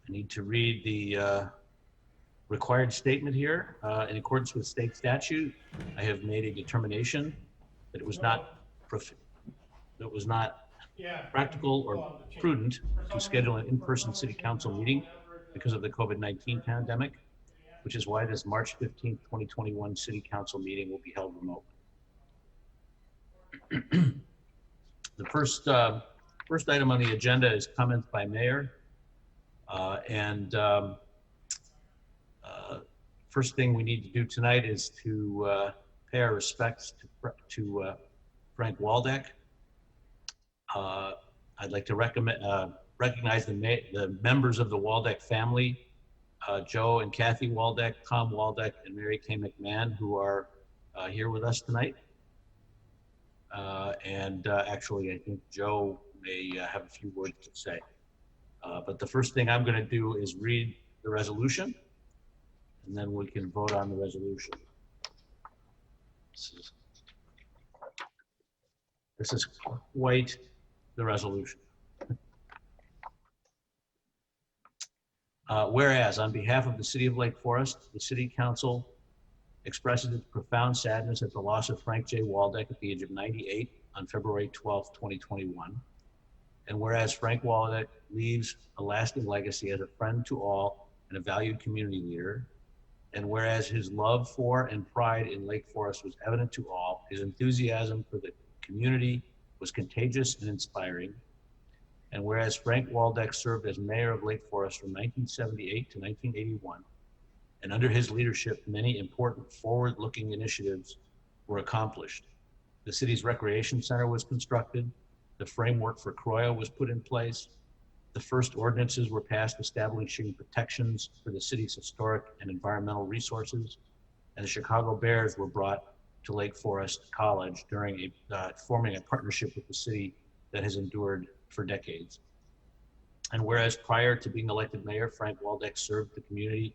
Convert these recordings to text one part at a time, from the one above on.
I need to read the required statement here. In accordance with state statute, I have made a determination that it was not practical or prudent to schedule an in-person city council meeting because of the COVID-19 pandemic, which is why this March 15th, 2021 city council meeting will be held remotely. The first item on the agenda is comments by mayor. First thing we need to do tonight is to pay our respects to Frank Waldeck. I'd like to recognize the members of the Waldeck family, Joe and Kathy Waldeck, Tom Waldeck, and Mary Kay McMahon, who are here with us tonight. Actually, I think Joe may have a few words to say. But the first thing I'm going to do is read the resolution, and then we can vote on the resolution. This is quite the resolution. Whereas, on behalf of the City of Lake Forest, the City Council expresses its profound sadness at the loss of Frank J. Waldeck at the age of 98 on February 12, 2021. And whereas Frank Waldeck leaves a lasting legacy as a friend to all and a valued community leader, and whereas his love for and pride in Lake Forest was evident to all, his enthusiasm for the community was contagious and inspiring. And whereas Frank Waldeck served as mayor of Lake Forest from 1978 to 1981, and under his leadership, many important forward-looking initiatives were accomplished. The city's recreation center was constructed, the framework for CROIA was put in place, the first ordinances were passed establishing protections for the city's historic and environmental resources, and the Chicago Bears were brought to Lake Forest College during forming a partnership with the city that has endured for decades. And whereas prior to being elected mayor, Frank Waldeck served the community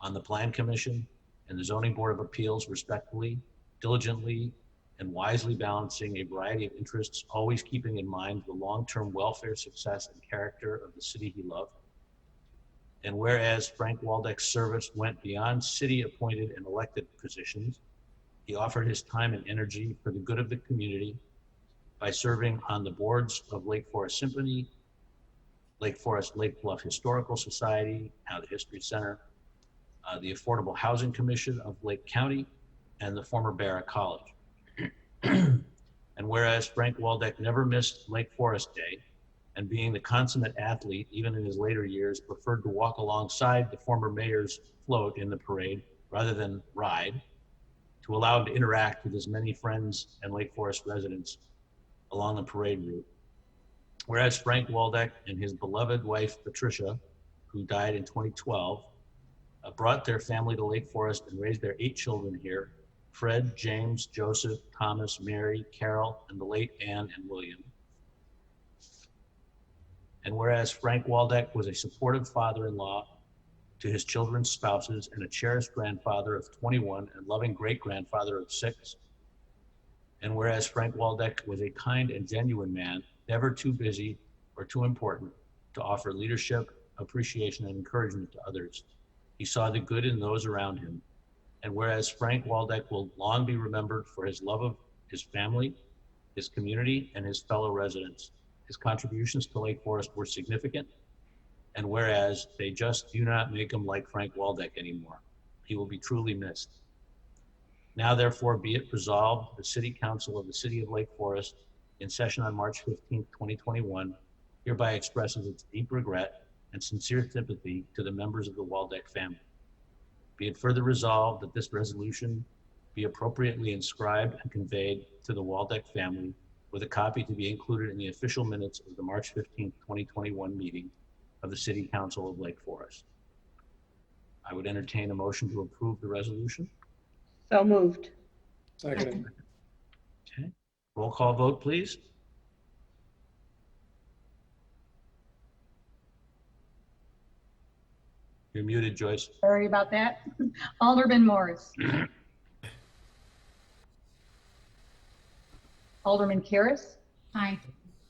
on the Plan Commission and the Zoning Board of Appeals respectfully, diligently, and wisely balancing a variety of interests, always keeping in mind the long-term welfare, success, and character of the city he loved. And whereas Frank Waldeck's service went beyond city-appointed and elected positions, he offered his time and energy for the good of the community by serving on the boards of Lake Forest Symphony, Lake Forest Lake Bluff Historical Society, now the History Center, the Affordable Housing Commission of Lake County, and the former Barra College. And whereas Frank Waldeck never missed Lake Forest Day, and being the consummate athlete, even in his later years, preferred to walk alongside the former mayor's float in the parade rather than ride, to allow him to interact with his many friends and Lake Forest residents along the parade route. Whereas Frank Waldeck and his beloved wife, Patricia, who died in 2012, brought their family to Lake Forest and raised their 8 children here: Fred, James, Joseph, Thomas, Mary, Carol, and the late Anne and William. And whereas Frank Waldeck was a supportive father-in-law to his children's spouses and a cherished grandfather of 21 and loving great-grandfather of 6. And whereas Frank Waldeck was a kind and genuine man, never too busy or too important to offer leadership, appreciation, and encouragement to others, he saw the good in those around him. And whereas Frank Waldeck will long be remembered for his love of his family, his community, and his fellow residents, his contributions to Lake Forest were significant. And whereas they just do not make him like Frank Waldeck anymore, he will be truly missed. Now, therefore, be it resolved, the City Council of the City of Lake Forest, in session on March 15, 2021, hereby expresses its deep regret and sincere sympathy to the members of the Waldeck family. Be it further resolved that this resolution be appropriately inscribed and conveyed to the Waldeck family, with a copy to be included in the official minutes of the March 15, 2021 meeting of the City Council of Lake Forest. I would entertain a motion to approve the resolution. So moved. Second. Okay, roll call vote, please. You're muted, Joyce. Sorry about that. Alderman Morris. Alderman Karas. Aye.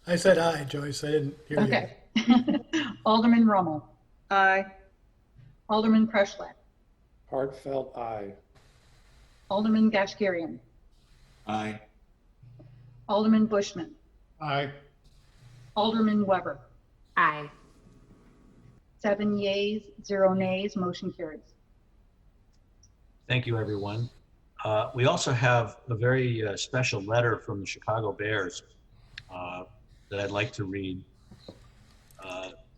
I said aye, Joyce. I didn't hear you. Okay. Alderman Rummel. Aye. Alderman Preschlack, Heartfelt, aye. Alderman Gashgarian, Aye. Alderman Bushman, Aye. Alderman Weber. Aye. 7 yeas, 0 nays, motion carries. Thank you, everyone. We also have a very special letter from the Chicago Bears that I'd like to read.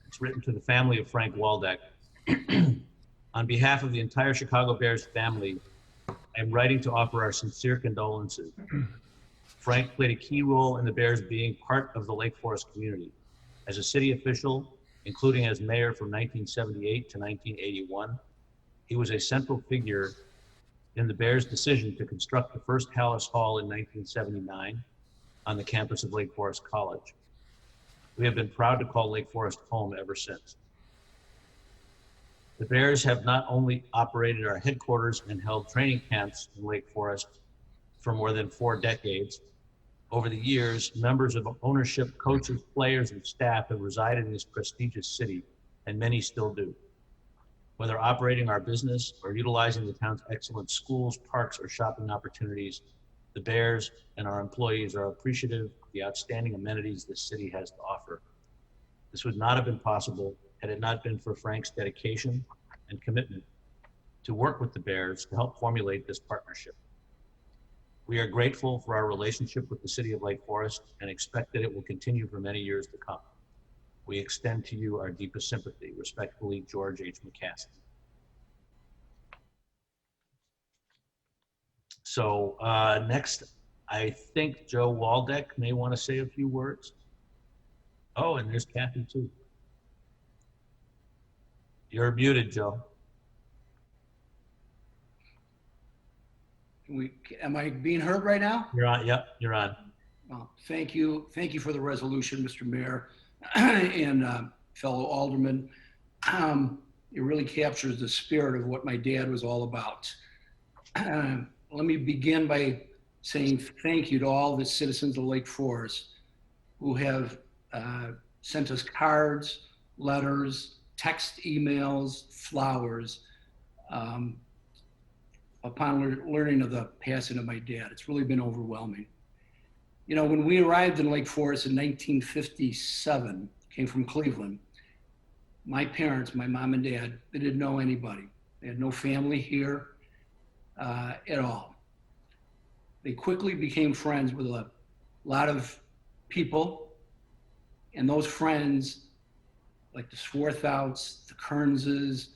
It's written to the family of Frank Waldeck. On behalf of the entire Chicago Bears family, I am writing to offer our sincere condolences. Frank played a key role in the Bears being part of the Lake Forest community. As a city official, including as mayor from 1978 to 1981, he was a central figure in the Bears' decision to construct the first Hallis Hall in 1979 on the campus of Lake Forest College. We have been proud to call Lake Forest home ever since. The Bears have not only operated our headquarters and held training camps in Lake Forest for more than 4 decades. Over the years, members of ownership, coaches, players, and staff have resided in this prestigious city, and many still do. Whether operating our business or utilizing the town's excellent schools, parks, or shopping opportunities, the Bears and our employees are appreciative of the outstanding amenities this city has to offer. This would not have been possible had it not been for Frank's dedication and commitment to work with the Bears to help formulate this partnership. We are grateful for our relationship with the city of Lake Forest and expect that it will continue for many years to come. We extend to you our deepest sympathy. Respectfully, George H. McCaskey. So next, I think Joe Waldeck may want to say a few words. Oh, and there's Kathy too. You're muted, Joe. Am I being heard right now? You're on. Yep, you're on. Well, thank you. Thank you for the resolution, Mr. Mayor and fellow aldermen. It really captures the spirit of what my dad was all about. Let me begin by saying thank you to all the citizens of Lake Forest who have sent us cards, letters, text, emails, flowers, upon learning of the passing of my dad. It's really been overwhelming. You know, when we arrived in Lake Forest in 1957, came from Cleveland, my parents, my mom and dad, they didn't know anybody. They had no family here at all. They quickly became friends with a lot of people, and those friends, like the Swarthouts, the Kearnses,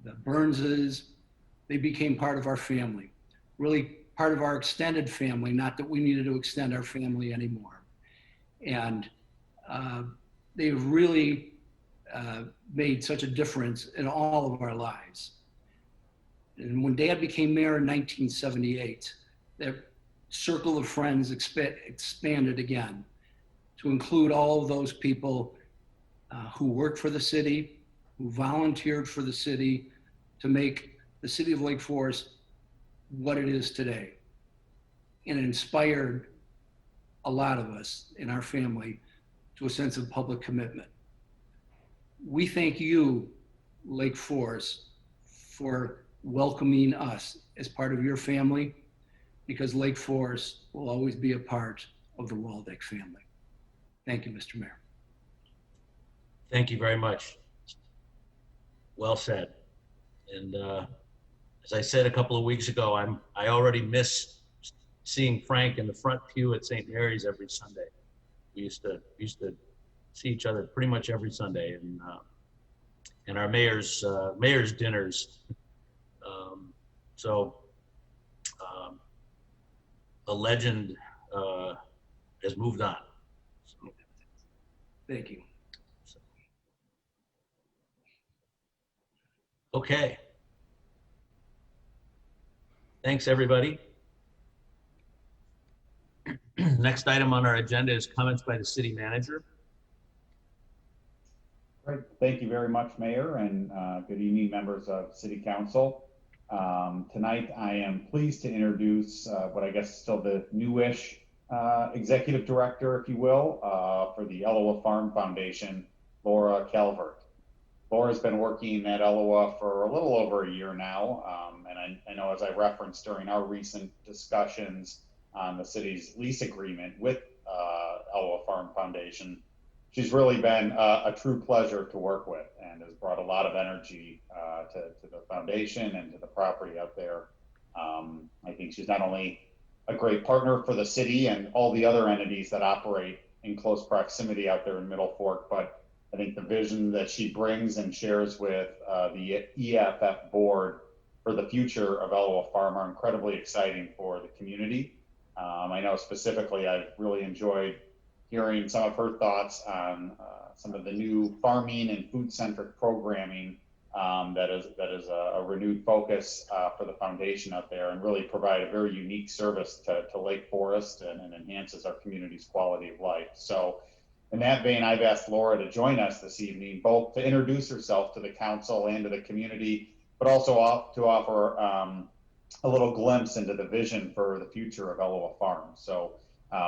the Burnses, they became part of our family, really part of our extended family, not that we needed to extend our family anymore. And they've really made such a difference in all of our lives. And when Dad became mayor in 1978, that circle of friends expanded again to include all of those people who worked for the city, who volunteered for the city to make the city of Lake Forest what it is today. And it inspired a lot of us in our family to a sense of public commitment. We thank you, Lake Forest, for welcoming us as part of your family, because Lake Forest will always be a part of the Waldeck family. Thank you, Mr. Mayor. Thank you very much. Well said. And as I said a couple of weeks ago, I already miss seeing Frank in the front pew at St. Mary's every Sunday. We used to see each other pretty much every Sunday, and our mayor's dinners. The legend has moved on. So, Thank you. okay. Thanks, everybody. Next item on our agenda is comments by the city manager. Great. Thank you very much, Mayor, and good evening, members of City Council. Tonight, I am pleased to introduce what I guess is still the newish executive director, if you will, for the Ellowa Farm Foundation, Laura Calvert. Laura's been working at Eloa for a little over a year now, and I know, as I referenced during our recent discussions on the city's lease agreement with Eloa Farm Foundation, she's really been a true pleasure to work with and has brought a lot of energy to the foundation and to the property out there. I think she's not only a great partner for the city and all the other entities that operate in close proximity out there in Middle Fork, but I think the vision that she brings and shares with the EFF board for the future of Eloa Farm are incredibly exciting for the community. I know specifically I've really enjoyed hearing some of her thoughts on some of the new farming and food-centric programming that is a renewed focus for the foundation out there, and really provide a very unique service to Lake Forest and enhances our community's quality of life. So in that vein, I've asked Laura to join us this evening, both to introduce herself to the council and to the community, but also to offer a little glimpse into the vision for the future of Eloa Farm. So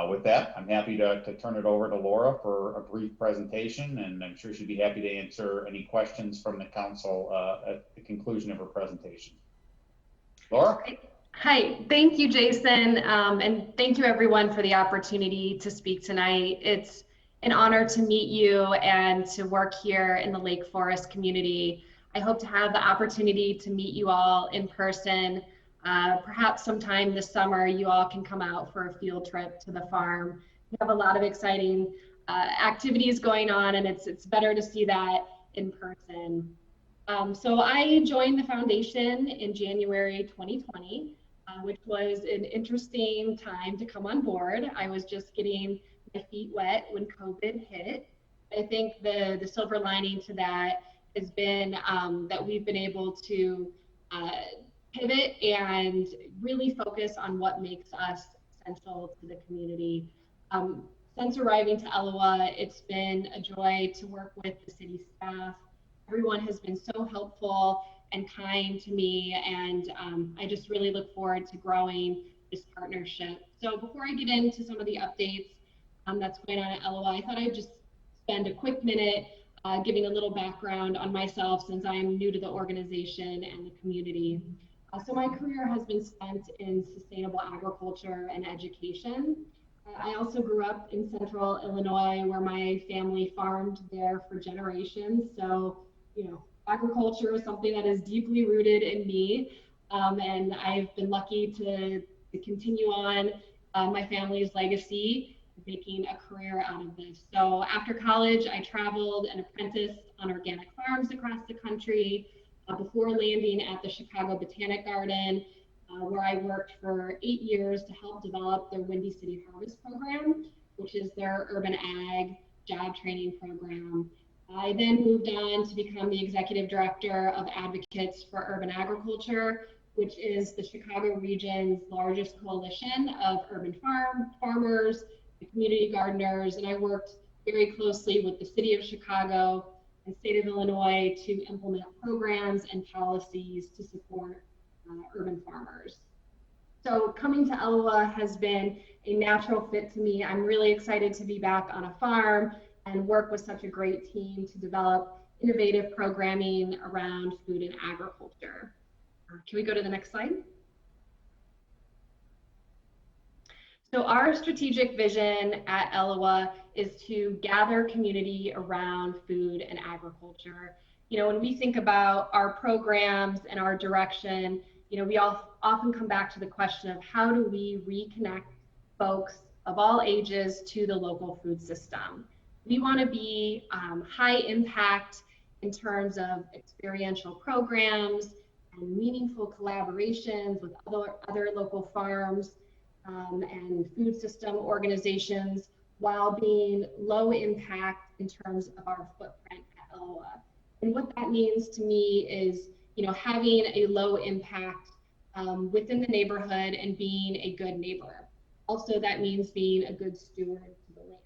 with that, I'm happy to turn it over to Laura for a brief presentation, and I'm sure she'd be happy to answer any questions from the council at the conclusion of her presentation. Laura? Hi, thank you, Jason, and thank you everyone for the opportunity to speak tonight. It's an honor to meet you and to work here in the Lake Forest community. I hope to have the opportunity to meet you all in person. Perhaps sometime this summer, you all can come out for a field trip to the farm. We have a lot of exciting activities going on, and it's better to see that in person. So I joined the foundation in January 2020, which was an interesting time to come on board. I was just getting my feet wet when COVID hit. I think the silver lining to that has been that we've been able to pivot and really focus on what makes us essential to the community. Since arriving to Eloa, it's been a joy to work with the city staff. Everyone has been so helpful and kind to me, and I just really look forward to growing this partnership. So before I get into some of the updates that's going on at Eloa, I thought I'd just spend a quick minute giving a little background on myself, since I am new to the organization and the community. So my career has been spent in sustainable agriculture and education. I also grew up in central Illinois, where my family farmed there for generations. So, you know, agriculture is something that is deeply rooted in me. And I've been lucky to continue on my family's legacy, making a career out of this. So after college, I traveled and apprenticed on organic farms across the country before landing at the Chicago Botanic Garden, where I worked for 8 years to help develop their Windy City Harvest program, which is their urban ag job training program. I then moved on to become the executive director of Advocates for Urban Agriculture, which is the Chicago region's largest coalition of urban farmers, community gardeners, and I worked very closely with the city of Chicago and state of Illinois to implement programs and policies to support urban farmers. So coming to Eloa has been a natural fit to me. I'm really excited to be back on a farm and work with such a great team to develop innovative programming around food and agriculture. Can we go to the next slide? So our strategic vision at Eloa is to gather community around food and agriculture. You know, when we think about our programs and our direction, you know, we all often come back to the question of how do we reconnect folks of all ages to the local food system. We want to be high impact in terms of experiential programs and meaningful collaborations with other local farms and food system organizations, while being low impact in terms of our footprint at Eloa. And what that means to me is, you know, having a low impact within the neighborhood and being a good neighbor. Also, that means being a good steward to the land.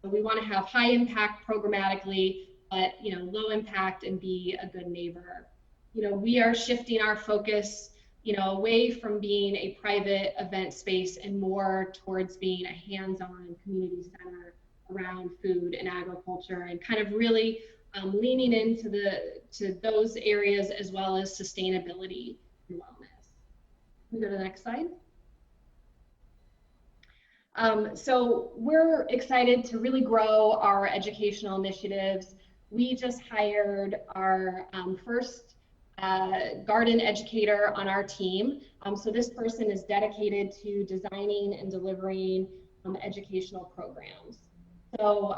So we want to have high impact programmatically, but, you know, low impact and be a good neighbor. You know, we are shifting our focus, you know, away from being a private event space and more towards being a hands-on community center around food and agriculture, and kind of really leaning into those areas as well as sustainability and wellness. Can we go to the next slide? So we're excited to really grow our educational initiatives. We just hired our first garden educator on our team. So this person is dedicated to designing and delivering educational programs. So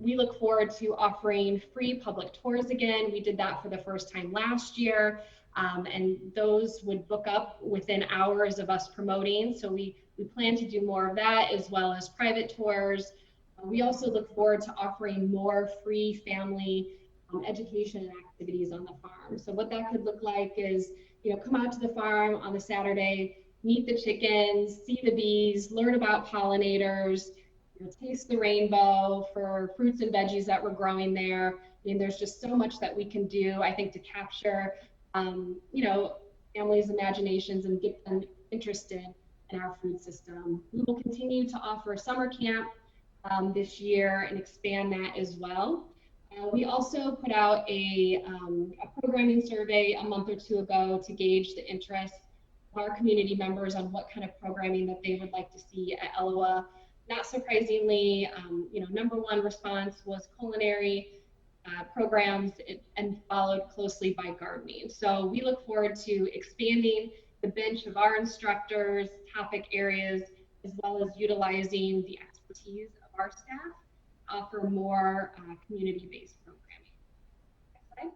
we look forward to offering free public tours again. We did that for the first time last year, and those would book up within hours of us promoting. So we plan to do more of that, as well as private tours. We also look forward to offering more free family education and activities on the farm. So what that could look like is, come out to the farm on the Saturday, meet the chickens, see the bees, learn about pollinators, taste the rainbow for fruits and veggies that we're growing there. There's just so much that we can do, I think, to capture, families' imaginations and get them interested in our food system. We will continue to offer summer camp this year and expand that as well. We also put out a programming survey a month or two ago to gauge the interest of our community members on what kind of programming that they would like to see at ELWA. Not surprisingly, number one response was culinary programs, and followed closely by gardening. So we look forward to expanding the bench of our instructors, topic areas, as well as utilizing the expertise of our staff to offer more community-based programming. Next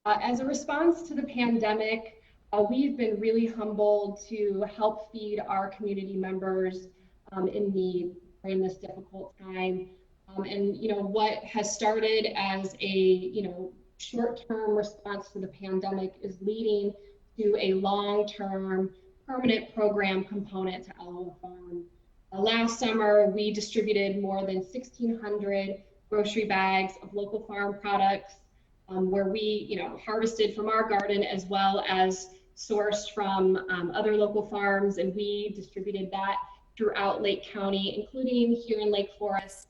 slide. As a response to the pandemic, we've been really humbled to help feed our community members in need during this difficult time. And what has started as a short-term response to the pandemic is leading to a long-term permanent program component to ELWA Farm. Last summer, we distributed more than 1,600 grocery bags of local farm products, where we harvested from our garden as well as sourced from other local farms, and we distributed that throughout Lake County, including here in Lake Forest,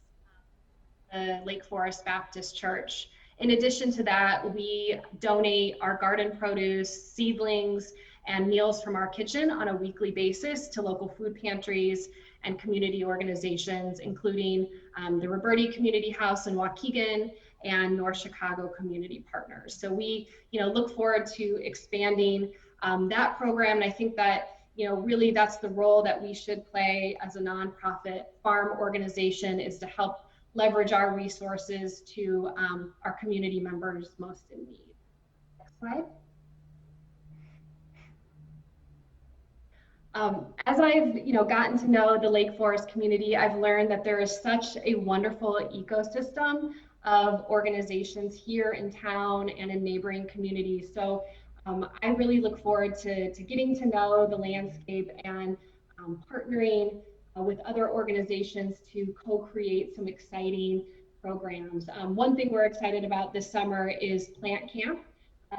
the Lake Forest Baptist Church. In addition to that, we donate our garden produce, seedlings, and meals from our kitchen on a weekly basis to local food pantries and community organizations, including the Roberti Community House in Waukegan and North Chicago Community Partners. So we look forward to expanding that program, and I think that really that's the role that we should play as a nonprofit farm organization, is to help leverage our resources to our community members most in need. Next slide. As I've gotten to know the Lake Forest community, I've learned that there is such a wonderful ecosystem of organizations here in town and in neighboring communities. So I really look forward to getting to know the landscape and partnering with other organizations to co-create some exciting programs. One thing we're excited about this summer is Plant Camp,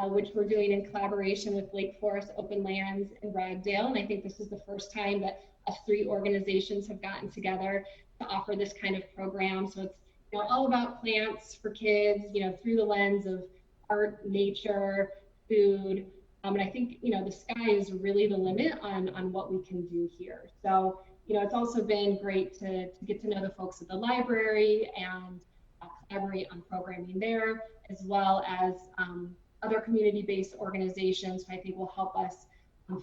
which we're doing in collaboration with Lake Forest Open Lands in Ragdale. And I think this is the first time that us three organizations have gotten together to offer this kind of program. So it's all about plants for kids, through the lens of art, nature, food. And I think, the sky is really the limit on what we can do here. So, it's also been great to get to know the folks at the library and collaborate on programming there, as well as other community-based organizations who I think will help us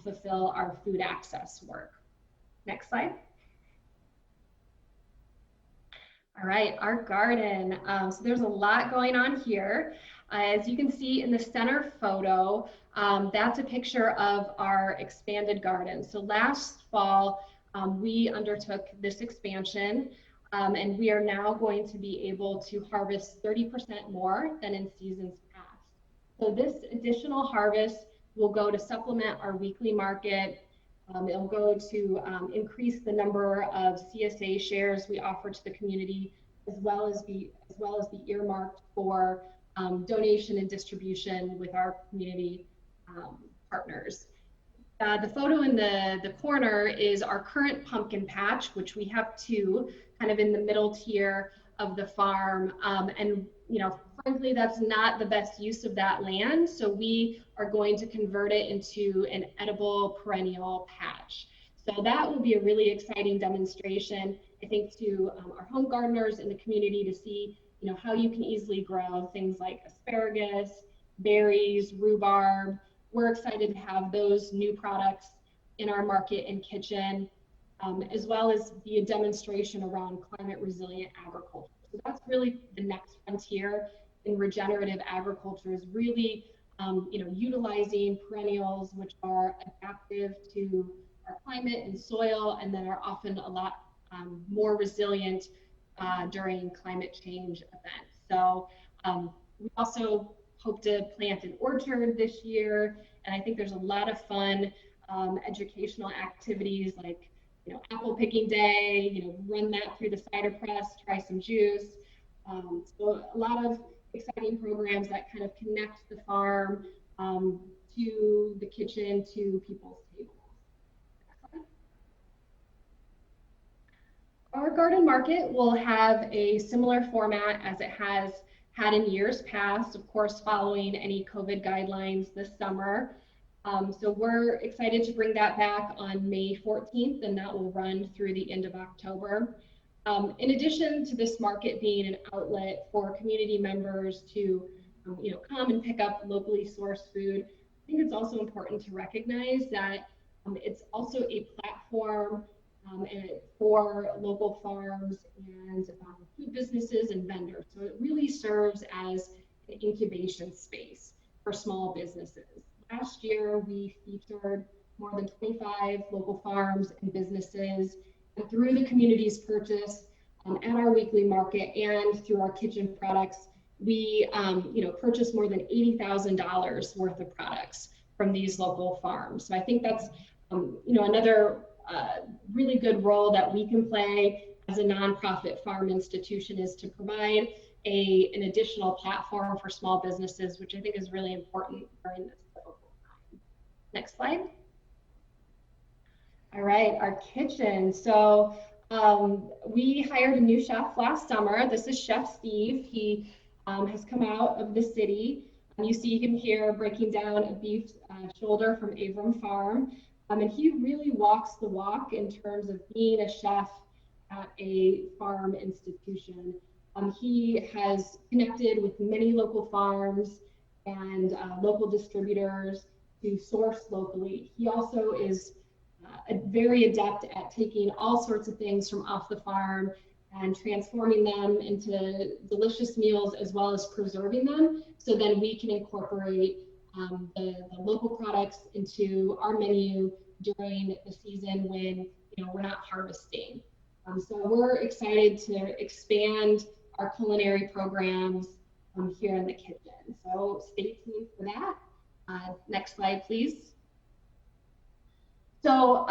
fulfill our food access work. Next slide. All right, our garden. So there's a lot going on here. As you can see in the center photo, that's a picture of our expanded garden. So last fall, we undertook this expansion, and we are now going to be able to harvest 30% more than in seasons past. So this additional harvest will go to supplement our weekly market. It'll go to increase the number of CSA shares we offer to the community, as well as be earmarked for donation and distribution with our community partners. The photo in the corner is our current pumpkin patch, which we have two kind of in the middle tier of the farm. And, frankly, that's not the best use of that land. So we are going to convert it into an edible perennial patch. So that will be a really exciting demonstration, I think, to our home gardeners in the community to see, how you can easily grow things like asparagus, berries, rhubarb. We're excited to have those new products in our market and kitchen, as well as be a demonstration around climate resilient agriculture. So that's really the next frontier in regenerative agriculture, is really utilizing perennials which are adaptive to our climate and soil, and then are often a lot more resilient during climate change events. So we also hope to plant an orchard this year, and I think there's a lot of fun educational activities like apple picking day, run that through the cider press, try some juice. So a lot of exciting programs that kind of connect the farm to the kitchen, to people's tables. Our garden market will have a similar format as it has had in years past, of course, following any COVID guidelines this summer. So we're excited to bring that back on May 14th, and that will run through the end of October. In addition to this market being an outlet for community members to come and pick up locally sourced food, I think it's also important to recognize that it's also a platform for local farms and food businesses and vendors. So it really serves as an incubation space for small businesses. Last year, we featured more than 25 local farms and businesses, and through the community's purchase at our weekly market and through our kitchen products, we purchased more than $80,000 worth of products from these local farms. So I think that's another really good role that we can play as a nonprofit farm institution, is to provide an additional platform for small businesses, which I think is really important during this difficult time. Next slide. All right, our kitchen. So we hired a new chef last summer. This is Chef Steve. He has come out of the city. You see him here breaking down a beef shoulder from Abram Farm. And he really walks the walk in terms of being a chef at a farm institution. He has connected with many local farms and local distributors to source locally. He also is very adept at taking all sorts of things from off the farm and transforming them into delicious meals, as well as preserving them, so then we can incorporate the local products into our menu during the season when we're not harvesting. So we're excited to expand our culinary programs here in the kitchen. So stay tuned for that. Next slide, please. So,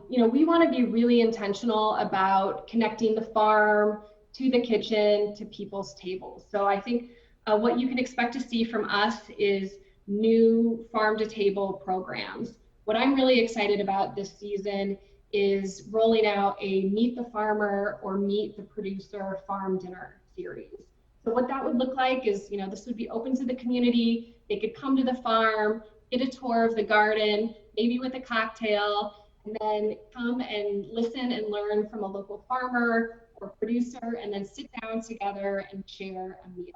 we want to be really intentional about connecting the farm to the kitchen, to people's tables. So I think what you can expect to see from us is new farm to table programs. What I'm really excited about this season is rolling out a Meet the Farmer or Meet the Producer farm dinner series. So what that would look like is, this would be open to the community. They could come to the farm, get a tour of the garden, maybe with a cocktail, and then come and listen and learn from a local farmer or producer, and then sit down together and share a meal.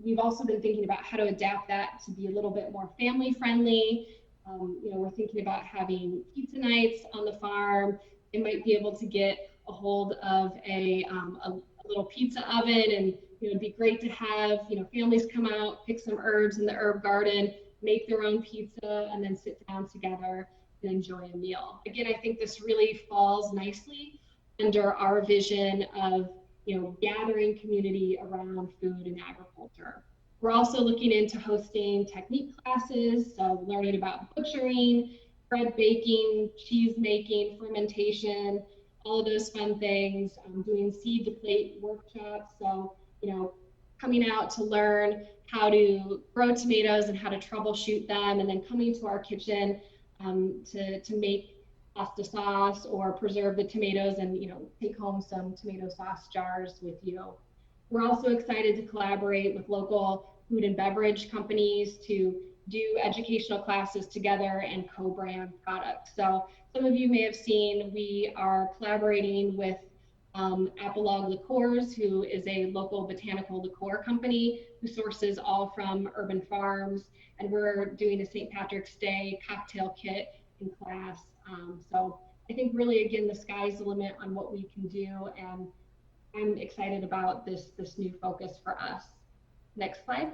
We've also been thinking about how to adapt that to be a little bit more family friendly. We're thinking about having pizza nights on the farm. They might be able to get a hold of a little pizza oven, and it'd be great to have families come out, pick some herbs in the herb garden, make their own pizza, and then sit down together and enjoy a meal. Again, I think this really falls nicely under our vision of gathering community around food and agriculture. We're also looking into hosting technique classes, so learning about butchering, bread baking, cheese making, fermentation, all of those fun things, doing seed to plate workshops. So, coming out to learn how to grow tomatoes and how to troubleshoot them, and then coming to our kitchen to make pasta sauce or preserve the tomatoes and, take home some tomato sauce jars with you. We're also excited to collaborate with local food and beverage companies to do educational classes together and co-brand products. So some of you may have seen, we are collaborating with Apolog Liqueurs, who is a local botanical liqueur company who sources all from urban farms. And we're doing a St. Patrick's Day cocktail kit in class. So I think really, again, the sky's the limit on what we can do. And I'm excited about this new focus for us. Next slide.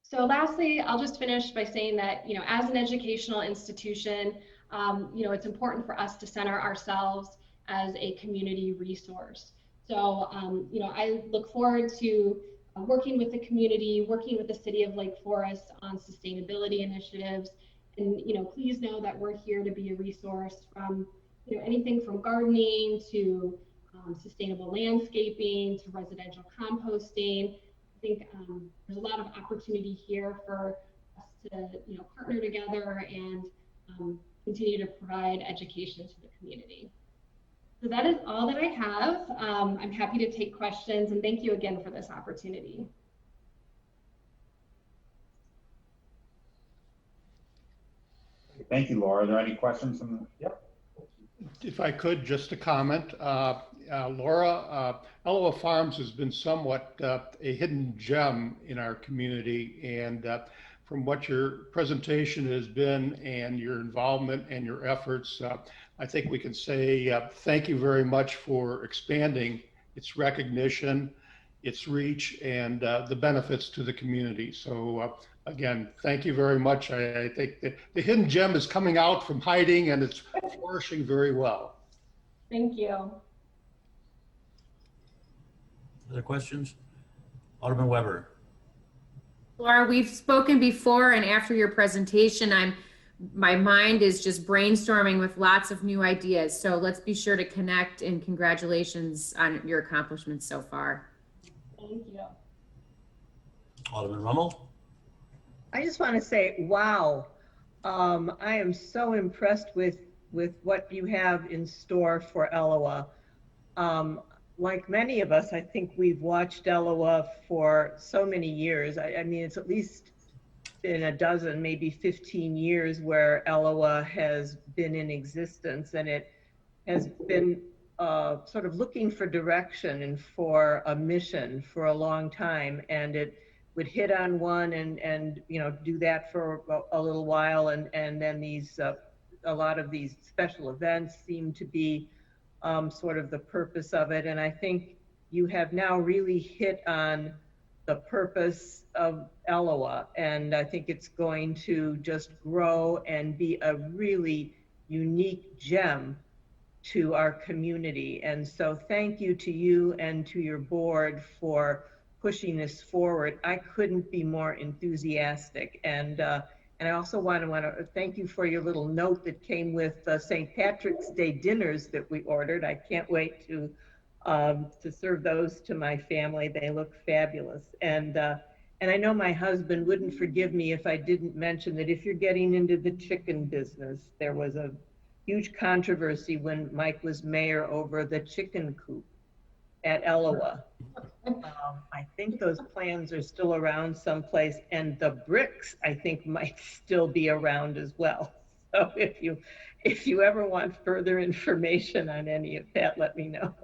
So lastly, I'll just finish by saying that, as an educational institution, it's important for us to center ourselves as a community resource. So, I look forward to working with the community, working with the city of Lake Forest on sustainability initiatives. And, please know that we're here to be a resource from, anything from gardening to sustainable landscaping to residential composting. I think there's a lot of opportunity here for us to, partner together and continue to provide education to the community. So that is all that I have. I'm happy to take questions, and thank you again for this opportunity. Thank you, Laura. Are there any questions from the, yep. If I could, just a comment. Laura, Aloha Farms has been somewhat a hidden gem in our community. And from what your presentation has been and your involvement and your efforts, I think we can say thank you very much for expanding its recognition, its reach, and the benefits to the community. So again, thank you very much. I think that the hidden gem is coming out from hiding and it's flourishing very well. Thank you. Other questions? Alderman Weber. Laura, we've spoken before, and after your presentation, my mind is just brainstorming with lots of new ideas. So let's be sure to connect, and congratulations on your accomplishments so far. Thank you. Alderman Rummel. I just want to say, wow, I am so impressed with what you have in store for Aloha. Like many of us, I think we've watched Aloha for so many years. I mean, it's at least been a dozen, maybe 15 years where Aloha has been in existence, and it has been sort of looking for direction and for a mission for a long time. And it would hit on one and do that for a little while, and then these a lot of these special events seem to be sort of the purpose of it. And I think you have now really hit on the purpose of Aloha, and I think it's going to just grow and be a really unique gem to our community. And so thank you to you and to your board for pushing this forward. I couldn't be more enthusiastic. And I also want to thank you for your little note that came with St. Patrick's Day dinners that we ordered. I can't wait to serve those to my family. They look fabulous. And I know my husband wouldn't forgive me if I didn't mention that if you're getting into the chicken business, there was a huge controversy when Mike was mayor over the chicken coop at Aloha. I think those plans are still around someplace, and the bricks I think might still be around as well. So if you ever want further information on any of that, let me know.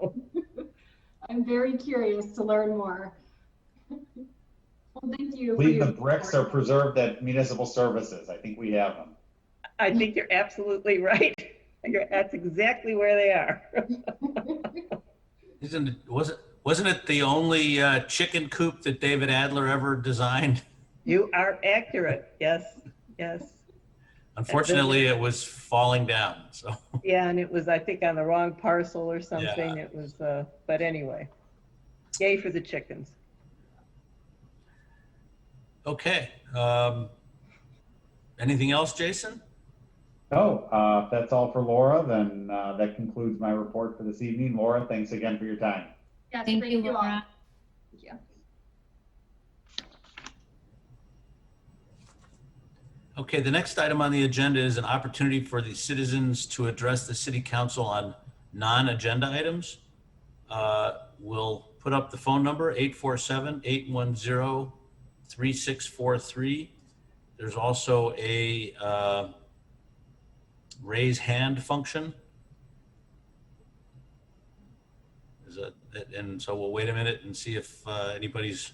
I'm very curious to learn more. Well, thank you. I believe the bricks are preserved at Municipal Services. I think we have them. I think you're absolutely right. That's exactly where they are. Wasn't it the only chicken coop that David Adler ever designed? You are accurate. Yes, yes. Unfortunately, it was falling down. So Yeah, and it was, I think, on the wrong parcel or something. Yeah. It was, but anyway, yay for the chickens. okay. Anything else, Jason? No, if that's all for Laura, then that concludes my report for this evening. Laura, thanks again for your time. Yes, Thank you, all. Laura. Thank you. Okay, the next item on the agenda is an opportunity for the citizens to address the city council on non-agenda items. We'll put up the phone number, 847-810-3643. There's also a raise hand function. And so we'll wait a minute and see if anybody's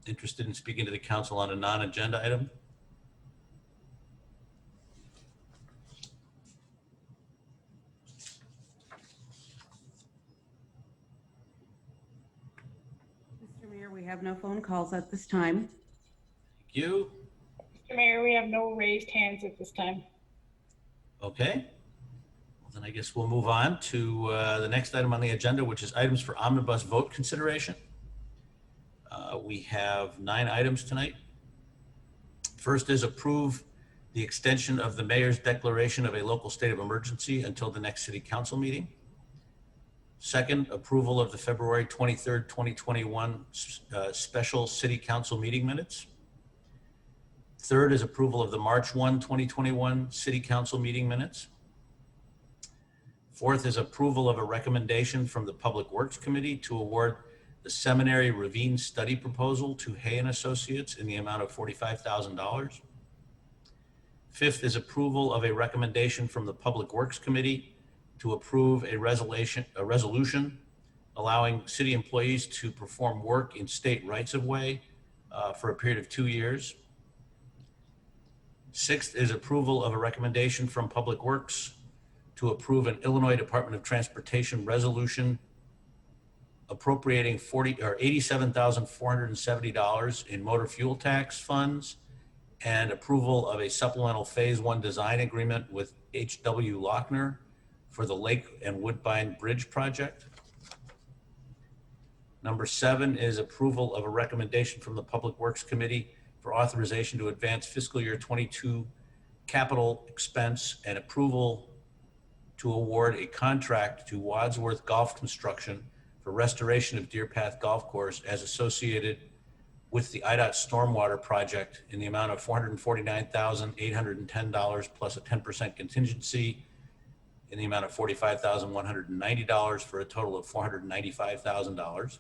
interested in speaking to the council on a non-agenda item. Mr. Mayor, we have no phone calls at this time. Thank you. Mr. Mayor, we have no raised hands at this time. Okay. Well, then I guess we'll move on to the next item on the agenda, which is items for omnibus vote consideration. We have 9 items tonight. First is approve the extension of the mayor's declaration of a local state of emergency until the next city council meeting. Second, approval of the February 23rd, 2021 special city council meeting minutes. Third is approval of the March 1, 2021 city council meeting minutes. Fourth is approval of a recommendation from the Public Works Committee to award the Seminary Ravine Study Proposal to Hay and Associates in the amount of $45,000. Fifth is approval of a recommendation from the Public Works Committee to approve a resolution allowing city employees to perform work in state rights-of-way for a period of 2 years. Sixth is approval of a recommendation from Public Works to approve an Illinois Department of Transportation resolution appropriating $87,470 in motor fuel tax funds and approval of a supplemental phase 1 design agreement with H.W. Lochner for the Lake and Woodbine Bridge project. Number 7 is approval of a recommendation from the Public Works Committee for authorization to advance fiscal year 22 capital expense and approval to award a contract to Wadsworth Golf Construction for restoration of Deer Path Golf Course as associated with the IDOT stormwater project in the amount of $449,810 plus a 10% contingency in the amount of $45,190 for a total of $495,000.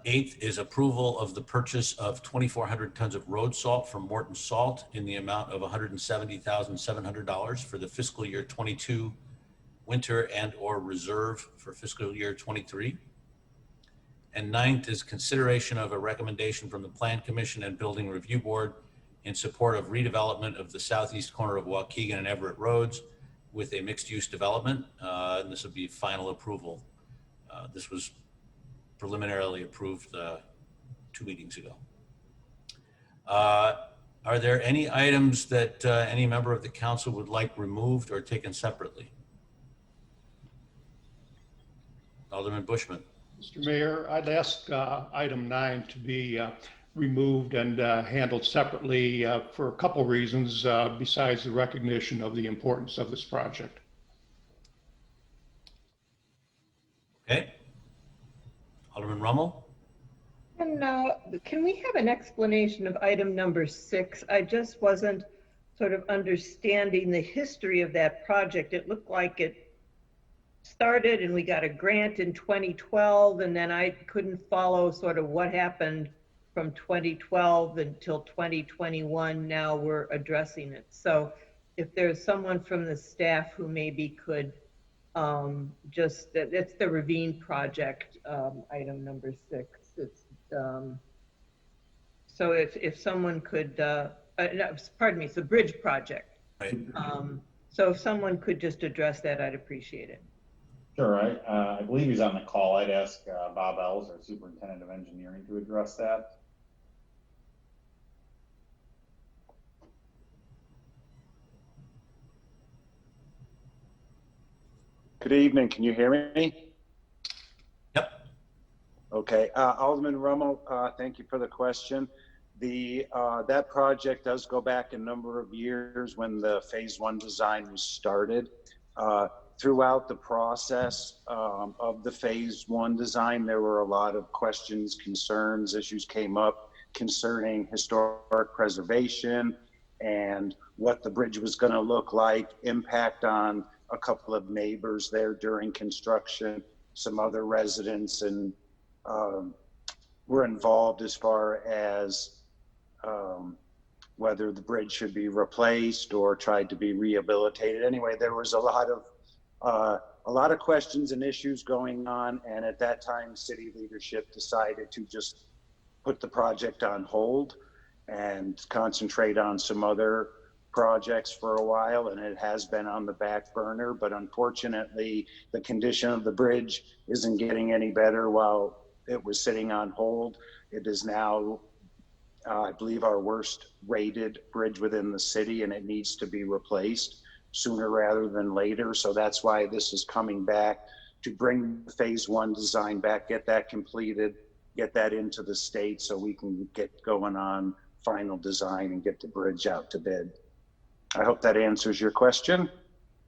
Eighth is approval of the purchase of 2,400 tons of road salt from Morton Salt in the amount of $170,700 for the fiscal year 22 winter and or reserve for fiscal year 23. And ninth is consideration of a recommendation from the Plan Commission and Building Review Board in support of redevelopment of the southeast corner of Waukegan and Everett Roads with a mixed-use development. And this would be final approval. This was preliminarily approved 2 meetings ago. Are there any items that any member of the council would like removed or taken separately? Alderman Bushman. Mr. Mayor, I'd ask item 9 to be removed and handled separately for a couple reasons besides the recognition of the importance of this project. Okay. Alderman Rummel. And can we have an explanation of item number 6? I just wasn't sort of understanding the history of that project. It looked like it started and we got a grant in 2012, and then I couldn't follow sort of what happened from 2012 until 2021. Now we're addressing it. So if there's someone from the staff who maybe could it's the Ravine project, item number 6. It's so if someone could no, pardon me, it's the bridge project. Right. So if someone could just address that, I'd appreciate it. Sure, I believe he's on the call. I'd ask Bob Ells, our Superintendent of Engineering, to address that. Good evening. Can you hear me? Yep. Okay. Alderman Rummel, thank you for the question. That project does go back a number of years when the phase 1 design was started. Throughout the process of the phase 1 design, there were a lot of questions, concerns, issues came up concerning historic preservation and what the bridge was going to look like, impact on a couple of neighbors there during construction, some other residents, and were involved as far as whether the bridge should be replaced or tried to be rehabilitated. Anyway, there was a lot of questions and issues going on, and at that time, city leadership decided to just put the project on hold and concentrate on some other projects for a while, and it has been on the back burner. But unfortunately, the condition of the bridge isn't getting any better while it was sitting on hold. It is now, I believe, our worst rated bridge within the city, and it needs to be replaced sooner rather than later. So that's why this is coming back, to bring the phase one design back, get that completed, get that into the state so we can get going on final design and get the bridge out to bid. I hope that answers your question.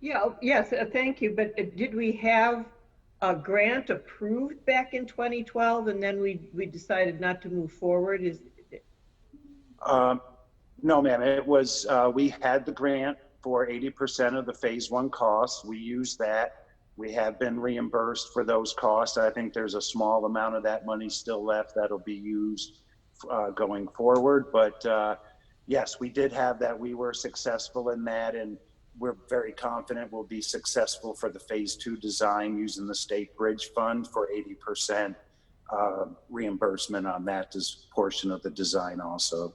Yeah, yes, thank you. But did we have a grant approved back in 2012 and then we decided not to move forward? No, ma'am. It was, we had the grant for 80% of the phase one costs. We used that. We have been reimbursed for those costs. I think there's a small amount of that money still left that'll be used going forward. But yes, we did have that. We were successful in that, and we're very confident we'll be successful for the phase two design using the state bridge fund for 80% reimbursement on that portion of the design also.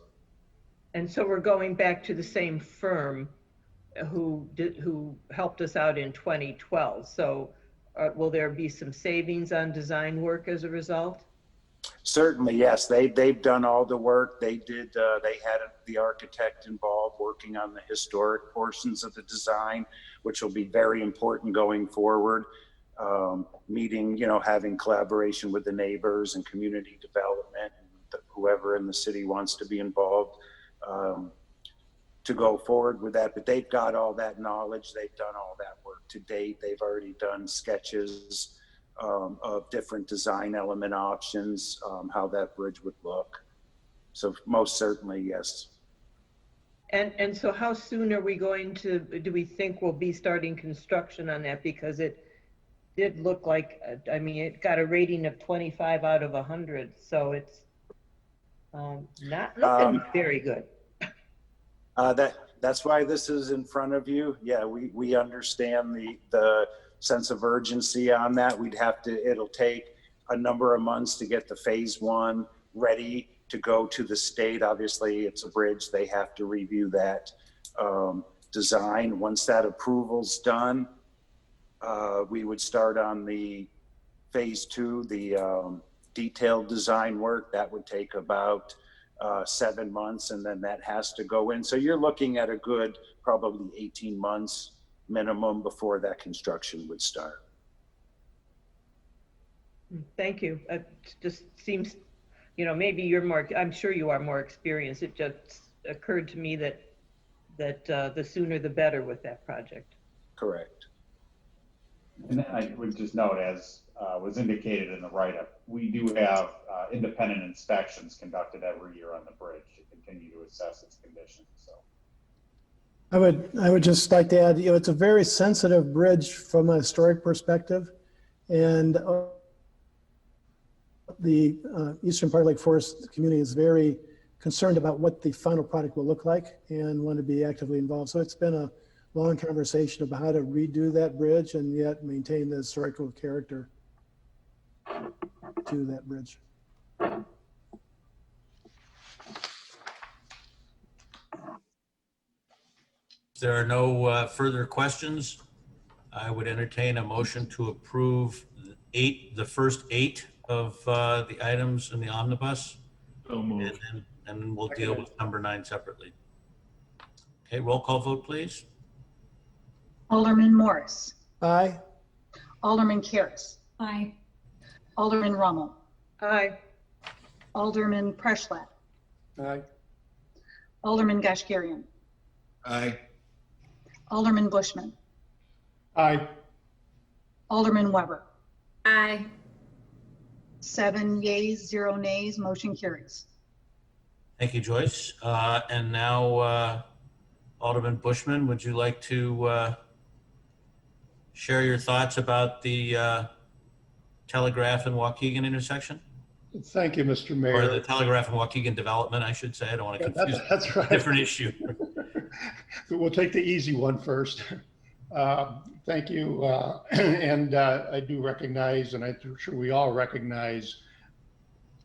And so we're going back to the same firm who helped us out in 2012. So will there be some savings on design work as a result? Certainly, yes. They've done all the work. They did. They had the architect involved working on the historic portions of the design, which will be very important going forward. Meeting, having collaboration with the neighbors and community development, and whoever in the city wants to be involved to go forward with that. But they've got all that knowledge. They've done all that work to date. They've already done sketches of different design element options, how that bridge would look. So most certainly, yes. And so how soon are we going to, do we think we'll be starting construction on that? Because it did look like, it got a rating of 25 out of 100. So it's not looking very good. That's why this is in front of you. Yeah, we understand the sense of urgency on that. It'll take a number of months to get the phase one ready to go to the state. Obviously, it's a bridge. They have to review that design. Once that approval's done, we would start on the phase two, the detailed design work. That would take about 7 months, and then that has to go in. So you're looking at a good probably 18 months minimum before that construction would start. Thank you. It just seems, maybe you're more, I'm sure you are more experienced. It just occurred to me that the sooner the better with that project. Correct. And then I would just note, as was indicated in the write-up, we do have independent inspections conducted every year on the bridge to continue to assess its condition. So I would just like to add, it's a very sensitive bridge from a historic perspective, and the eastern part of Lake Forest community is very concerned about what the final product will look like and want to be actively involved. So it's been a long conversation about how to redo that bridge and yet maintain the historical character to that bridge. If there are no further questions, I would entertain a motion to approve the first 8 of the items in the omnibus. So moved. And we'll deal with number 9 separately. Okay, roll call vote, please. Alderman Morris. Aye. Alderman Karas. Aye. Alderman Rummel. Aye. Alderman Preschlack. Aye. Alderman Gashgarian. Aye. Alderman Bushman. Aye. Alderman Weber. Aye. 7 yeas, 0 nays, motion carries. Thank you, Joyce. And now, Alderman Bushman, would you like to share your thoughts about the Telegraph and Waukegan intersection? Thank you, Mr. Or Mayor. the Telegraph and Waukegan development, I should say. I don't want to confuse. That's right. Different issue. We'll take the easy one first. Thank you. And I do recognize, and I'm sure we all recognize,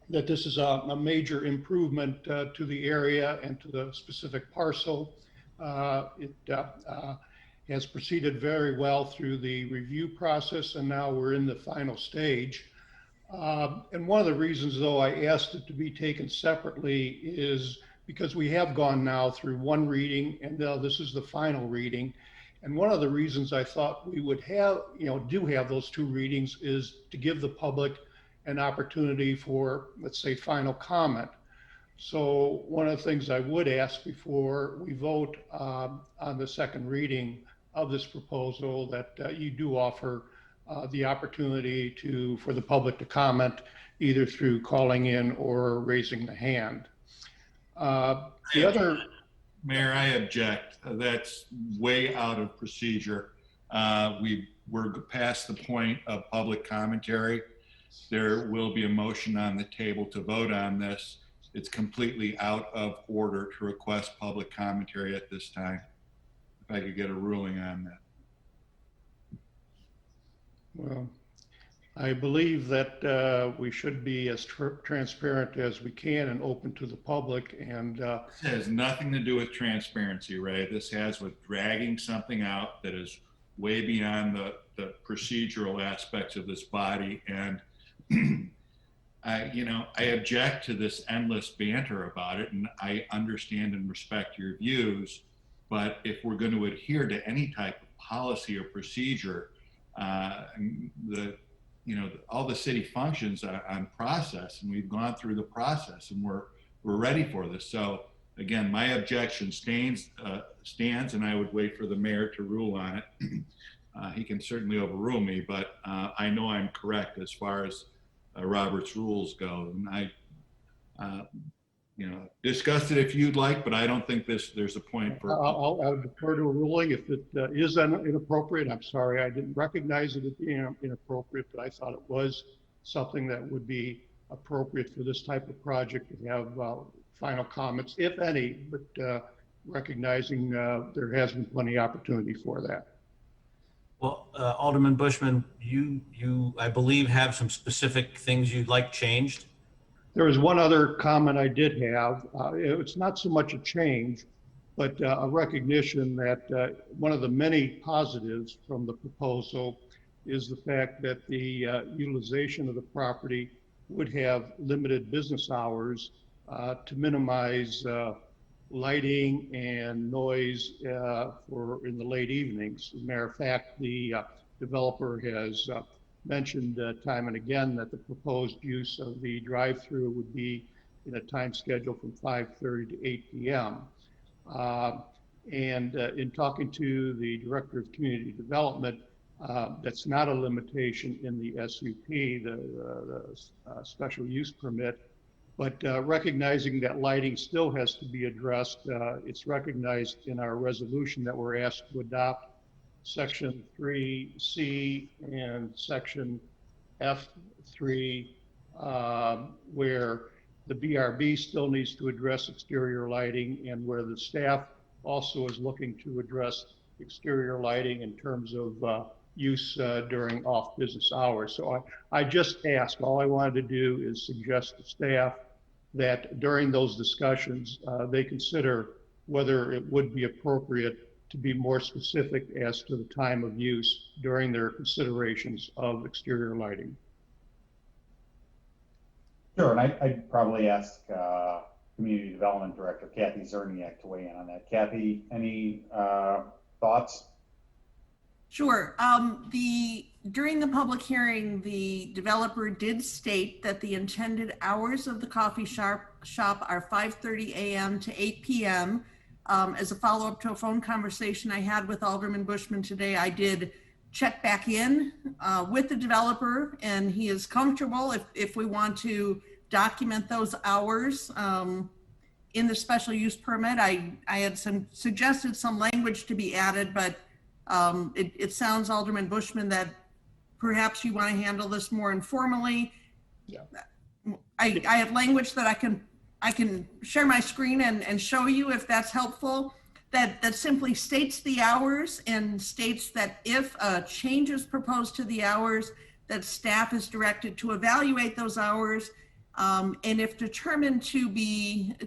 that this is a major improvement to the area and to the specific parcel. It has proceeded very well through the review process, and now we're in the final stage. And one of the reasons, though, I asked it to be taken separately is because we have gone now through one reading, and now this is the final reading. And one of the reasons I thought we would have, do have those two readings is to give the public an opportunity for, let's say, final comment. So one of the things I would ask before we vote on the second reading of this proposal, that you do offer the opportunity for the public to comment, either through calling in or raising the hand. Mayor, I object. That's way out of procedure. We're past the point of public commentary. There will be a motion on the table to vote on this. It's completely out of order to request public commentary at this time. If I could get a ruling on that. Well, I believe that we should be as transparent as we can and open to the public. And this has nothing to do with transparency, Ray. This has with dragging something out that is way beyond the procedural aspects of this body. And I object to this endless banter about it, and I understand and respect your views. But if we're going to adhere to any type of policy or procedure, all the city functions on process, and we've gone through the process, and we're ready for this. So again, my objection stands, and I would wait for the mayor to rule on it. He can certainly overrule me, but I know I'm correct as far as Robert's rules go. And I, discuss it if you'd like, but I don't think there's a point for. I'll defer to a ruling if it is inappropriate. I'm sorry, I didn't recognize it as being inappropriate, but I thought it was something that would be appropriate for this type of project to have final comments, if any, but recognizing there has been plenty of opportunity for that. Well, Alderman Bushman, you, I believe, have some specific things you'd like changed. There was one other comment I did have. It's not so much a change, but a recognition that one of the many positives from the proposal is the fact that the utilization of the property would have limited business hours to minimize lighting and noise in the late evenings. As a matter of fact, the developer has mentioned time and again that the proposed use of the drive-through would be in a time schedule from 5:30 to 8 p.m. And in talking to the Director of Community Development, that's not a limitation in the SUP, the special use permit, but recognizing that lighting still has to be addressed. It's recognized in our resolution that we're asked to adopt Section 3C and Section F3, where the BRB still needs to address exterior lighting, and where the staff also is looking to address exterior lighting in terms of use during off-business hours. So I just asked, all I wanted to do is suggest to staff that during those discussions, they consider whether it would be appropriate to be more specific as to the time of use during their considerations of exterior lighting. Sure, and I'd probably ask Community Development Director Kathy Zerniak to weigh in on that. Kathy, any thoughts? Sure. During the public hearing, the developer did state that the intended hours of the coffee shop are 5:30 a.m. to 8 p.m. As a follow-up to a phone conversation I had with Alderman Bushman today, I did check back in with the developer, and he is comfortable if we want to document those hours in the special use permit. I had suggested some language to be added, but it sounds, Alderman Bushman, that perhaps you want to handle this more informally. Yeah. I have language that I can share my screen and show you if that's helpful. That simply states the hours and states that if a change is proposed to the hours, that staff is directed to evaluate those hours, and if determined to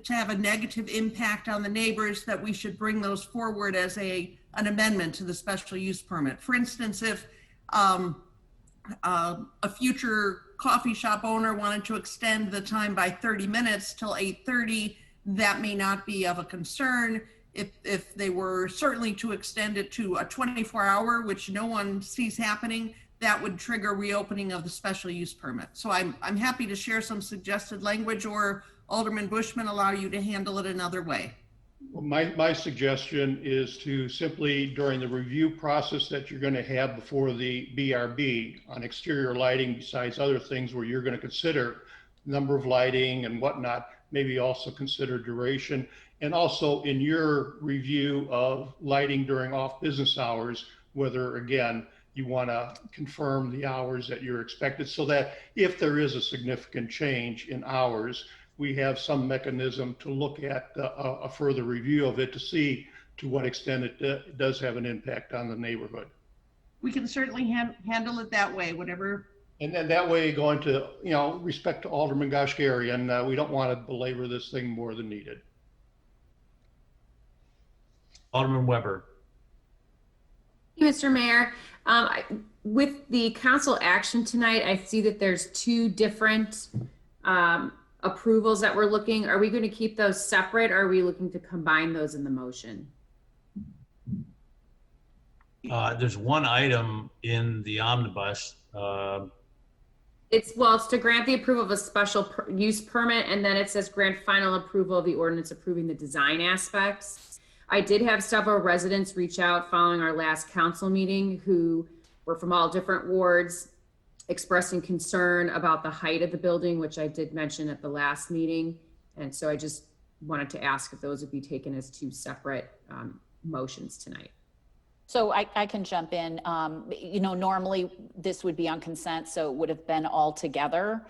have a negative impact on the neighbors, that we should bring those forward as an amendment to the special use permit. For instance, if a future coffee shop owner wanted to extend the time by 30 minutes till 8:30, that may not be of a concern. If they were certainly to extend it to a 24-hour, which no one sees happening, that would trigger reopening of the special use permit. So I'm happy to share some suggested language, or Alderman Bushman, allow you to handle it another way. Well, my suggestion is to simply, during the review process that you're going to have before the BRB on exterior lighting, besides other things where you're going to consider number of lighting and whatnot, maybe also consider duration. And also in your review of lighting during off business hours, whether, again, you want to confirm the hours that you're expected, so that if there is a significant change in hours, we have some mechanism to look at a further review of it to see to what extent it does have an impact on the neighborhood. We can certainly handle it that way, whatever. And then that way, going to, respect to Alderman Gashgarian, we don't want to belabor this thing more than needed. Alderman Weber. Mr. Mayor, with the council action tonight, I see that there's two different approvals that we're looking. Are we going to keep those separate, or are we looking to combine those in the motion? There's one item in the omnibus. It's to grant the approval of a special use permit, and then it says grant final approval of the ordinance approving the design aspects. I did have several residents reach out following our last council meeting who were from all different wards, expressing concern about the height of the building, which I did mention at the last meeting. And so I just wanted to ask if those would be taken as two separate motions tonight. So I can jump in. Normally this would be on consent, so it would have been all together.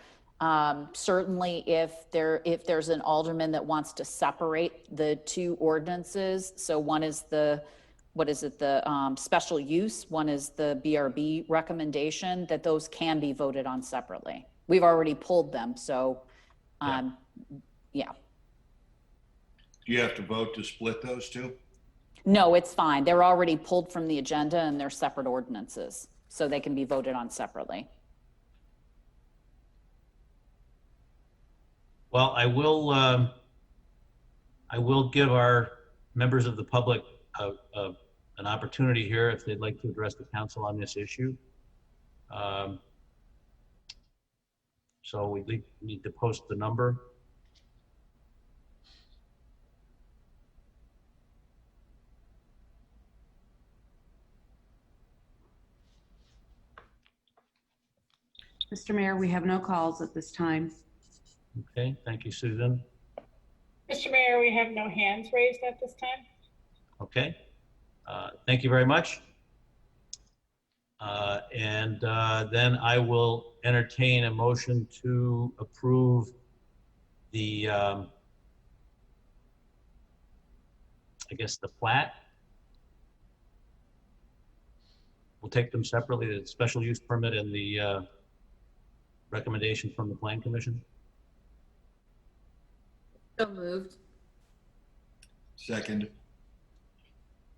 Certainly if there's an alderman that wants to separate the two ordinances, so one is the special use, one is the BRB recommendation, that those can be voted on separately. We've already pulled them, so yeah. Do you have to vote to split those two? No, it's fine. They're already pulled from the agenda and they're separate ordinances, so they can be voted on separately. Well, I will give our members of the public an opportunity here if they'd like to address the council on this issue. So we need to post the number. Mr. Mayor, we have no calls at this time. Okay, thank you, Susan. Mr. Mayor, we have no hands raised at this time. Okay, thank you very much. And then I will entertain a motion to approve the, I guess, the plat. We'll take them separately, the special use permit and the recommendation from the Plan Commission. So moved. Second.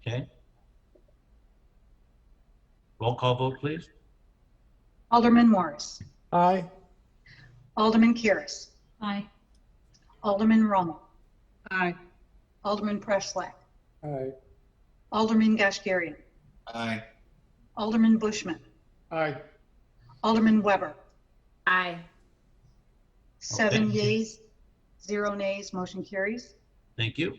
Okay. Roll call vote, please. Alderman Morris. Aye. Alderman Kiris. Aye. Alderman Rommel. Aye. Alderman Preslak. Aye. Alderman Gashgarian. Aye. Alderman Bushman. Aye. Alderman Weber. Aye. 7 Okay. yeas, 0 nays, motion carries. Thank you.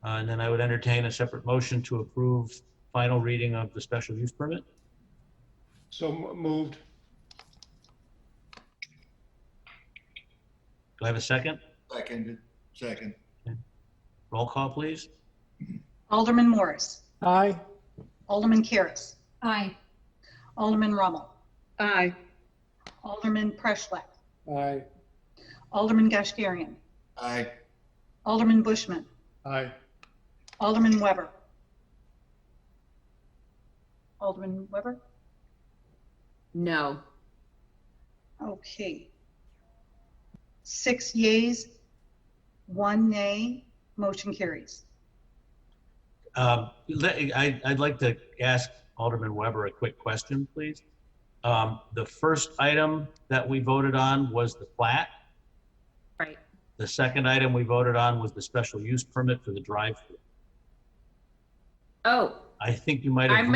And then I would entertain a separate motion to approve final reading of the special use permit. So moved. Do I have a second? Second. Roll call, please. Alderman Morris. Aye. Alderman Karas. Aye. Alderman Rummel. Aye. Alderman Preschlack. Aye. Alderman Gashgarian. Aye. Alderman Bushman. Aye. Alderman Weber. Alderman Weber? No. Okay. 6 yeas, 1 nay, motion carries. I'd like to ask Alderman Weber a quick question, please. The first item that we voted on was the plat. Right. The second item we voted on was the special use permit for the drive-through. Oh, I think you might have. I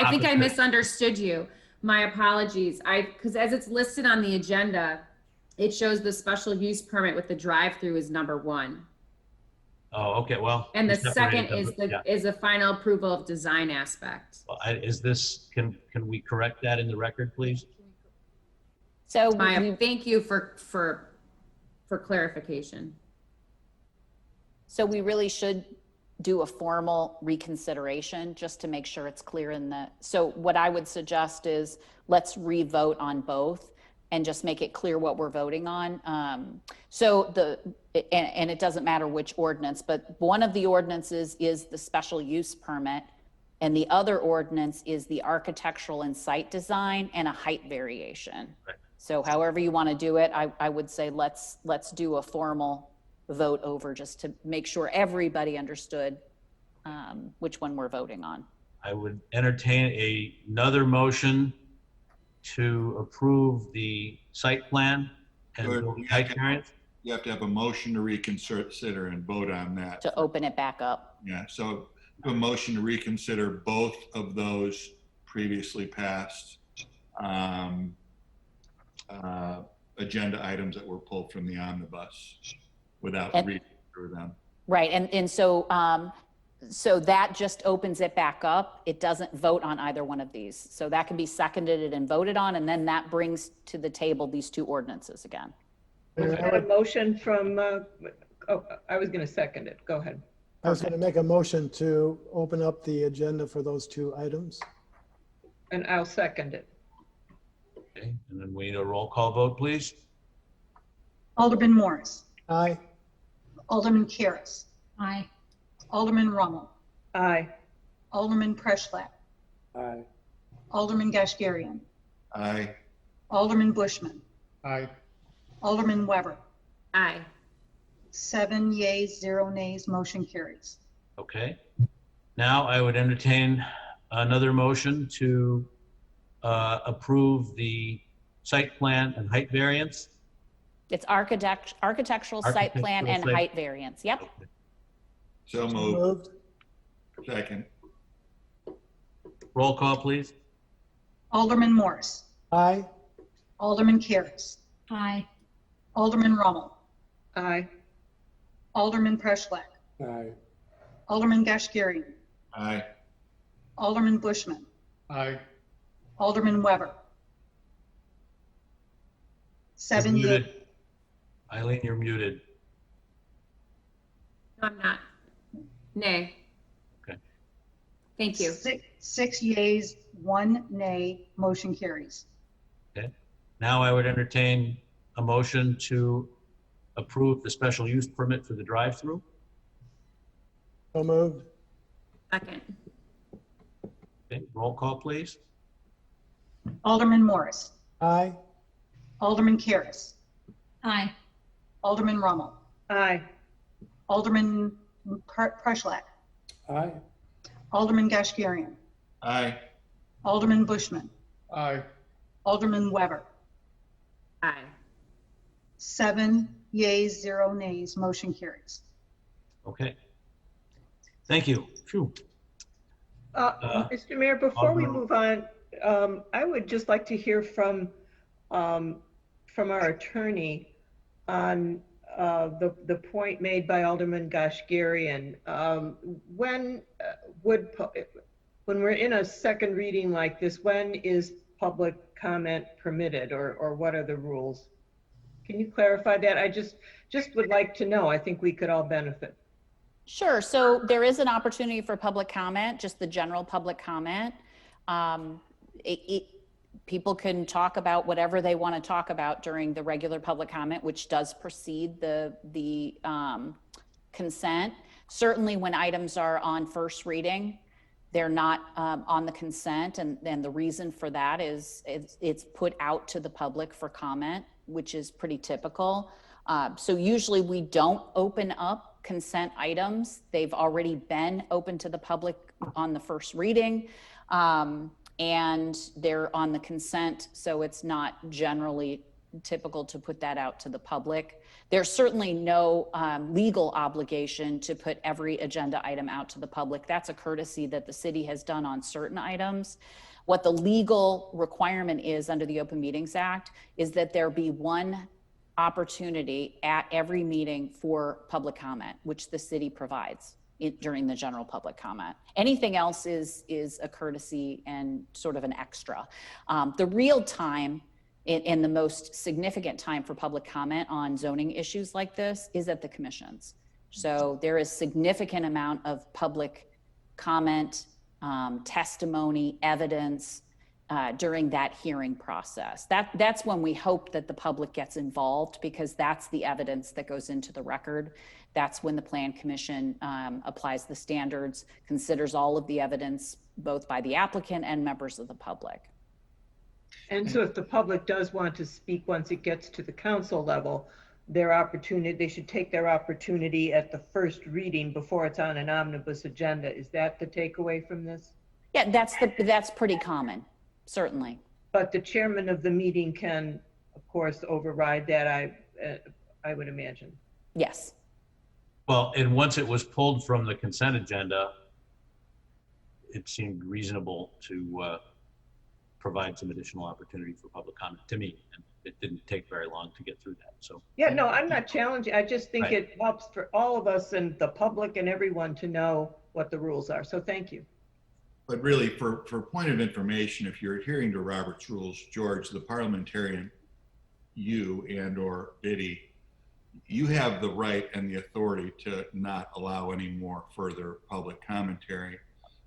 think I opposite. misunderstood you. My apologies. Because as it's listed on the agenda, it shows the special use permit with the drive-through is number 1. Oh, okay, well. And we the second separated is them, yeah. is a final approval of design aspect. Well, can we correct that in the record, please? So Thank you for clarification. So we really should do a formal reconsideration just to make sure it's clear in the, so what I would suggest is let's re-vote on both and just make it clear what we're voting on. And it doesn't matter which ordinance, but one of the ordinances is the special use permit and the other ordinance is the architectural and site design and a height variation. Right. So however you want to do it, I would say let's do a formal vote over just to make sure everybody understood which one we're voting on. I would entertain another motion to approve the site plan and Good. building height variance. You have to have a motion to reconsider and vote on that. To open it back up. Yeah, so a motion to reconsider both of those previously passed agenda items that were pulled from the omnibus without reading through them. Right, and so that just opens it back up. It doesn't vote on either one of these. So that can be seconded and voted on, and then that brings to the table these two ordinances again. Was that a motion from, I was going to second it. Go ahead. I was going to make a motion to open up the agenda for those 2 items. And I'll second it. Okay, and then we need a roll call vote, please. Alderman Morris. Aye. Alderman Karas. Aye. Alderman Rummel. Aye. Alderman Preschlack. Aye. Alderman Gashgarian. Aye. Alderman Bushman. Aye. Alderman Weber. Aye. 7 yeas, 0 nays, motion carries. Okay. Now I would entertain another motion to approve the site plan and height variance. It's architectural site plan and Architectural site- height variance. Yep. Okay. So moved. Second. Roll call, please. Alderman Morris. Aye. Alderman Karas. Aye. Alderman Rummel. Aye. Alderman Preschlack. Aye. Alderman Gashgarian. Aye. Alderman Bushman. Aye. Alderman Weber. 7 You're yeas. muted. Eileen, you're muted. No, I'm not. Nay. Okay. Thank you. 6 yeas, 1 nay, motion carries. Okay. Now I would entertain a motion to approve the special use permit for the drive-through. So moved. Second. Okay, roll call, please. Alderman Morris. Aye. Alderman Karas. Aye. Alderman Rummel. Aye. Alderman Preschlack. Aye. Alderman Gashgarian. Aye. Alderman Bushman. Aye. Alderman Weber. Aye. 7 yeas, 0 nays, motion carries. Okay. Thank you. Phew. Mr. Mayor, before we move on, I would just like to hear from our attorney on the point made by Alderman Gashgarian. When we're in a second reading like this, when is public comment permitted, or what are the rules? Can you clarify that? I just would like to know. I think we could all benefit. Sure. So there is an opportunity for public comment, just the general public comment. People can talk about whatever they want to talk about during the regular public comment, which does precede the consent. Certainly when items are on first reading, they're not on the consent. And the reason for that is it's put out to the public for comment, which is pretty typical. So usually we don't open up consent items. They've already been open to the public on the first reading. And they're on the consent, so it's not generally typical to put that out to the public. There's certainly no legal obligation to put every agenda item out to the public. That's a courtesy that the city has done on certain items. What the legal requirement is under the Open Meetings Act is that there be one opportunity at every meeting for public comment, which the city provides during the general public comment. Anything else is a courtesy and sort of an extra. The real time and the most significant time for public comment on zoning issues like this is at the commissions. So there is significant amount of public comment, testimony, evidence during that hearing process. That's when we hope that the public gets involved, because that's the evidence that goes into the record. That's when the Plan Commission applies the standards, considers all of the evidence, both by the applicant and members of the public. And so if the public does want to speak once it gets to the council level, they should take their opportunity at the first reading before it's on an omnibus agenda. Is that the takeaway from this? Yeah, that's pretty common, certainly. But the chairman of the meeting can, of course, override that, I would imagine. Yes. Well, and once it was pulled from the consent agenda, it seemed reasonable to provide some additional opportunity for public comment to me. And it didn't take very long to get through that. So Yeah, no, I'm not challenging. I just think Right. it helps for all of us and the public and everyone to know what the rules are. So thank you. But really, for point of information, if you're adhering to Robert's rules, George, the parliamentarian, you and or Biddy, you have the right and the authority to not allow any more further public commentary.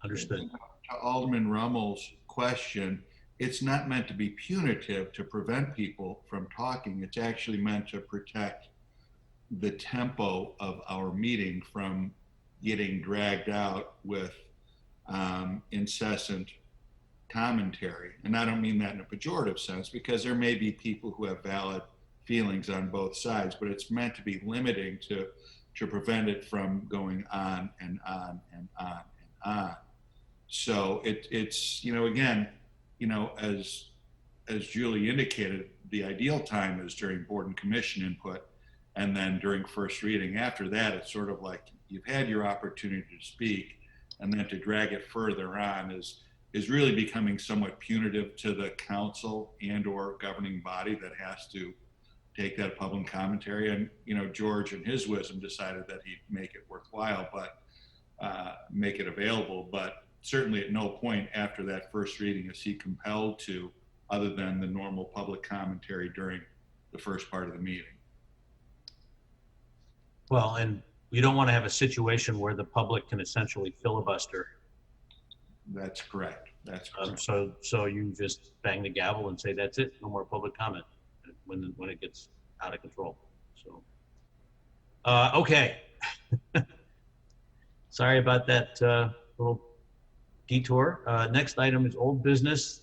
Understood. To Alderman Rummel's question, it's not meant to be punitive to prevent people from talking. It's actually meant to protect the tempo of our meeting from getting dragged out with incessant commentary. And I don't mean that in a pejorative sense, because there may be people who have valid feelings on both sides, but it's meant to be limiting to prevent it from going on and on and on and on. So it's, again, as Julie indicated, the ideal time is during board and commission input, and then during first reading. After that, it's sort of like you've had your opportunity to speak, and then to drag it further on is really becoming somewhat punitive to the council and or governing body that has to take that public commentary. And George in his wisdom decided that he'd make it worthwhile, but make it available. But certainly at no point after that first reading is he compelled to, other than the normal public commentary during the first part of the meeting. Well, and you don't want to have a situation where the public can essentially filibuster. That's correct. That's correct. So you just bang the gavel and say, that's it, no more public comment when it gets out of control. So, okay. Sorry about that little detour. Next item is old business.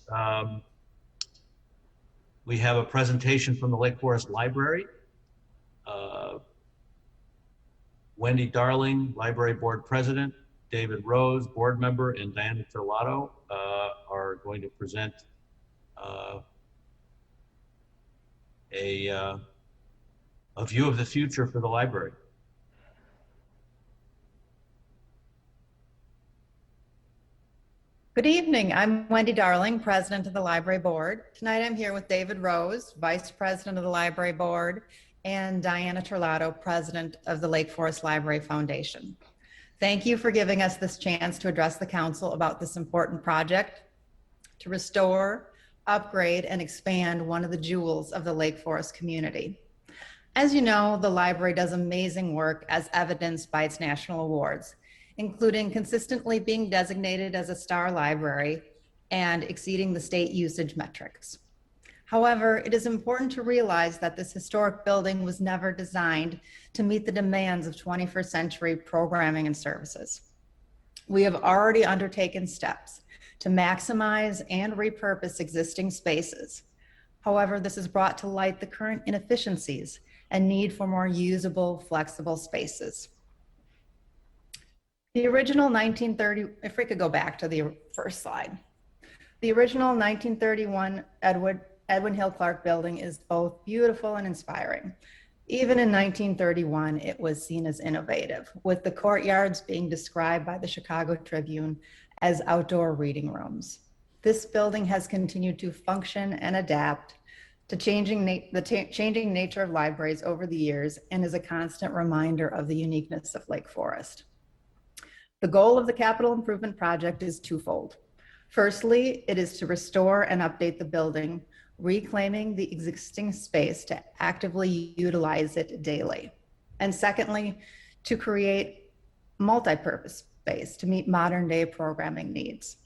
We have a presentation from the Lake Forest Library. Wendy Darling, Library Board President, David Rose, Board Member, and Diana Terlato are going to present a view of the future for the library. Good evening. I'm Wendy Darling, President of the Library Board. Tonight I'm here with David Rose, Vice President of the Library Board, and Diana Terlato, President of the Lake Forest Library Foundation. Thank you for giving us this chance to address the council about this important project to restore, upgrade, and expand one of the jewels of the Lake Forest community. As you know, the library does amazing work as evidenced by its national awards, including consistently being designated as a star library and exceeding the state usage metrics. However, it is important to realize that this historic building was never designed to meet the demands of 21st century programming and services. We have already undertaken steps to maximize and repurpose existing spaces. However, this has brought to light the current inefficiencies and need for more usable, flexible spaces. The original 1930, if we could go back to the first slide. The original 1931 Edwin Hill Clark building is both beautiful and inspiring. Even in 1931, it was seen as innovative, with the courtyards being described by the Chicago Tribune as outdoor reading rooms. This building has continued to function and adapt to changing nature of libraries over the years and is a constant reminder of the uniqueness of Lake Forest. The goal of the capital improvement project is twofold. Firstly, it is to restore and update the building, reclaiming the existing space to actively utilize it daily. And secondly, to create multi-purpose space to meet modern day programming needs.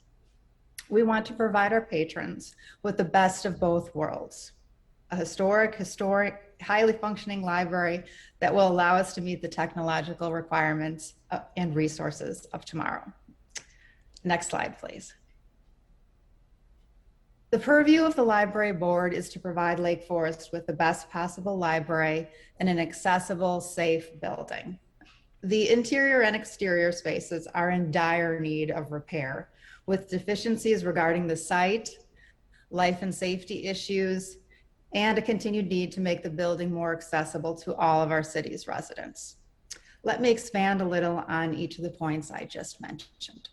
We want to provide our patrons with the best of both worlds. A historic, highly functioning library that will allow us to meet the technological requirements and resources of tomorrow. Next slide, please. The purview of the library board is to provide Lake Forest with the best possible library in an accessible, safe building. The interior and exterior spaces are in dire need of repair, with deficiencies regarding the site, life and safety issues, and a continued need to make the building more accessible to all of our city's residents. Let me expand a little on each of the points I just mentioned.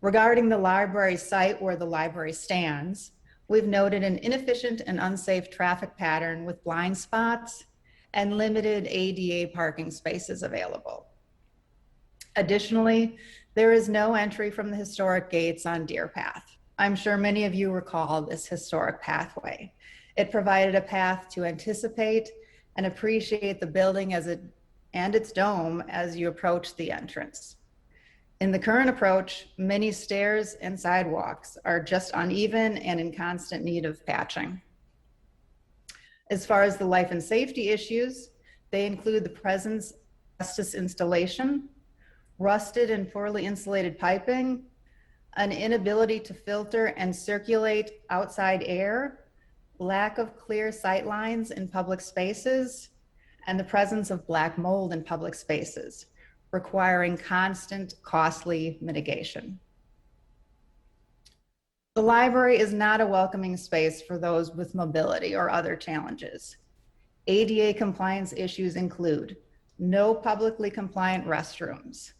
Regarding the library site where the library stands, we've noted an inefficient and unsafe traffic pattern with blind spots and limited ADA parking spaces available. Additionally, there is no entry from the historic gates on Deer Path. I'm sure many of you recall this historic pathway. It provided a path to anticipate and appreciate the building and its dome as you approach the entrance. In the current approach, many stairs and sidewalks are just uneven and in constant need of patching. As far as the life and safety issues, they include the presence of asbestos installation, rusted and poorly insulated piping, an inability to filter and circulate outside air, lack of clear sight lines in public spaces, and the presence of black mold in public spaces, requiring constant, costly mitigation. The library is not a welcoming space for those with mobility or other challenges. ADA compliance issues include no publicly compliant restrooms,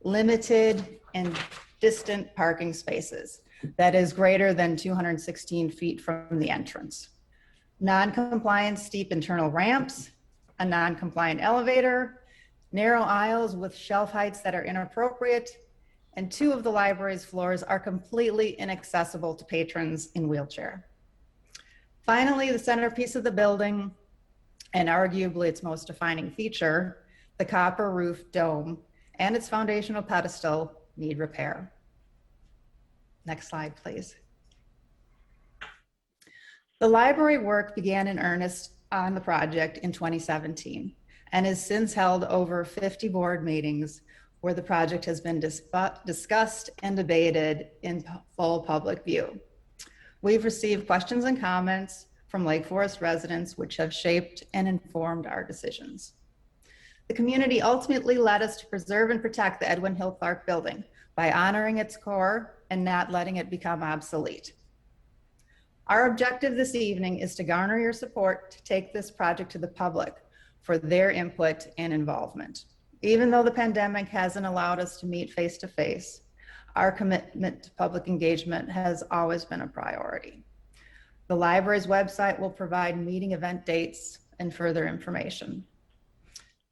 limited and distant parking spaces that is greater than 216 feet from the entrance, non-compliant steep internal ramps, a non-compliant elevator, narrow aisles with shelf heights that are inappropriate, and 2 of the library's floors are completely inaccessible to patrons in wheelchair. Finally, the centerpiece of the building, and arguably its most defining feature, the copper roof dome and its foundational pedestal need repair. Next slide, please. The library work began in earnest on the project in 2017 and has since held over 50 board meetings where the project has been discussed and debated in full public view. We've received questions and comments from Lake Forest residents which have shaped and informed our decisions. The community ultimately led us to preserve and protect the Edwin Hill Clark building by honoring its core and not letting it become obsolete. Our objective this evening is to garner your support to take this project to the public for their input and involvement. Even though the pandemic hasn't allowed us to meet face-to-face, our commitment to public engagement has always been a priority. The library's website will provide meeting event dates and further information.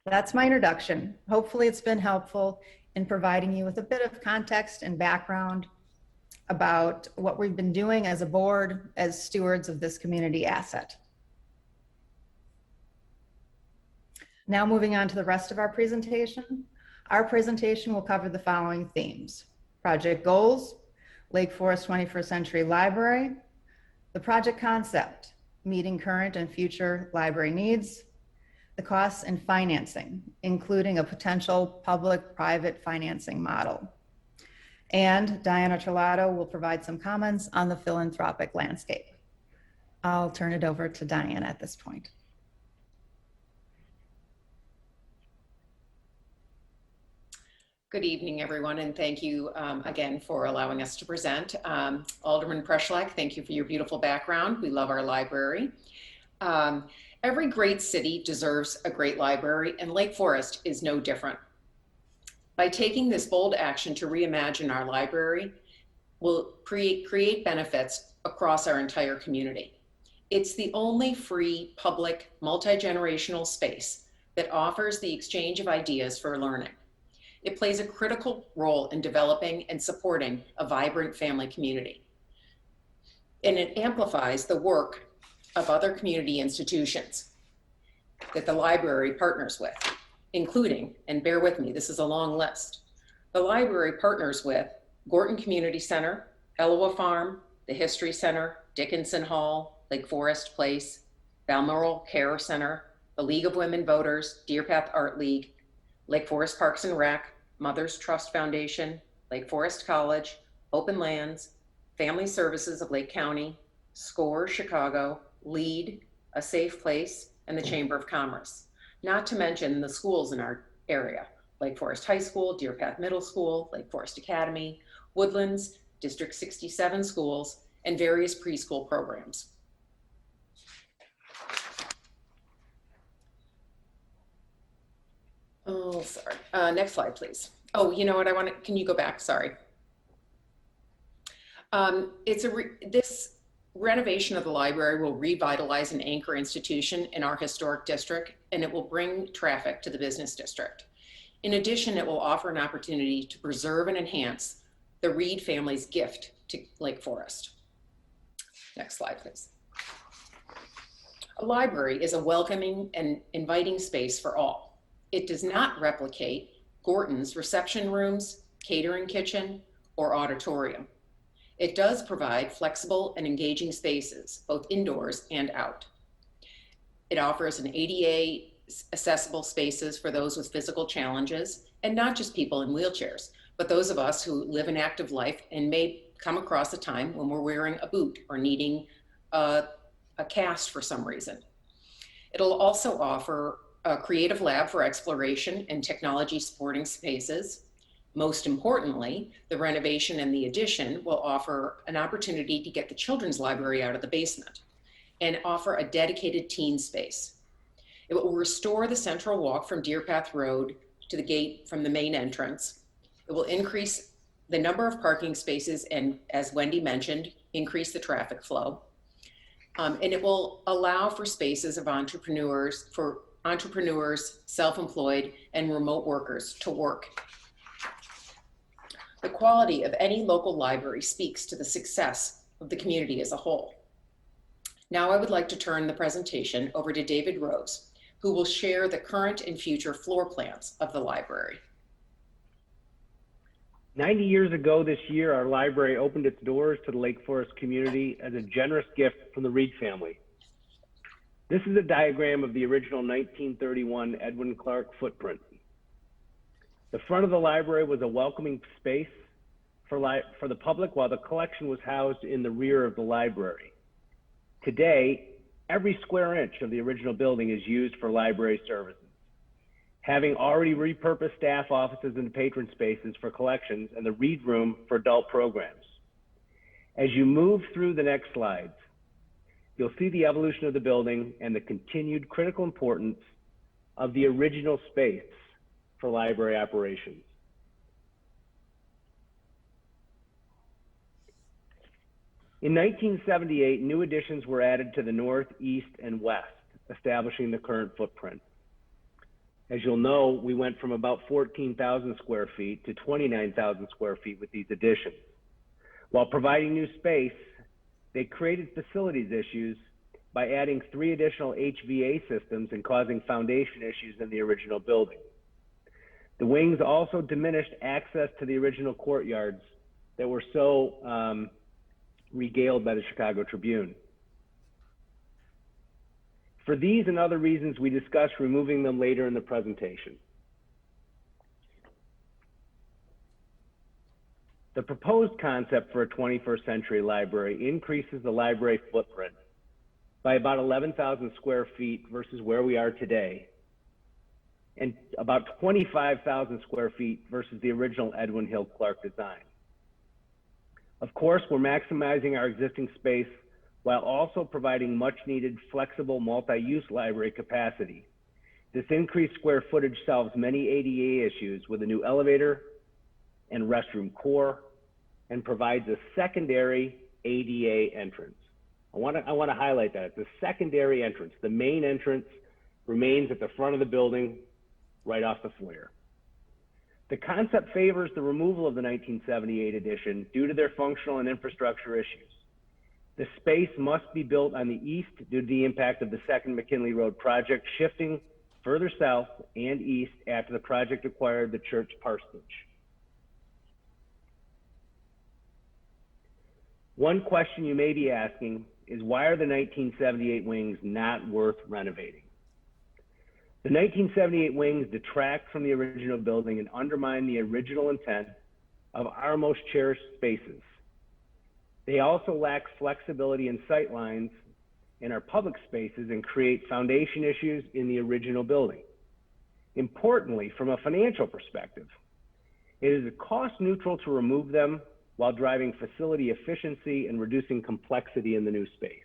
That's my introduction. Hopefully it's been helpful in providing you with a bit of context and background about what we've been doing as a board, as stewards of this community asset. Now moving on to the rest of our presentation. Our presentation will cover the following themes: project goals, Lake Forest 21st Century Library, the project concept, meeting current and future library needs, the costs and financing, including a potential public-private financing model. And Diana Terlato will provide some comments on the philanthropic landscape. I'll turn it over to Diana at this point. Good evening, everyone, and thank you again for allowing us to present. Alderman Preschlack, thank you for your beautiful background. We love our library. Every great city deserves a great library, and Lake Forest is no different. By taking this bold action to reimagine our library, we'll create benefits across our entire community. It's the only free, public, multi-generational space that offers the exchange of ideas for learning. It plays a critical role in developing and supporting a vibrant family community. And it amplifies the work of other community institutions that the library partners with, including, and bear with me, this is a long list. The library partners with Gorton Community Center, Ellowa Farm, the History Center, Dickinson Hall, Lake Forest Place, Balmoral Care Center, the League of Women Voters, Deer Path Art League, Lake Forest Parks and Rec, Mothers Trust Foundation, Lake Forest College, Open Lands, Family Services of Lake County, SCORE Chicago, LEAD, A Safe Place, and the Chamber of Commerce. Not to mention the schools in our area, Lake Forest High School, Deer Path Middle School, Lake Forest Academy, Woodlands, District 67 schools, and various preschool programs. Oh, sorry. Next slide, please. Oh, you know what? Can you go back? Sorry. This renovation of the library will revitalize an anchor institution in our historic district, and it will bring traffic to the business district. In addition, it will offer an opportunity to preserve and enhance the Reed family's gift to Lake Forest. Next slide, please. A library is a welcoming and inviting space for all. It does not replicate Gorton's reception rooms, catering kitchen, or auditorium. It does provide flexible and engaging spaces, both indoors and out. It offers an ADA accessible spaces for those with physical challenges, and not just people in wheelchairs, but those of us who live an active life and may come across a time when we're wearing a boot or needing a cast for some reason. It'll also offer a creative lab for exploration and technology supporting spaces. Most importantly, the renovation and the addition will offer an opportunity to get the children's library out of the basement and offer a dedicated teen space. It will restore the central walk from Deer Path Road to the gate from the main entrance. It will increase the number of parking spaces and, as Wendy mentioned, increase the traffic flow. And it will allow for spaces of entrepreneurs, self-employed, and remote workers to work. The quality of any local library speaks to the success of the community as a whole. Now I would like to turn the presentation over to David Rose, who will share the current and future floor plans of the library. 90 years ago this year, our library opened its doors to the Lake Forest community as a generous gift from the Reed family. This is a diagram of the original 1931 Edwin Clark footprint. The front of the library was a welcoming space for the public, while the collection was housed in the rear of the library. Today, every square inch of the original building is used for library services, having already repurposed staff offices and patron spaces for collections and the read room for adult programs. As you move through the next slides, you'll see the evolution of the building and the continued critical importance of the original space for library operations. In 1978, new additions were added to the north, east, and west, establishing the current footprint. As you'll know, we went from about 14,000 square feet to 29,000 square feet with these additions. While providing new space, they created facilities issues by adding 3 additional HVA systems and causing foundation issues in the original building. The wings also diminished access to the original courtyards that were so regaled by the Chicago Tribune. For these and other reasons, we discussed removing them later in the presentation. The proposed concept for a 21st century library increases the library footprint by about 11,000 square feet versus where we are today, and about 25,000 square feet versus the original Edwin Hill Clark design. Of course, we're maximizing our existing space while also providing much needed flexible multi-use library capacity. This increased square footage solves many ADA issues with a new elevator and restroom core and provides a secondary ADA entrance. I want to highlight that. It's a secondary entrance. The main entrance remains at the front of the building right off the foyer. The concept favors the removal of the 1978 addition due to their functional and infrastructure issues. The space must be built on the east due to the impact of the second McKinley Road project, shifting further south and east after the project acquired the church parsonage. One question you may be asking is, why are the 1978 wings not worth renovating? The 1978 wings detract from the original building and undermine the original intent of our most cherished spaces. They also lack flexibility in sight lines in our public spaces and create foundation issues in the original building. Importantly, from a financial perspective, it is cost neutral to remove them while driving facility efficiency and reducing complexity in the new space.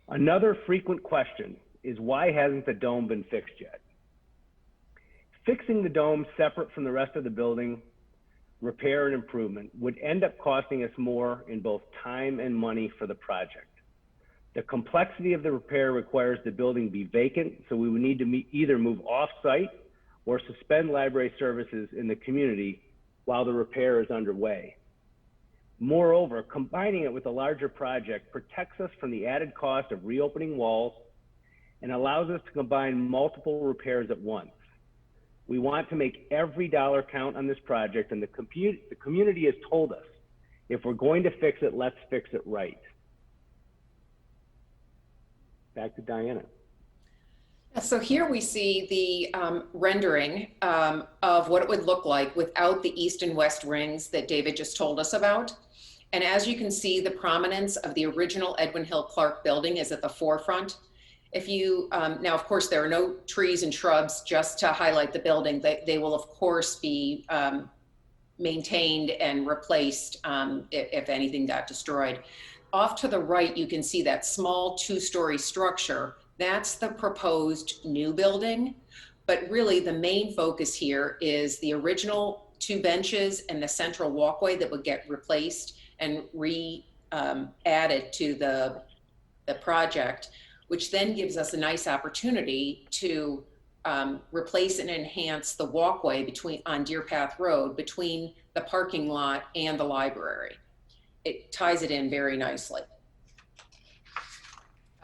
Another frequent question is, why hasn't the dome been fixed yet? Fixing the dome separate from the rest of the building, repair and improvement, would end up costing us more in both time and money for the project. The complexity of the repair requires the building be vacant, so we would need to either move off-site or suspend library services in the community while the repair is underway. Moreover, combining it with a larger project protects us from the added cost of reopening walls and allows us to combine multiple repairs at once. We want to make every dollar count on this project, and the community has told us, if we're going to fix it, let's fix it right. Back to Diana. So here we see the rendering of what it would look like without the east and west rings that David just told us about. And as you can see, the prominence of the original Edwin Hill Clark building is at the forefront. If you, now of course there are no trees and shrubs just to highlight the building. They will of course be maintained and replaced if anything got destroyed. Off to the right, you can see that small 2-story structure. That's the proposed new building, but really the main focus here is the original 2 benches and the central walkway that would get replaced and added to the project, which then gives us a nice opportunity to replace and enhance the walkway on Deer Path Road between the parking lot and the library. It ties it in very nicely.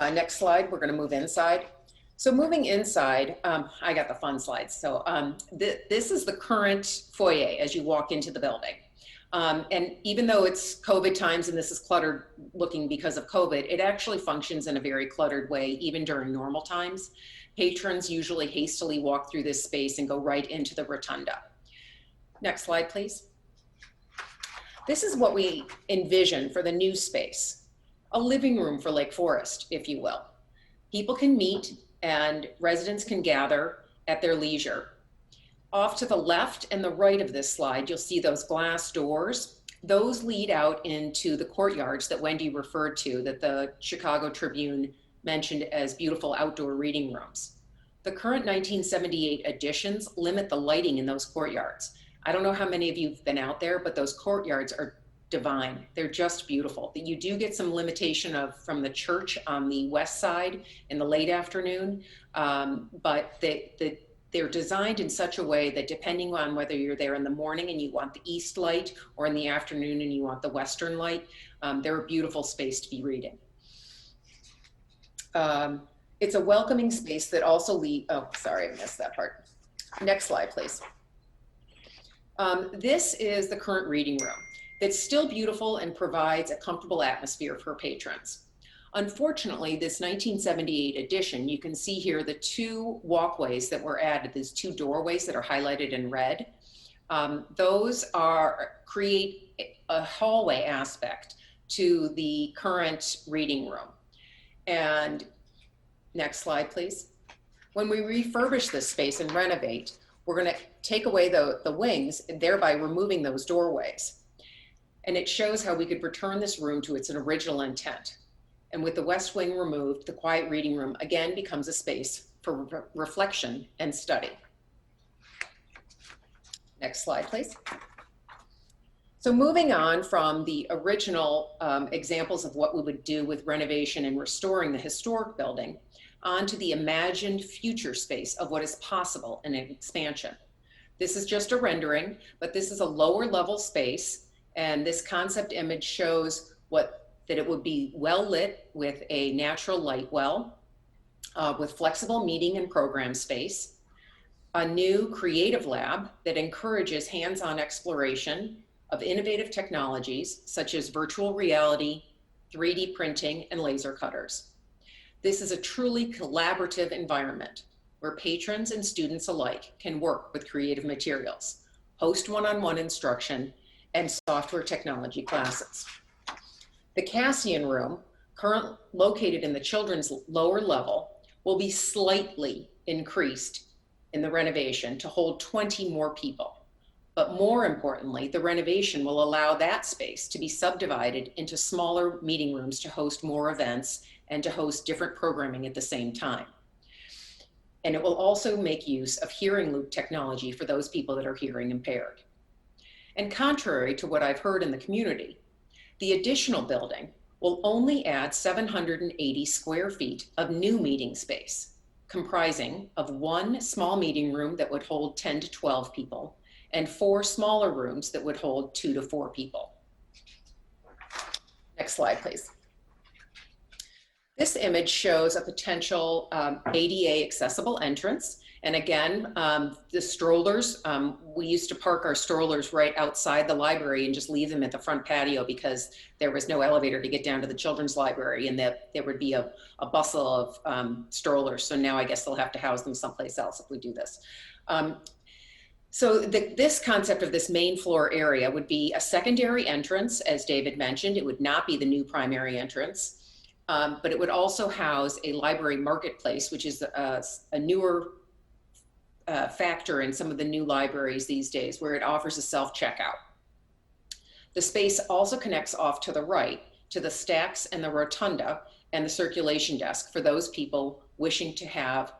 Next slide, we're going to move inside. So moving inside, I got the fun slides. So this is the current foyer as you walk into the building. And even though it's COVID times and this is cluttered looking because of COVID, it actually functions in a very cluttered way, even during normal times. Patrons usually hastily walk through this space and go right into the rotunda. Next slide, please. This is what we envision for the new space. A living room for Lake Forest, if you will. People can meet and residents can gather at their leisure. Off to the left and the right of this slide, you'll see those glass doors. Those lead out into the courtyards that Wendy referred to, that the Chicago Tribune mentioned as beautiful outdoor reading rooms. The current 1978 additions limit the lighting in those courtyards. I don't know how many of you have been out there, but those courtyards are divine. They're just beautiful. You do get some limitation from the church on the west side in the late afternoon, but the They're designed in such a way that depending on whether you're there in the morning and you want the east light, or in the afternoon and you want the western light, they're a beautiful space to be reading. It's a welcoming space that also oh, sorry, I missed that part. Next slide, please. This is the current reading room. It's still beautiful and provides a comfortable atmosphere for patrons. Unfortunately, this 1978 addition, you can see here the two walkways that were added, these two doorways that are highlighted in red. Those create a hallway aspect to the current reading room. And next slide, please. When we refurbish this space and renovate, we're going to take away the wings, and thereby removing those doorways. And it shows how we could return this room to its original intent. And with the west wing removed, the quiet reading room again becomes a space for reflection and study. Next slide, please. So moving on from the original examples of what we would do with renovation and restoring the historic building, onto the imagined future space of what is possible in an expansion. This is just a rendering, but this is a lower level space, and this concept image shows that it would be well lit with a natural light well, with flexible meeting and program space, a new creative lab that encourages hands-on exploration of innovative technologies such as virtual reality, 3D printing, and laser cutters. This is a truly collaborative environment where patrons and students alike can work with creative materials, host one-on-one instruction, and software technology classes. The Cassian room, currently located in the children's lower level, will be slightly increased in the renovation to hold 20 more people. But more importantly, the renovation will allow that space to be subdivided into smaller meeting rooms to host more events and to host different programming at the same time. And it will also make use of hearing loop technology for those people that are hearing impaired. And contrary to what I've heard in the community, the additional building will only add 780 square feet of new meeting space, comprising of one small meeting room that would hold 10 to 12 people, and 4 smaller rooms that would hold 2 to 4 people. Next slide, please. This image shows a potential ADA accessible entrance. And again, the strollers, we used to park our strollers right outside the library and just leave them at the front patio because there was no elevator to get down to the children's library, and that there would be a bustle of strollers. So now I guess they'll have to house them someplace else if we do this. So this concept of this main floor area would be a secondary entrance, as David mentioned. It would not be the new primary entrance, but it would also house a library marketplace, which is a newer factor in some of the new libraries these days, where it offers a self-checkout. The space also connects off to the right to the stacks and the rotunda and the circulation desk for those people wishing to have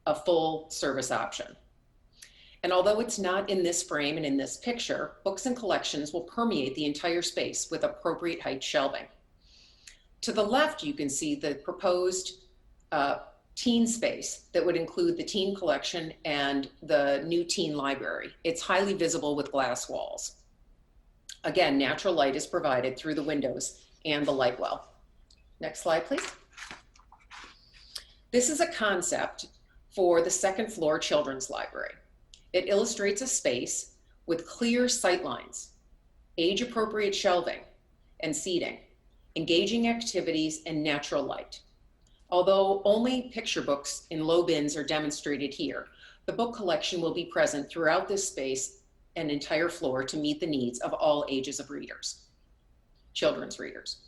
a full service option. And although it's not in this frame and in this picture, books and collections will permeate the entire space with appropriate height shelving. To the left, you can see the proposed teen space that would include the teen collection and the new teen library. It's highly visible with glass walls. Again, natural light is provided through the windows and the light well. Next slide, please. This is a concept for the second floor children's library. It illustrates a space with clear sight lines, age-appropriate shelving and seating, engaging activities, and natural light. Although only picture books in low bins are demonstrated here, the book collection will be present throughout this space and entire floor to meet the needs of all ages of readers, children's readers.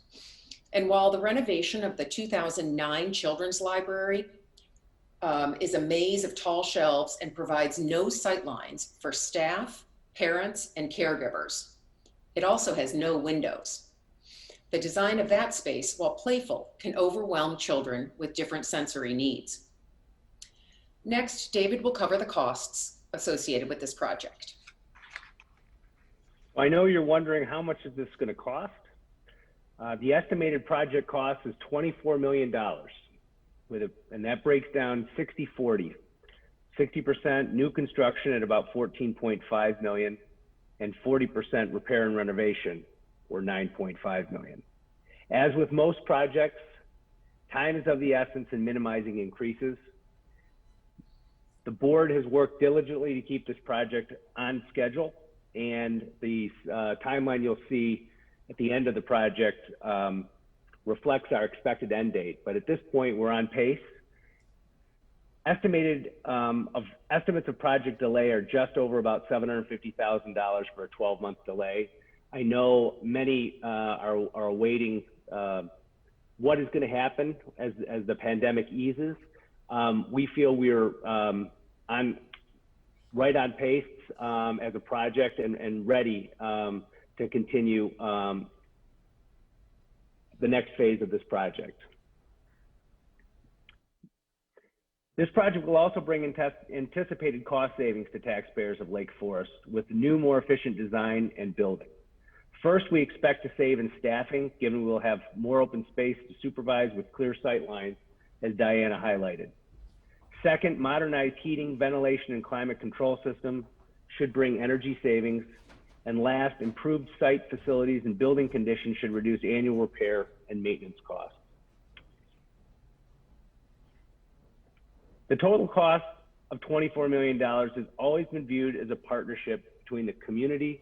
And while the renovation of the 2009 children's library is a maze of tall shelves and provides no sight lines for staff, parents, and caregivers, it also has no windows. The design of that space, while playful, can overwhelm children with different sensory needs. Next, David will cover the costs associated with this project. I know you're wondering, how much is this going to cost? The estimated project cost is $24 million, and that breaks down 60-40. 60% new construction at about 14.5 million, and 40% repair and renovation, or 9.5 million. As with most projects, time is of the essence in minimizing increases. The board has worked diligently to keep this project on schedule, and the timeline you'll see at the end of the project reflects our expected end date. But at this point, we're on pace. Estimates of project delay are just over about $750,000 for a 12-month delay. I know many are awaiting what is going to happen as the pandemic eases. We feel we're right on pace as a project and ready to continue the next phase of this project. This project will also bring anticipated cost savings to taxpayers of Lake Forest with new, more efficient design and building. First, we expect to save in staffing, given we'll have more open space to supervise with clear sight lines, as Diana highlighted. Second, modernized heating, ventilation, and climate control system should bring energy savings. And last, improved site facilities and building conditions should reduce annual repair and maintenance costs. The total cost of $24 million has always been viewed as a partnership between the community,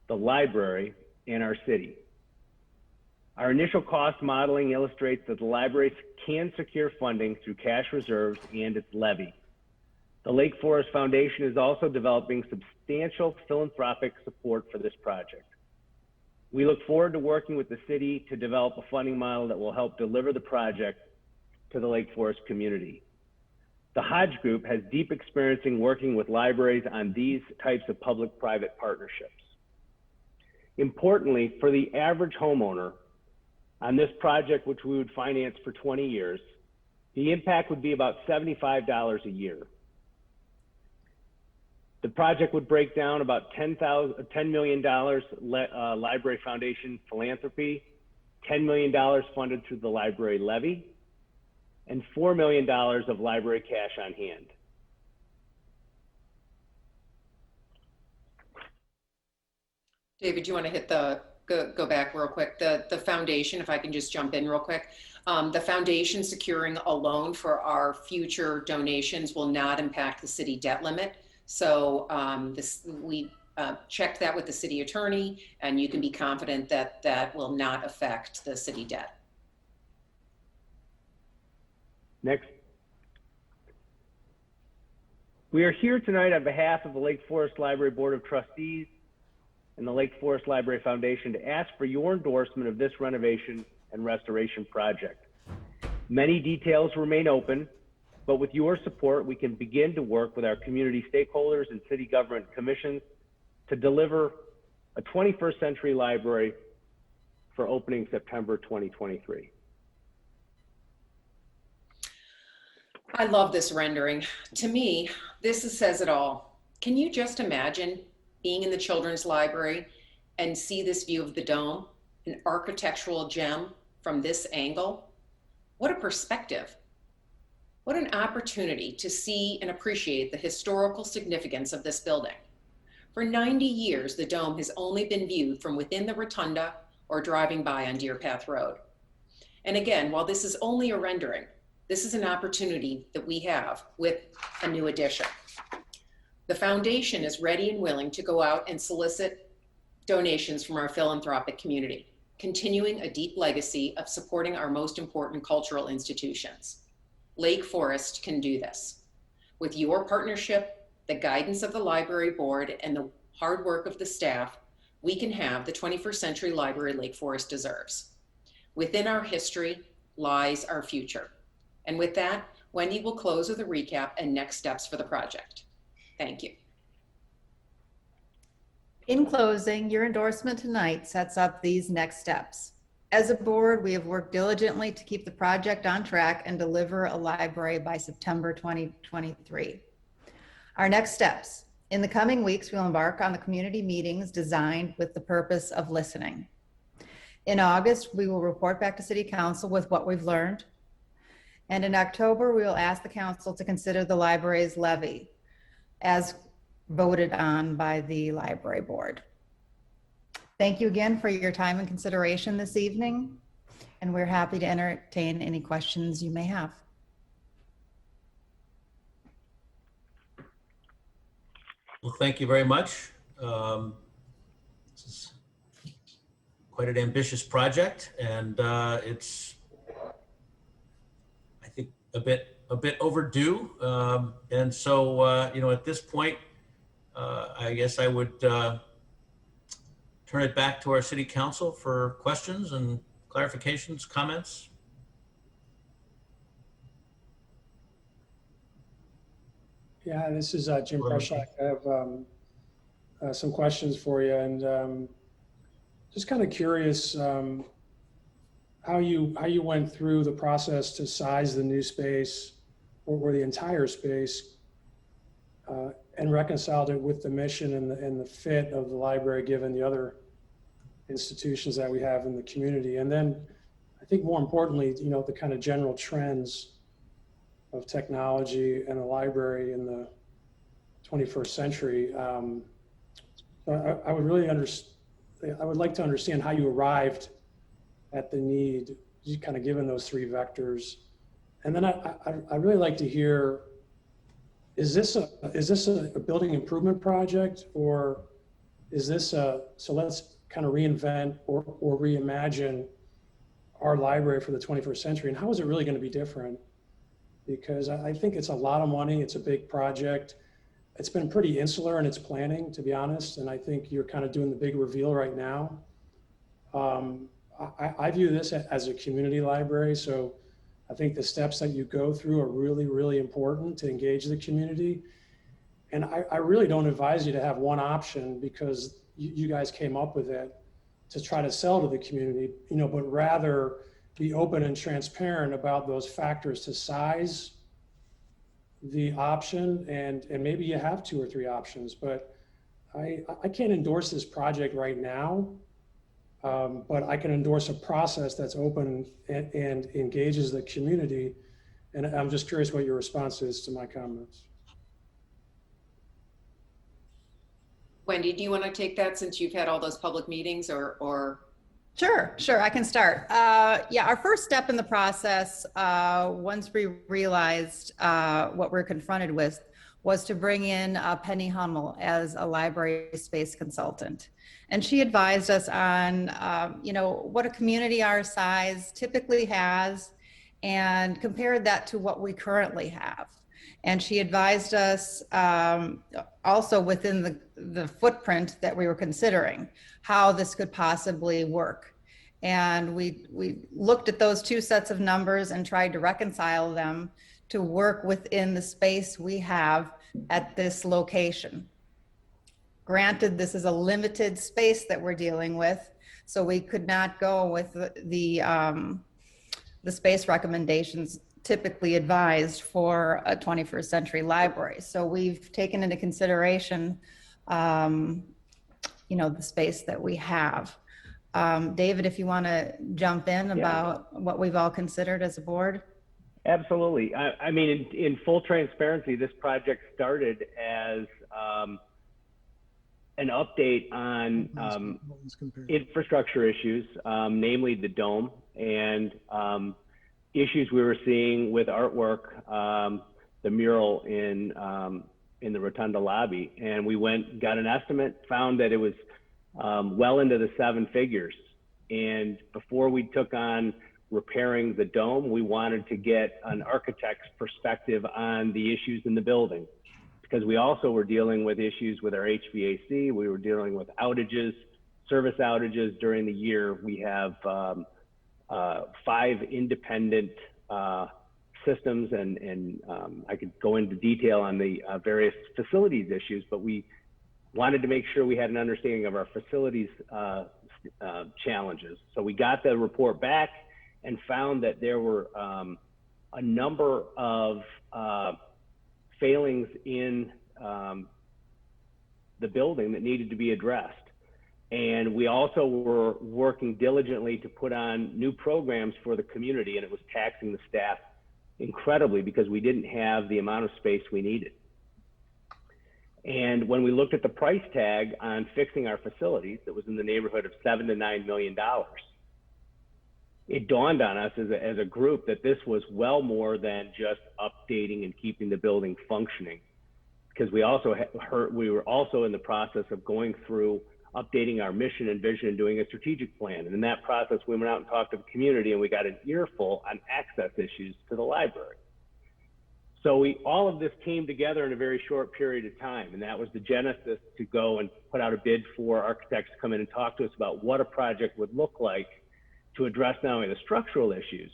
the library, and our city. Our initial cost modeling illustrates that the library can secure funding through cash reserves and its levy. The Lake Forest Foundation is also developing substantial philanthropic support for this project. We look forward to working with the city to develop a funding model that will help deliver the project to the Lake Forest community. The Hodge Group has deep experience in working with libraries on these types of public-private partnerships. Importantly, for the average homeowner on this project, which we would finance for 20 years, the impact would be about $75 a year. The project would break down about $10 million Library Foundation philanthropy, $10 million funded through the library levy, and $4 million of library cash on hand. David, do you want to hit go back real quick? The foundation, if I can just jump in real quick. The foundation securing a loan for our future donations will not impact the city debt limit. So we checked that with the city attorney, and you can be confident that that will not affect the city debt. Next. We are here tonight on behalf of the Lake Forest Library Board of Trustees and the Lake Forest Library Foundation to ask for your endorsement of this renovation and restoration project. Many details remain open, but with your support, we can begin to work with our community stakeholders and city government commissions to deliver a 21st century library for opening September 2023. I love this rendering. To me, this says it all. Can you just imagine being in the children's library and see this view of the dome, an architectural gem from this angle? What a perspective. What an opportunity to see and appreciate the historical significance of this building. For 90 years, the dome has only been viewed from within the rotunda or driving by on Deer Path Road. And again, while this is only a rendering, this is an opportunity that we have with a new addition. The foundation is ready and willing to go out and solicit donations from our philanthropic community, continuing a deep legacy of supporting our most important cultural institutions. Lake Forest can do this. With your partnership, the guidance of the library board, and the hard work of the staff, we can have the 21st century library Lake Forest deserves. Within our history lies our future. And with that, Wendy will close with a recap and next steps for the project. Thank you. In closing, your endorsement tonight sets up these next steps. As a board, we have worked diligently to keep the project on track and deliver a library by September 2023. Our next steps. In the coming weeks, we'll embark on the community meetings designed with the purpose of listening. In August, we will report back to City Council with what we've learned. And in October, we will ask the council to consider the library's levy as voted on by the library board. Thank you again for your time and consideration this evening, and we're happy to entertain any questions you may have. Well, thank you very much. This is quite an ambitious project, and it's, I think, a bit overdue. And so, you know, at this point, I guess I would turn it back to our city council for questions and clarifications, comments. Yeah, this is Jim Preschlack. I have some questions for you, and just kind of curious how you went through the process to size the new space or the entire space and reconciled it with the mission and the fit of the library given the other institutions that we have in the community. And then I think more importantly, you know, the kind of general trends of technology and a library in the 21st century. I would really I would like to understand how you arrived at the need, you kind of given those three vectors. And then I really like to hear, is this a building improvement project, or is this so let's kind of reinvent or reimagine our library for the 21st century, and how is it really going to be different? Because I think it's a lot of money. It's a big project. It's been pretty insular in its planning, to be honest. And I think you're kind of doing the big reveal right now. I view this as a community library. So I think the steps that you go through are really, really important to engage the community. And I really don't advise you to have one option because you guys came up with it to try to sell to the community, you know, but rather be open and transparent about those factors to size the option, and maybe you have 2 or 3 options, but I can't endorse this project right now, but I can endorse a process that's open and engages the community. And I'm just curious what your response is to my comments. Wendy, do you want to take that since you've had all those public meetings, or? Sure, I can start. Yeah, our first step in the process, once we realized what we're confronted with, was to bring in Penny Hummel as a library space consultant. And she advised us on, you know, what a community our size typically has, and compared that to what we currently have. And she advised us also within the footprint that we were considering, how this could possibly work. And we looked at those 2 sets of numbers and tried to reconcile them to work within the space we have at this location. Granted, this is a limited space that we're dealing with, so we could not go with the space recommendations typically advised for a 21st century library. So we've taken into consideration, you know, the space that we have. David, if you want to jump in about what we've all considered as a board. Absolutely. I mean, in full transparency, this project started as an update on infrastructure issues, namely the dome, and issues we were seeing with artwork, the mural in the Rotunda lobby. And we got an estimate, found that it was well into the 7 figures. And before we took on repairing the dome, we wanted to get an architect's perspective on the issues in the building, because we also were dealing with issues with our HVAC. We were dealing with outages, service outages during the year. We have 5 independent systems, and I could go into detail on the various facilities issues, but we wanted to make sure we had an understanding of our facilities challenges. So we got the report back and found that there were a number of failings in the building that needed to be addressed. And we also were working diligently to put on new programs for the community, and it was taxing the staff incredibly because we didn't have the amount of space we needed. And when we looked at the price tag on fixing our facilities, it was in the neighborhood of $7 to $9 million. It dawned on us as a group that this was well more than just updating and keeping the building functioning, because we were also in the process of going through updating our mission and vision and doing a strategic plan. And in that process, we went out and talked to the community, and we got an earful on access issues to the library. So all of this came together in a very short period of time, and that was the genesis to go and put out a bid for architects to come in and talk to us about what a project would look like to address not only the structural issues,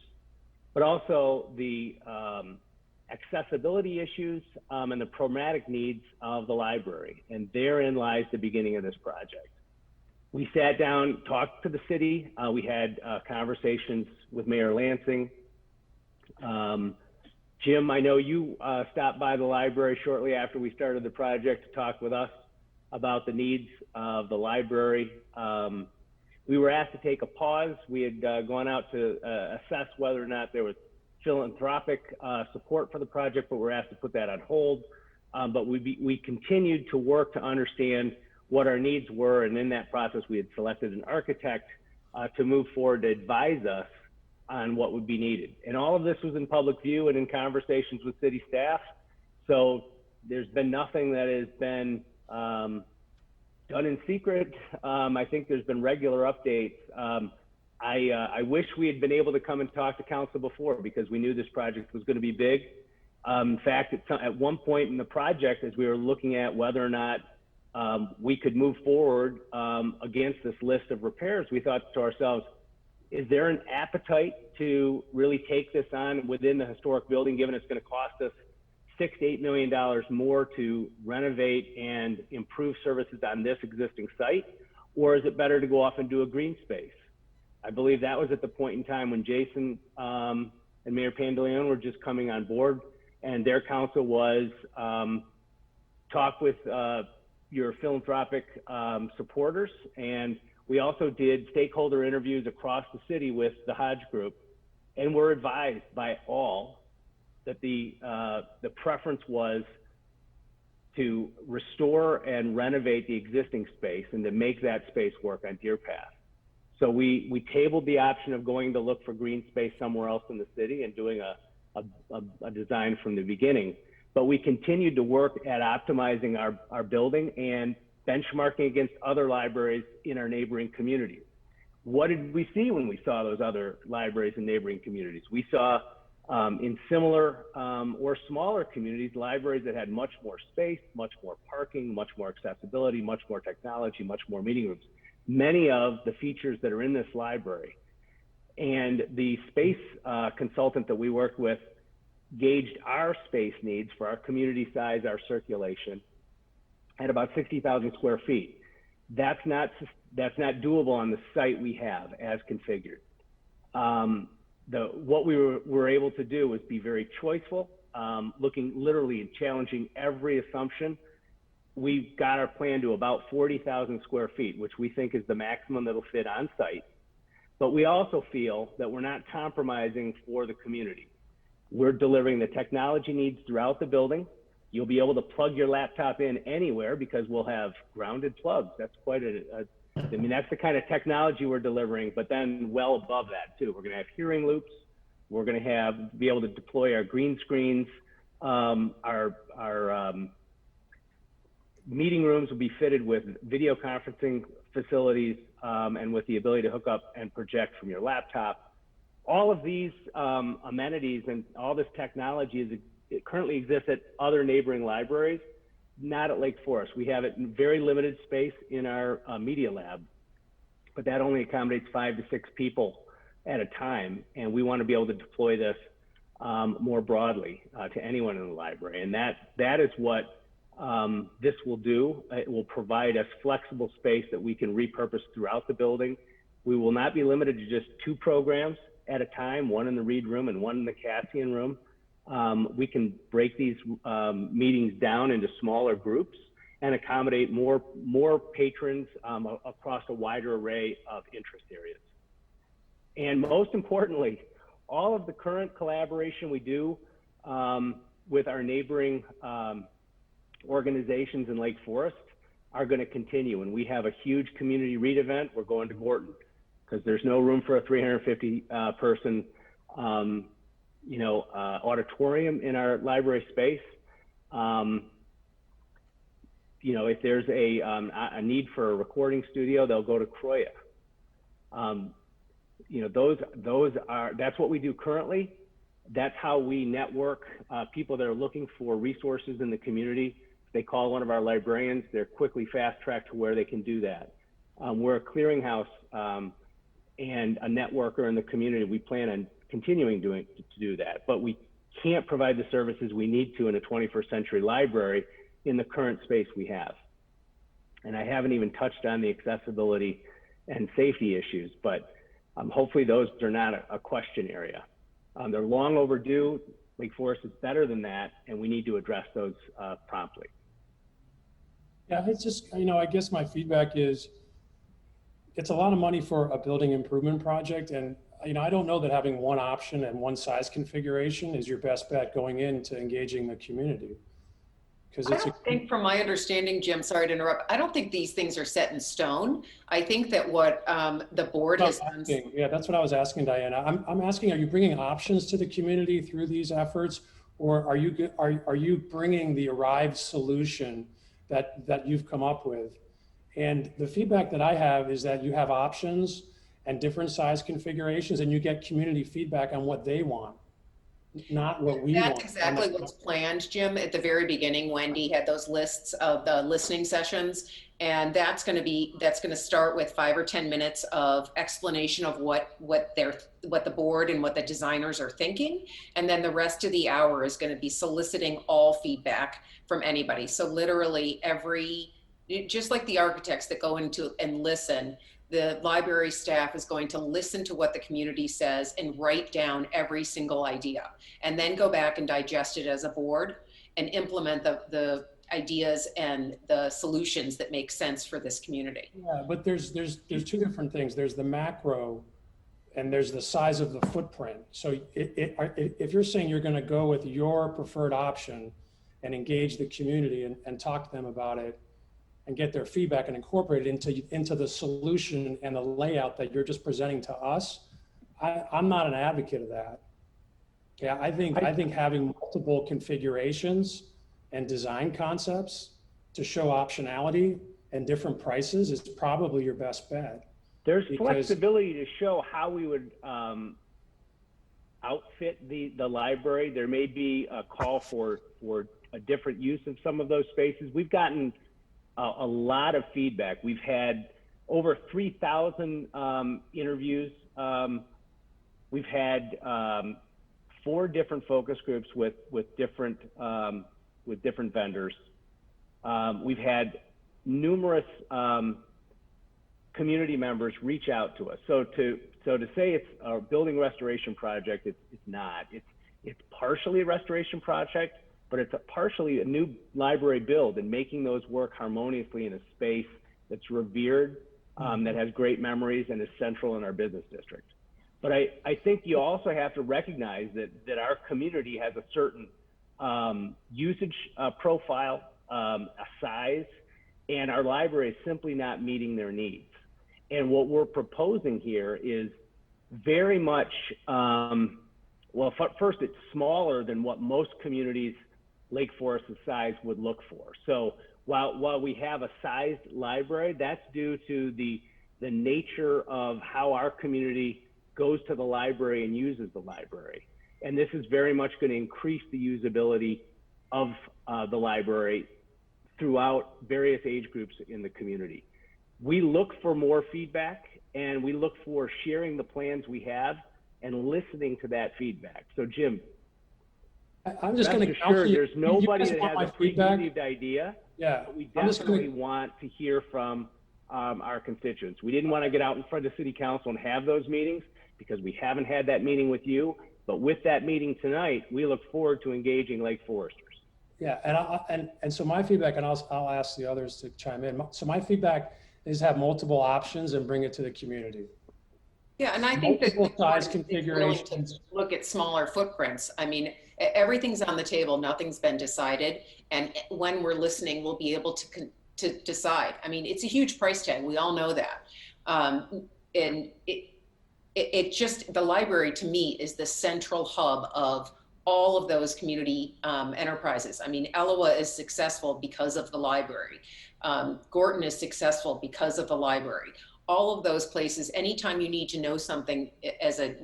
but also the accessibility issues and the programmatic needs of the library. And therein lies the beginning of this project. We sat down, talked to the city. We had conversations with Mayor Lansing. Jim, I know you stopped by the library shortly after we started the project to talk with us about the needs of the library. We were asked to take a pause. We had gone out to assess whether or not there was philanthropic support for the project, but we're asked to put that on hold. But we continued to work to understand what our needs were, and in that process, we had selected an architect to move forward to advise us on what would be needed. And all of this was in public view and in conversations with city staff. So there's been nothing that has been done in secret. I think there's been regular updates. I wish we had been able to come and talk to council before, because we knew this project was going to be big. In fact, at one point in the project, as we were looking at whether or not we could move forward against this list of repairs, we thought to ourselves, is there an appetite to really take this on within the historic building, given it's going to cost us $6 to $8 million more to renovate and improve services on this existing site? Or is it better to go off and do a green space? I believe that was at the point in time when Jason and Mayor Pandeleon were just coming on board, and their council was talk with your philanthropic supporters. And we also did stakeholder interviews across the city with the Hodge Group, and were advised by all that the preference was to restore and renovate the existing space and to make that space work on Deer Path. So we tabled the option of going to look for green space somewhere else in the city and doing a design from the beginning. But we continued to work at optimizing our building and benchmarking against other libraries in our neighboring communities. What did we see when we saw those other libraries in neighboring communities? We saw in similar or smaller communities, libraries that had much more space, much more parking, much more accessibility, much more technology, much more meeting rooms. Many of the features that are in this library. And the space consultant that we worked with gauged our space needs for our community size, our circulation, at about 60,000 square feet. That's not doable on the site we have as configured. What we were able to do was be very choiceful, looking literally and challenging every assumption. We got our plan to about 40,000 square feet, which we think is the maximum that'll fit on site. But we also feel that we're not compromising for the community. We're delivering the technology needs throughout the building. You'll be able to plug your laptop in anywhere because we'll have grounded plugs. That's quite I mean, that's the kind of technology we're delivering, but then well above that too. We're gonna have hearing loops. We're gonna be able to deploy our green screens. Our meeting rooms will be fitted with video conferencing facilities and with the ability to hook up and project from your laptop. All of these amenities and all this technology it currently exists at other neighboring libraries, not at Lake Forest. We have it in very limited space in our media lab, but that only accommodates 5 to 6 people at a time. And we want to be able to deploy this more broadly to anyone in the library. And that is what this will do. It will provide us flexible space that we can repurpose throughout the building. We will not be limited to just 2 programs at a time, one in the Reed room and one in the Cassian room. We can break these meetings down into smaller groups and accommodate more patrons across a wider array of interest areas. And most importantly, all of the current collaboration we do with our neighboring organizations in Lake Forest are going to continue. And we have a huge community read event. We're going to Gorton because there's no room for a 350 person auditorium in our library space. If there's a need for a recording studio, they'll go to Croya. That's what we do currently. That's how we network people that are looking for resources in the community. If they call one of our librarians, they're quickly fast-tracked to where they can do that. We're a clearinghouse and a networker in the community. We plan on continuing to do that, but we can't provide the services we need to in a 21st century library in the current space we have. And I haven't even touched on the accessibility and safety issues, but hopefully those are not a question area. They're long overdue. Lake Forest is better than that, and we need to address those promptly. Yeah, it's just, I guess my feedback is it's a lot of money for a building improvement project. And, I don't know that having one option and one size configuration is your best bet going into engaging the community. Because I don't think, from my understanding, Jim, sorry to interrupt, I don't think these things are set in stone. I think that what the board has done. Yeah, that's what I was asking, Diana. I'm asking, are you bringing options to the community through these efforts, or are you bringing the arrived solution that you've come up with? And the feedback that I have is that you have options and different size configurations, and you get community feedback on what they want, not what we want. That's exactly what's planned, Jim. At the very beginning, Wendy had those lists of the listening sessions, and that's going to start with 5 or 10 minutes of explanation of what the board and what the designers are thinking, and then the rest of the hour is going to be soliciting all feedback from anybody. So literally just like the architects that go into and listen, the library staff is going to listen to what the community says and write down every single idea, and then go back and digest it as a board and implement the ideas and the solutions that make sense for this community. Yeah, but there's two different things. There's the macro and there's the size of the footprint. So if you're saying you're going to go with your preferred option and engage the community and talk to them about it and get their feedback and incorporate it into the solution and the layout that you're just presenting to us, I'm not an advocate of that. Yeah, I think having multiple configurations and design concepts to show optionality and different prices is probably your best bet. There's flexibility to show how we would outfit the library. There may be a call for a different use of some of those spaces. We've gotten a lot of feedback. We've had over 3,000 interviews. We've had 4 different focus groups with different vendors. We've had numerous community members reach out to us. So to say it's a building restoration project, it's not. It's partially a restoration project, but it's partially a new library build and making those work harmoniously in a space that's revered, that has great memories and is central in our business district. But I think you also have to recognize that our community has a certain usage profile, a size, and our library is simply not meeting their needs. And what we're proposing here is very much, first, it's smaller than what most communities Lake Forest's size would look for. So while we have a sized library, that's due to the nature of how our community goes to the library and uses the library. And this is very much going to increase the usability of the library throughout various age groups in the community. We look for more feedback, and we look for sharing the plans we have and listening to that feedback. So Jim, I'm just going to counsel you. There's nobody that has a feedback? preconceived idea. Yeah, But we definitely want to hear from our constituents. We didn't want to get out in front of City Council and have those meetings because we haven't had that meeting with you. But with that meeting tonight, we look forward to engaging Lake Foresters. Yeah, and so my feedback, and I'll ask the others to chime in. So my feedback is have multiple options and bring it to the community. Yeah, and I think that multiple size willing to configurations. look at smaller footprints. I mean, everything's on the table, nothing's been decided. And when we're listening, we'll be able to decide. I mean, it's a huge price tag. We all know that. And it just, the library to me is the central hub of all of those community enterprises. I mean, Ellowa is successful because of the library. Gorton is successful because of the library. All of those places, anytime you need to know something as a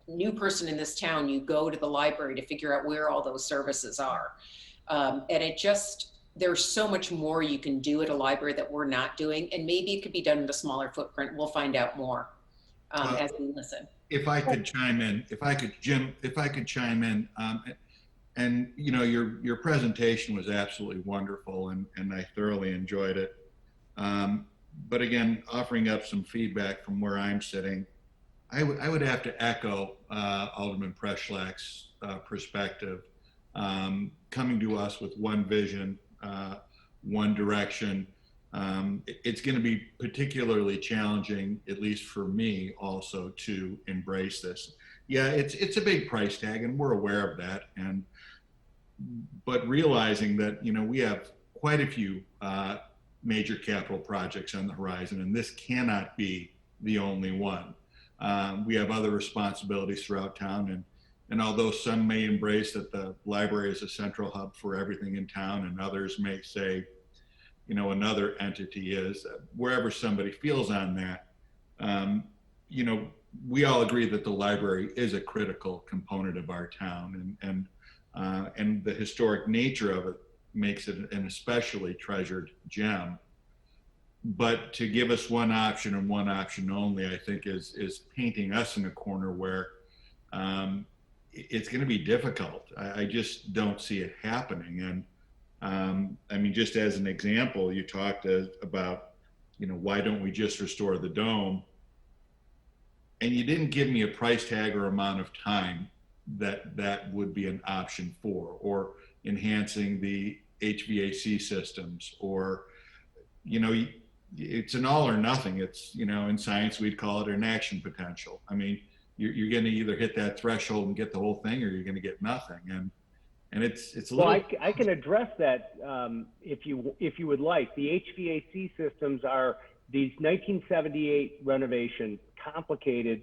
new person in this town, you go to the library to figure out where all those services are. And it just, there's so much more you can do at a library that we're not doing. And maybe it could be done in a smaller footprint. We'll find out more as we listen. If I could chime in, Jim, if I could chime in, and you know, your presentation was absolutely wonderful, and I thoroughly enjoyed it. But again, offering up some feedback from where I'm sitting, I would have to echo Alderman Preschlack's perspective. Coming to us with one vision, one direction, it's going to be particularly challenging, at least for me, also to embrace this. Yeah, it's a big price tag, and we're aware of that. But realizing that, you know, we have quite a few major capital projects on the horizon, and this cannot be the only one. We have other responsibilities throughout town, and although some may embrace that the library is a central hub for everything in town, and others may say, you know, another entity is, wherever somebody feels on that, you know, we all agree that the library is a critical component of our town, and the historic nature of it makes it an especially treasured gem. But to give us one option and one option only, I think is painting us in a corner where it's going to be difficult. I just don't see it happening. And I mean, just as an example, you talked about, you know, why don't we just restore the dome? And you didn't give me a price tag or amount of time that would be an option for, or enhancing the HVAC systems, or, you know, it's an all or nothing. It's, you know, in science, we'd call it an action potential. I mean, you're going to either hit that threshold and get the whole thing, or you're going to get nothing. And it's a little. Well, I can address that if you would like. The HVAC systems are these 1978 renovation complicated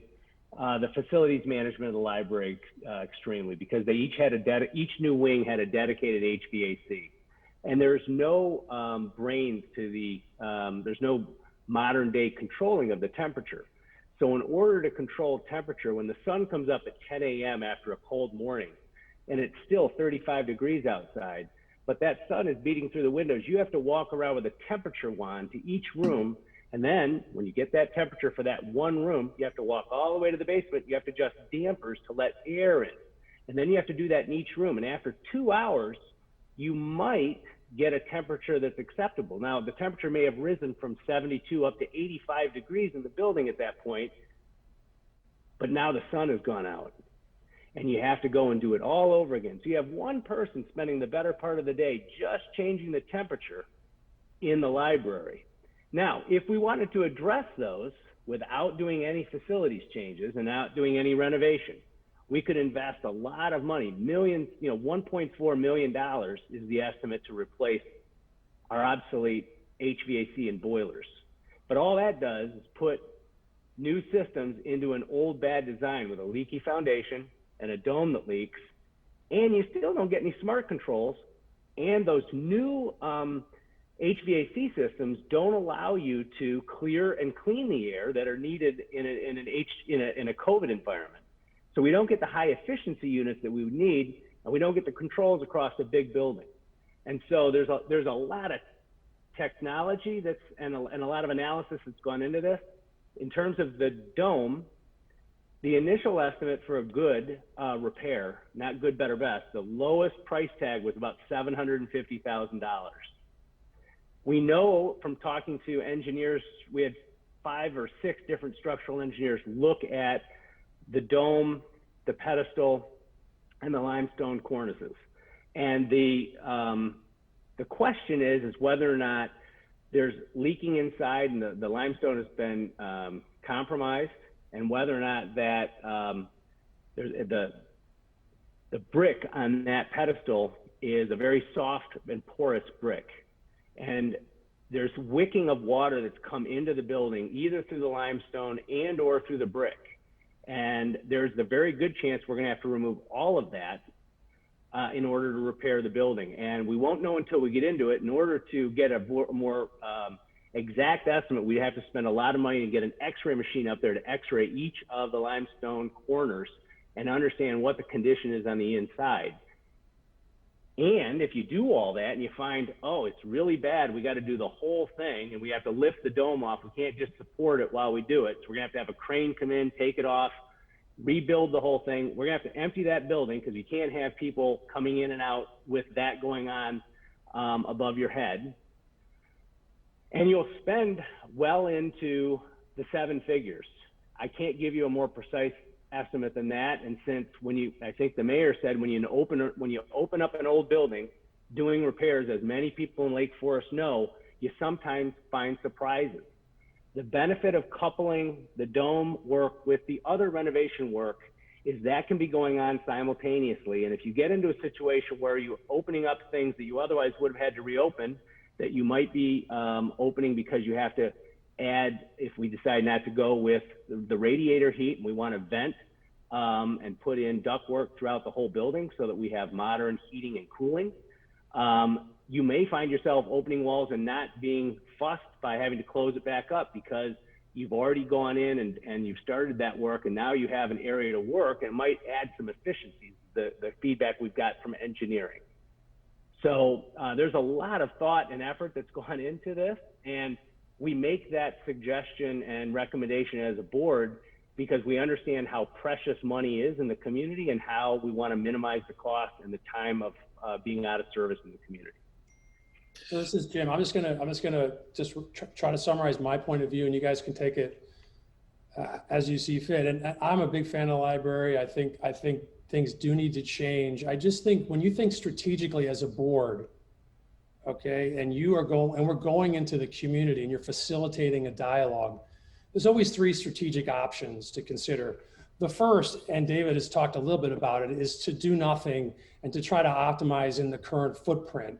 the facilities management of the library extremely, because they each had each new wing had a dedicated HVAC, and there's no brains to the there's no modern day controlling of the temperature. So in order to control temperature, when the sun comes up at 10 a.m. after a cold morning, and it's still 35 degrees outside, but that sun is beating through the windows, you have to walk around with a temperature wand to each room. And then when you get that temperature for that one room, you have to walk all the way to the basement. You have to adjust dampers to let air in. And then you have to do that in each room. And after 2 hours, you might get a temperature that's acceptable. Now, the temperature may have risen from 72 up to 85 degrees in the building at that point, but now the sun has gone out. And you have to go and do it all over again. So you have one person spending the better part of the day just changing the temperature in the library. Now, if we wanted to address those without doing any facilities changes and not doing any renovation, we could invest a lot of money, millions, you know, $1.4 million is the estimate to replace our obsolete HVAC and boilers. But all that does is put new systems into an old bad design with a leaky foundation and a dome that leaks, and you still don't get any smart controls, and those new HVAC systems don't allow you to clear and clean the air that are needed in a COVID environment. So we don't get the high efficiency units that we would need, and we don't get the controls across the big building. And so there's a lot of technology and a lot of analysis that's gone into this. In terms of the dome, the initial estimate for a good repair, not good, better, best, the lowest price tag was about $750,000. We know from talking to engineers, we had 5 or 6 different structural engineers look at the dome, the pedestal, and the limestone cornices. And the question is whether or not there's leaking inside and the limestone has been compromised, and whether or not that the brick on that pedestal is a very soft and porous brick. And there's wicking of water that's come into the building, either through the limestone and or through the brick. And there's the very good chance we're gonna have to remove all of that in order to repair the building. And we won't know until we get into it. In order to get a more exact estimate, we have to spend a lot of money and get an x-ray machine up there to x-ray each of the limestone corners and understand what the condition is on the inside. And if you do all that and you find, oh, it's really bad, we got to do the whole thing and we have to lift the dome off. We can't just support it while we do it. So we're gonna have a crane come in, take it off, rebuild the whole thing. We're gonna have to empty that building because you can't have people coming in and out with that going on above your head. And you'll spend well into the 7 figures. I can't give you a more precise estimate than that. And since I think the mayor said, when you open up an old building, doing repairs, as many people in Lake Forest know, you sometimes find surprises. The benefit of coupling the dome work with the other renovation work is that can be going on simultaneously. And if you get into a situation where you're opening up things that you otherwise would have had to reopen, that you might be opening because you have to add, if we decide not to go with the radiator heat and we want to vent and put in ductwork throughout the whole building so that we have modern heating and cooling, you may find yourself opening walls and not being fussed by having to close it back up because you've already gone in and you've started that work and now you have an area to work and it might add some efficiencies, the feedback we've got from engineering. So there's a lot of thought and effort that's gone into this, and we make that suggestion and recommendation as a board because we understand how precious money is in the community and how we want to minimize the cost and the time of being out of service in the community. So this is Jim. I'm just gonna try to summarize my point of view, and you guys can take it as you see fit. And I'm a big fan of the library. I think things do need to change. I just think when you think strategically as a board, okay, and we're going into the community and you're facilitating a dialogue, there's always 3 strategic options to consider. The first, and David has talked a little bit about it, is to do nothing and to try to optimize in the current footprint.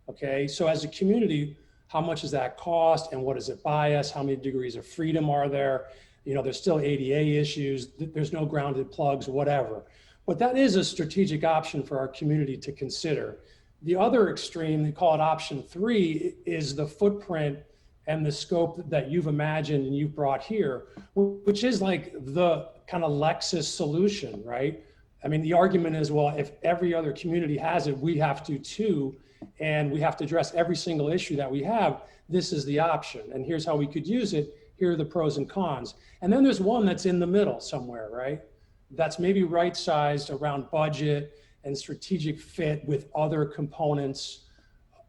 Okay, so as a community, how much does that cost and what does it buy us? How many degrees of freedom are there? You know, there's still ADA issues, there's no grounded plugs, whatever. But that is a strategic option for our community to consider. The other extreme, they call it option 3, is the footprint and the scope that you've imagined and you've brought here, which is like the kind of Lexus solution, right? I mean, the argument is, well, if every other community has it, we have to too, and we have to address every single issue that we have. This is the option, and here's how we could use it. Here are the pros and cons. And then there's one that's in the middle somewhere, right? That's maybe right-sized around budget and strategic fit with other components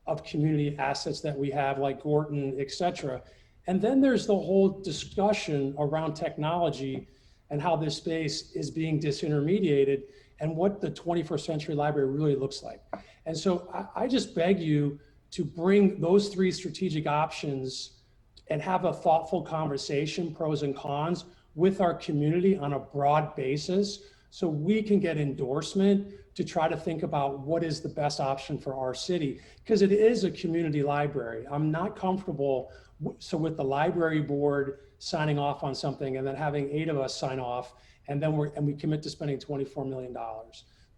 of community assets that we have, like Gorton, et cetera. And then there's the whole discussion around technology and how this space is being disintermediated and what the 21st century library really looks like. And so I just beg you to bring those 3 strategic options and have a thoughtful conversation, pros and cons, with our community on a broad basis so we can get endorsement to try to think about what is the best option for our city, because it is a community library. I'm not comfortable with the library board signing off on something and then having 8 of us sign off and then we commit to spending $24 million.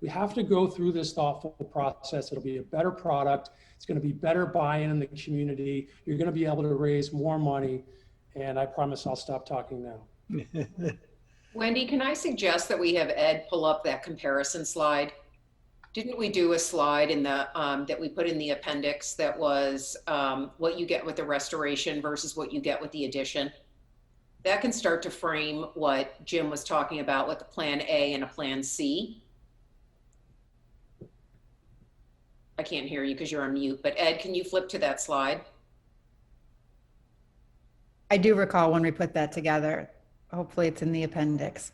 We have to go through this thoughtful process. It'll be a better product. It's going to be better buy-in in the community. You're going to be able to raise more money. And I promise I'll stop talking now. Wendy, can I suggest that we have Ed pull up that comparison slide? Didn't we do a slide in the that we put in the appendix that was what you get with the restoration versus what you get with the addition? That can start to frame what Jim was talking about with a plan A and a plan C. I can't hear you because you're on mute, but Ed, can you flip to that slide? I do recall when we put that together. Hopefully it's in the appendix.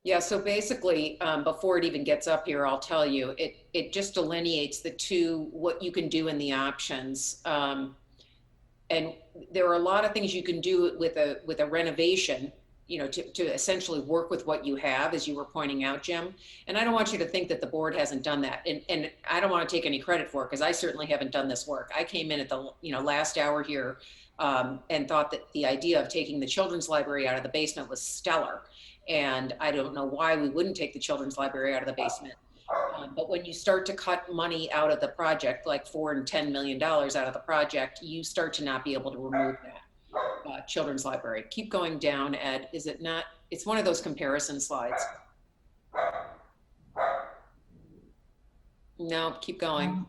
Yeah, so basically, before it even gets up here, I'll tell you, it just delineates the 2, what you can do in the options. And there are a lot of things you can do with a renovation to essentially work with what you have, as you were pointing out, Jim. And I don't want you to think that the board hasn't done that. And I don't want to take any credit for it, because I certainly haven't done this work. I came in at the last hour here and thought that the idea of taking the children's library out of the basement was stellar. And I don't know why we wouldn't take the children's library out of the basement. But when you start to cut money out of the project, like $4 and $10 million out of the project, you start to not be able to remove that. Children's library. Keep going down, Ed. Is it not? It's one of those comparison slides. No, keep going.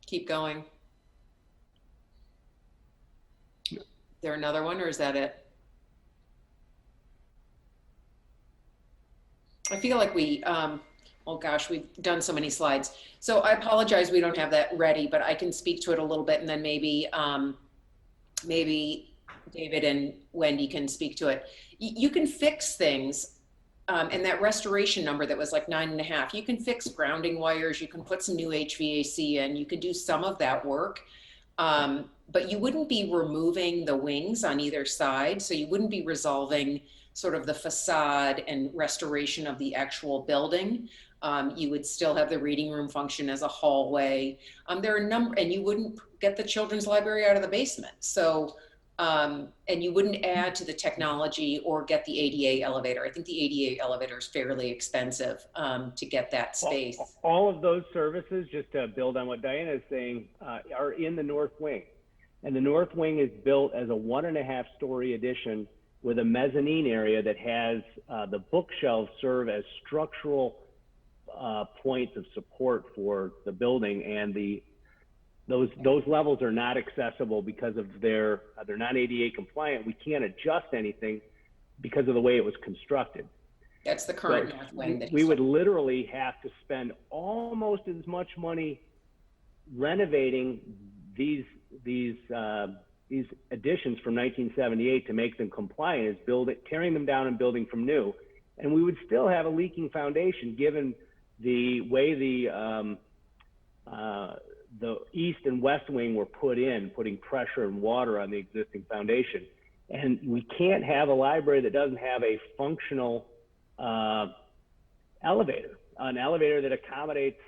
Keep going. Is there another one, or is that it? I feel like we, oh gosh, we've done so many slides. So I apologize, we don't have that ready, but I can speak to it a little bit, and then maybe David and Wendy can speak to it. You can fix things, and that restoration number that was like 9.5, you can fix grounding wires, you can put some new HVAC in, you can do some of that work, but you wouldn't be removing the wings on either side, so you wouldn't be resolving sort of the facade and restoration of the actual building. You would still have the reading room function as a hallway. There are a number, and you wouldn't get the children's library out of the basement. So, and you wouldn't add to the technology or get the ADA elevator. I think the ADA elevator is fairly expensive to get that space. All of those services, just to build on what Diana is saying, are in the north wing. And the north wing is built as a 1.5-story addition with a mezzanine area that has the bookshelves serve as structural points of support for the building, and those levels are not accessible because of they're not ADA compliant. We can't adjust anything because of the way it was constructed. That's the current north wing. That we would literally have to spend almost as much money renovating these additions from 1978 to make them compliant as tearing them down and building from new. And we would still have a leaking foundation given the way the east and west wing were put in, putting pressure and water on the existing foundation. And we can't have a library that doesn't have a functional elevator, an elevator that accommodates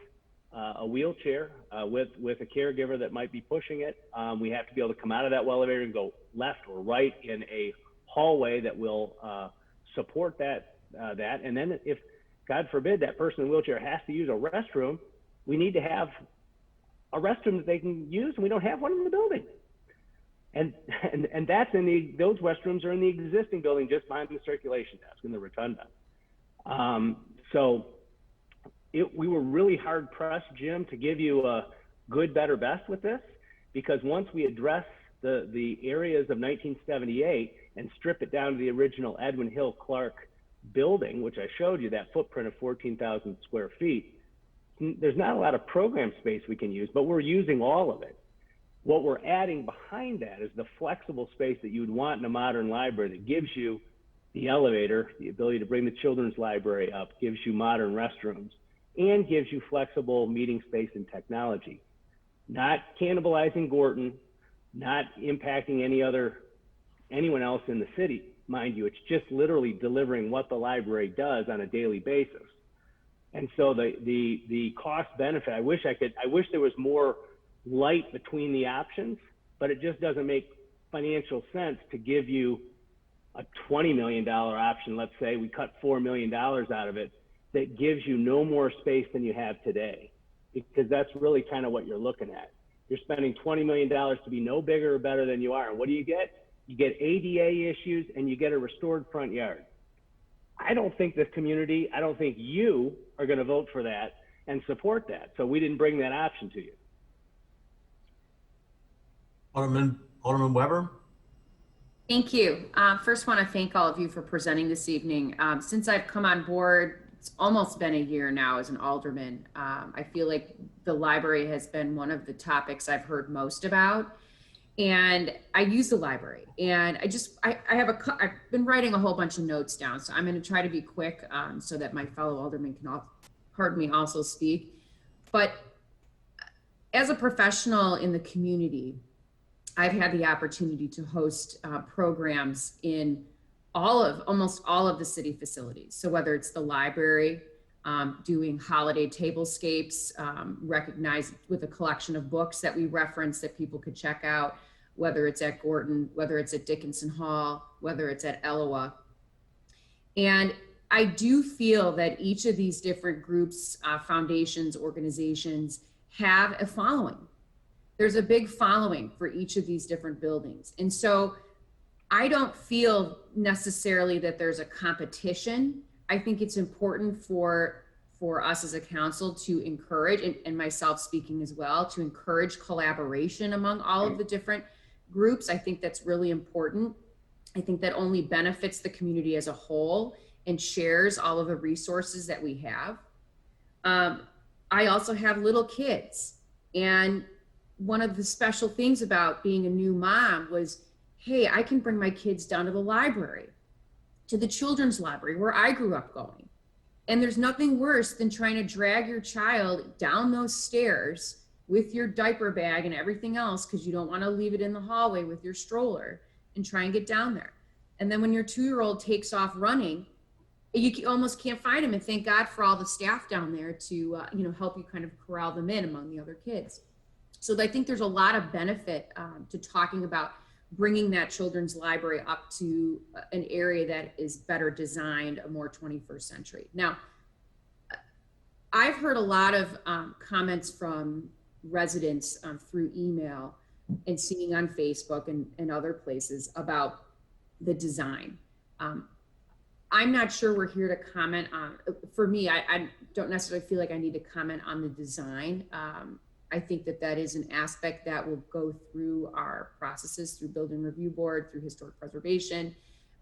a wheelchair with a caregiver that might be pushing it. We have to be able to come out of that elevator and go left or right in a hallway that will support that. And then if, God forbid, that person in a wheelchair has to use a restroom, we need to have a restroom that they can use, and we don't have one in the building. And that's those restrooms are in the existing building just behind the circulation desk in the rotunda. We were really hard pressed, Jim, to give you a good, better, best with this, because once we address the areas of 1978 and strip it down to the original Edwin Hill Clark building, which I showed you, that footprint of 14,000 square feet, there's not a lot of program space we can use, but we're using all of it. What we're adding behind that is the flexible space that you would want in a modern library that gives you the elevator, the ability to bring the children's library up, gives you modern restrooms, and gives you flexible meeting space and technology. Not cannibalizing Gorton, not impacting anyone else in the city, mind you. It's just literally delivering what the library does on a daily basis. And so the cost benefit, I wish there was more light between the options, but it just doesn't make financial sense to give you a $20 million option. Let's say we cut $4 million out of it, that gives you no more space than you have today, because that's really kind of what you're looking at. You're spending $20 million to be no bigger or better than you are. And what do? You get ADA issues, and you get a restored front yard. I don't think this community, I don't think you are going to vote for that and support that. So we didn't bring that option to you. Alderman Weber. Thank you. First, want to thank all of you for presenting this evening. Since I've come on board, it's almost been a year now as an alderman. I feel like the library has been one of the topics I've heard most about. And I use the library, and I've been writing a whole bunch of notes down, so I'm going to try to be quick so that my fellow aldermen can also speak. But as a professional in the community, I've had the opportunity to host programs in almost all of the city facilities. So whether it's the library, doing holiday tablescapes, recognized with a collection of books that we reference that people could check out, whether it's at Gorton, whether it's at Dickinson Hall, whether it's at Eloa. And I do feel that each of these different groups, foundations, organizations have a following. There's a big following for each of these different buildings. And so I don't feel necessarily that there's a competition. I think it's important for us as a council to encourage, and myself speaking as well, to encourage collaboration among all of the different groups. I think that's really important. I think that only benefits the community as a whole and shares all of the resources that we have. I also have little kids, and one of the special things about being a new mom was, hey, I can bring my kids down to the library, to the children's library where I grew up going. And there's nothing worse than trying to drag your child down those stairs with your diaper bag and everything else because you don't want to leave it in the hallway with your stroller and try and get down there. And then when your 2-year-old takes off running, you almost can't find him. And thank God for all the staff down there to help you kind of corral them in among the other kids. So I think there's a lot of benefit to talking about bringing that children's library up to an area that is better designed, a more 21st century. Now, I've heard a lot of comments from residents through email and seeing on Facebook and other places about the design. I'm not sure we're here to comment on, for me, I don't necessarily feel like I need to comment on the design. I think that is an aspect that will go through our processes, through Building Review Board, through historic preservation.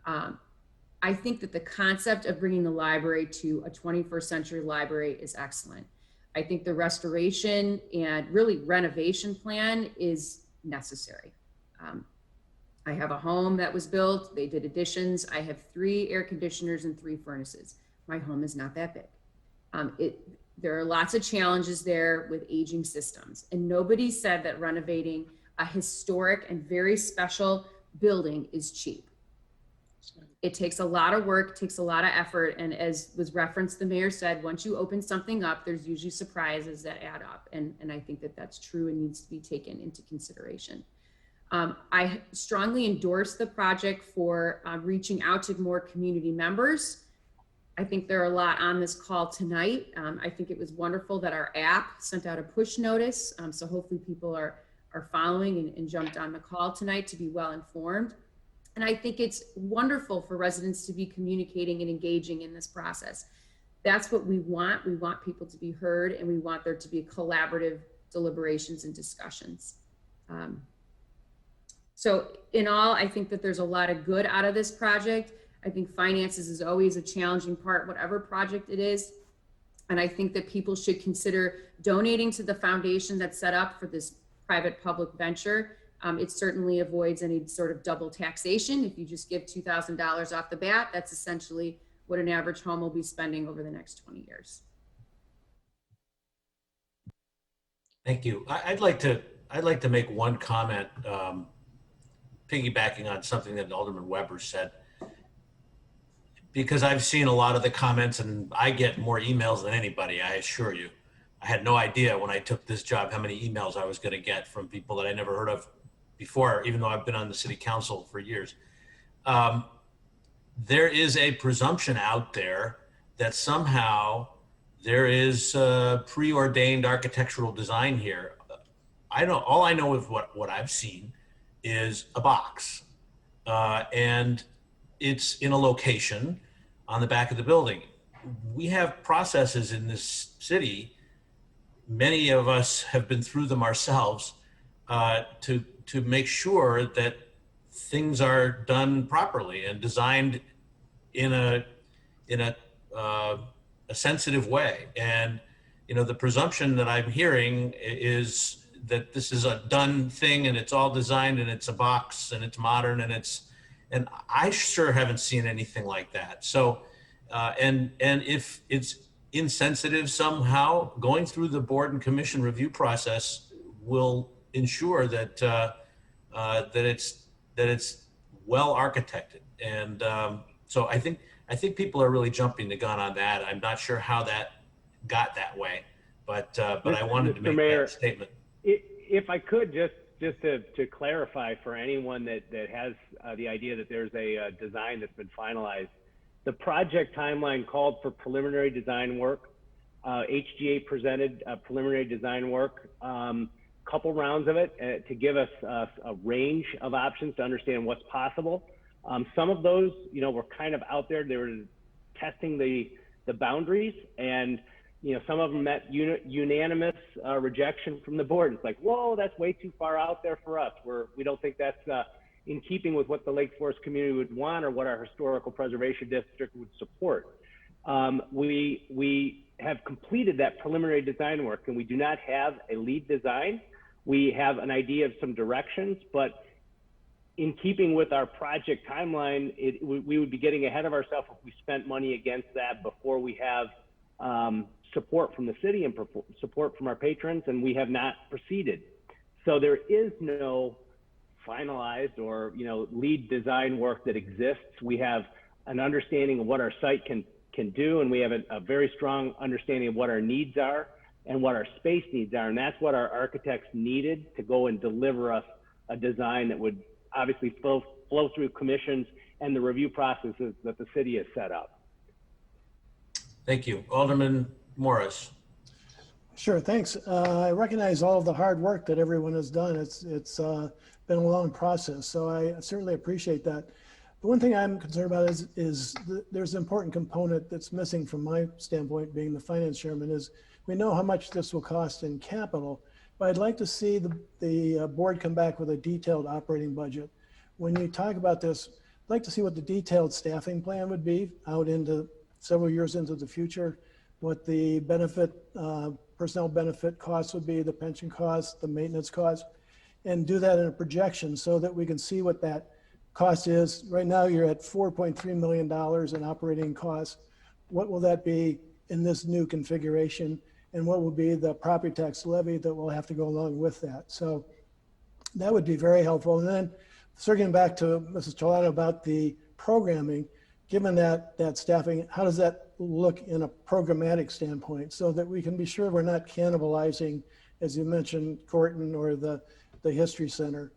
I think that the concept of bringing the library to a 21st century library is excellent. I think the restoration and really renovation plan is necessary. I have a home that was built, they did additions. I have 3 air conditioners and 3 furnaces. My home is not that big. There are lots of challenges there with aging systems, and nobody said that renovating a historic and very special building is cheap. It takes a lot of work, takes a lot of effort, and as was referenced, the mayor said, once you open something up, there's usually surprises that add up, and I think that that's true and needs to be taken into consideration. I strongly endorse the project for reaching out to more community members. I think there are a lot on this call tonight. I think it was wonderful that our app sent out a push notice. So hopefully people are following and jumped on the call tonight to be well informed. And I think it's wonderful for residents to be communicating and engaging in this process. That's what we want. We want people to be heard, and we want there to be collaborative deliberations and discussions. So in all, I think that there's a lot of good out of this project. I think finances is always a challenging part, whatever project it is. And I think that people should consider donating to the foundation that's set up for this private-public venture. It certainly avoids any sort of double taxation. If you just give $2,000 off the bat, that's essentially what an average home will be spending over the next 20 years. Thank you. I'd like to make one comment, piggybacking on something that Alderman Weber said, because I've seen a lot of the comments and I get more emails than anybody, I assure you. I had no idea when I took this job how many emails I was going to get from people that I never heard of before, even though I've been on the city council for years. There is a presumption out there that somehow there is preordained architectural design here. All I know of what I've seen is a box, and it's in a location on the back of the building. We have processes in this city, many of us have been through them ourselves, to make sure that things are done properly and designed in a sensitive way. And the presumption that I'm hearing is that this is a done thing and it's all designed and it's a box and it's modern and I sure haven't seen anything like that. So, and if it's insensitive somehow, going through the board and commission review process will ensure that that it's well architected. And so I think people are really jumping the gun on that. I'm not sure how that got that way, but I wanted to Mr. make Mayor, that statement. If I could just to clarify for anyone that has the idea that there's a design that's been finalized, the project timeline called for preliminary design work. HGA presented preliminary design work, couple rounds of it to give us a range of options to understand what's possible. Some of those, were kind of out there. They were testing the boundaries, and some of them met unanimous rejection from the board. It's like, whoa, that's way too far out there for us. We don't think that's in keeping with what the Lake Forest community would want or what our historical preservation district would support. We have completed that preliminary design work, and we do not have a lead design. We have an idea of some directions, but in keeping with our project timeline, we would be getting ahead of ourselves if we spent money against that before we have support from the city and support from our patrons, and we have not proceeded. So there is no finalized or lead design work that exists. We have an understanding of what our site can do, and we have a very strong understanding of what our needs are and what our space needs are, and that's what our architects needed to go and deliver us a design that would obviously flow through commissions and the review processes that the city has set up. Thank you. Alderman Morris. Sure, thanks. I recognize all of the hard work that everyone has done. It's been a long process, so I certainly appreciate that. The one thing I'm concerned about is there's an important component that's missing from my standpoint, being the finance chairman, is we know how much this will cost in capital, but I'd like to see the board come back with a detailed operating budget. When you talk about this, I'd like to see what the detailed staffing plan would be out into several years into the future, what the personnel benefit costs would be, the pension costs, the maintenance costs, and do that in a projection so that we can see what that cost is. Right now you're at $4.3 million in operating costs. What will that be in this new configuration? And what will be the property tax levy that will have to go along with that? So that would be very helpful. And then circling back to Mrs. Tolado about the programming, given that staffing, how does that look in a programmatic standpoint so that we can be sure we're not cannibalizing, as you mentioned, Corton or the History Center,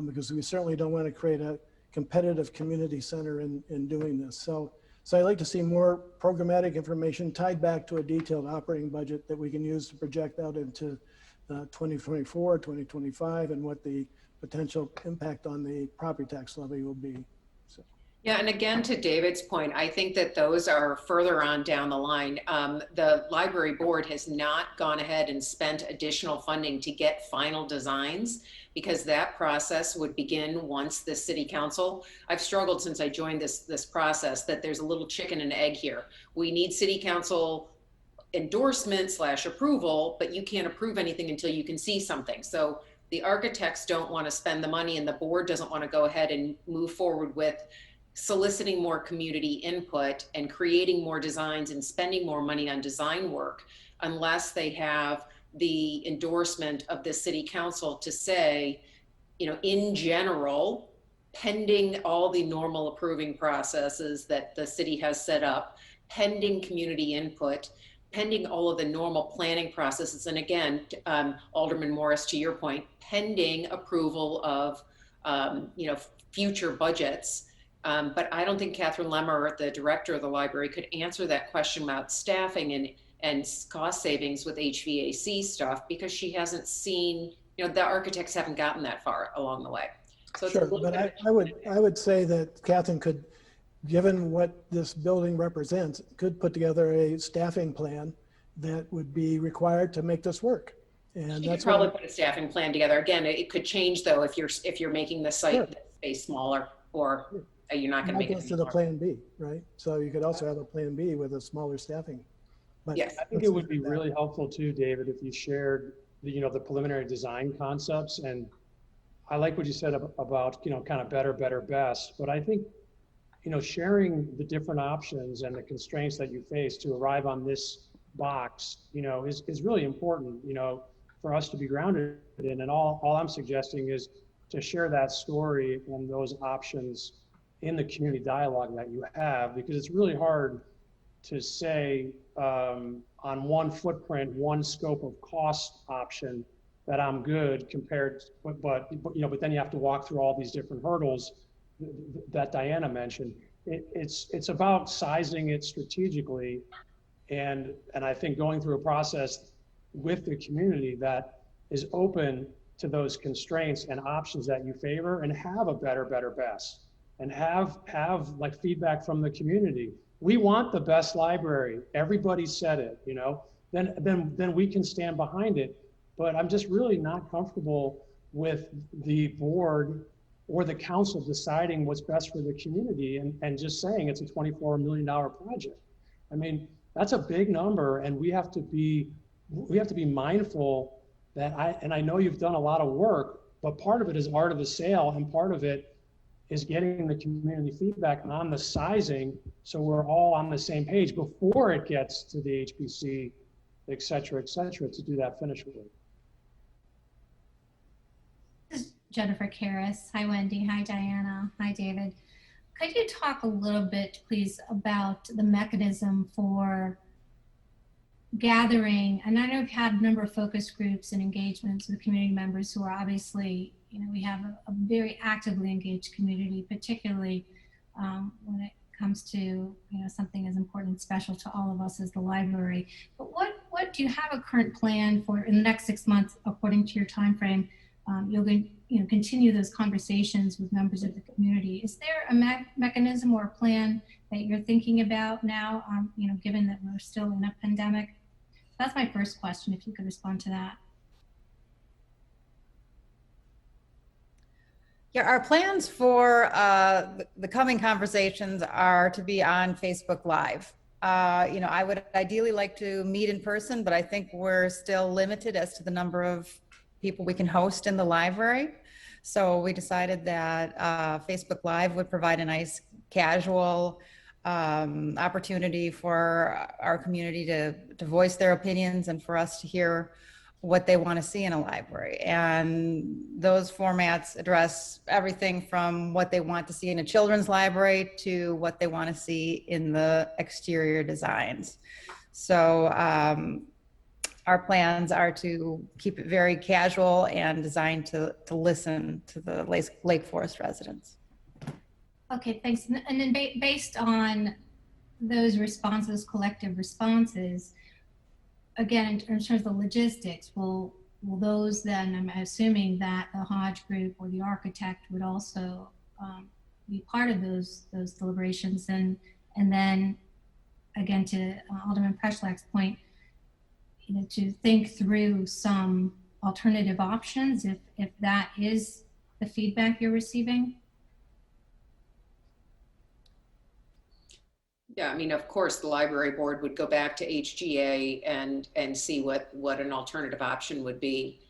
because we certainly don't want to create a competitive community center in doing this. So I'd like to see more programmatic information tied back to a detailed operating budget that we can use to project out into 2024, 2025, and what the potential impact on the property tax levy will be. So. Yeah, and again, to David's point, I think that those are further on down the line. The library board has not gone ahead and spent additional funding to get final designs, because that process would begin once the city council. I've struggled since I joined this process that there's a little chicken and egg here. We need city council endorsement / approval, but you can't approve anything until you can see something. So the architects don't want to spend the money, and the board doesn't want to go ahead and move forward with soliciting more community input and creating more designs and spending more money on design work unless they have the endorsement of the city council to say, in general, pending all the normal approving processes that the city has set up, pending community input, pending all of the normal planning processes. And again, Alderman Morris, to your point, pending approval of, future budgets. But I don't think Catherine Lemmer, the director of the library, could answer that question about staffing and cost savings with HVAC stuff, because she hasn't seen, the architects haven't gotten that far along the way. So sure, but I would say that Catherine could, given what this building represents, could put together a staffing plan that would be required to make this work. And that's probably put a staffing plan together. Again, it could change though if you're making the site sure. space smaller, or you're not going to make it to the plan B, right? So you could also have a plan B with a smaller staffing. But yes, I think it would be really helpful too, David, if you shared the preliminary design concepts. And I like what you said about kind of better, best. But I think sharing the different options and the constraints that you face to arrive on this box, is really important, for us to be grounded in. And all I'm suggesting is to share that story and those options in the community dialogue that you have, because it's really hard to say on one footprint, one scope of cost option that I'm good compared, but then you have to walk through all these different hurdles that Diana mentioned. It's about sizing it strategically, and I think going through a process with the community that is open to those constraints and options that you favor, and have a better, best, and have like feedback from the community. We want the best library. Everybody said it, then we can stand behind it. But I'm just really not comfortable with the board or the council deciding what's best for the community and just saying it's a $24 million project. I mean, that's a big number, and we have to be mindful that I know you've done a lot of work, but part of it is art of the sale, and part of it is getting the community feedback on the sizing, so we're all on the same page before it gets to the HPC, et cetera, to do that finish work. Jennifer Karras. Hi, Wendy. Hi, Diana. Hi, David. Could you talk a little bit, please, about the mechanism for gathering? And I know we've had a number of focus groups and engagements with community members who are obviously, we have a very actively engaged community, particularly when it comes to, something as important and special to all of us as the library. But what do you have a current plan for in the next 6 months, according to your time frame? You're going to continue those conversations with members of the community. Is there a mechanism or a plan that you're thinking about now, given that we're still in a pandemic? That's my first question, if you could respond to that. Yeah, our plans for the coming conversations are to be on Facebook Live. I would ideally like to meet in person, but I think we're still limited as to the number of people we can host in the library. So we decided that Facebook Live would provide a nice casual opportunity for our community to voice their opinions and for us to hear what they want to see in a library. And those formats address everything from what they want to see in a children's library to what they want to see in the exterior designs. So our plans are to keep it very casual and designed to listen to the Lake Forest residents. Okay, thanks. And then based on those responses, collective responses, again, in terms of the logistics, will those then, I'm assuming that the Hodge group or the architect would also be part of those deliberations, and then again, to Alderman Preschlack's point, to think through some alternative options if that is the feedback you're receiving? Yeah, I mean, of course, the library board would go back to HGA and see what an alternative option would be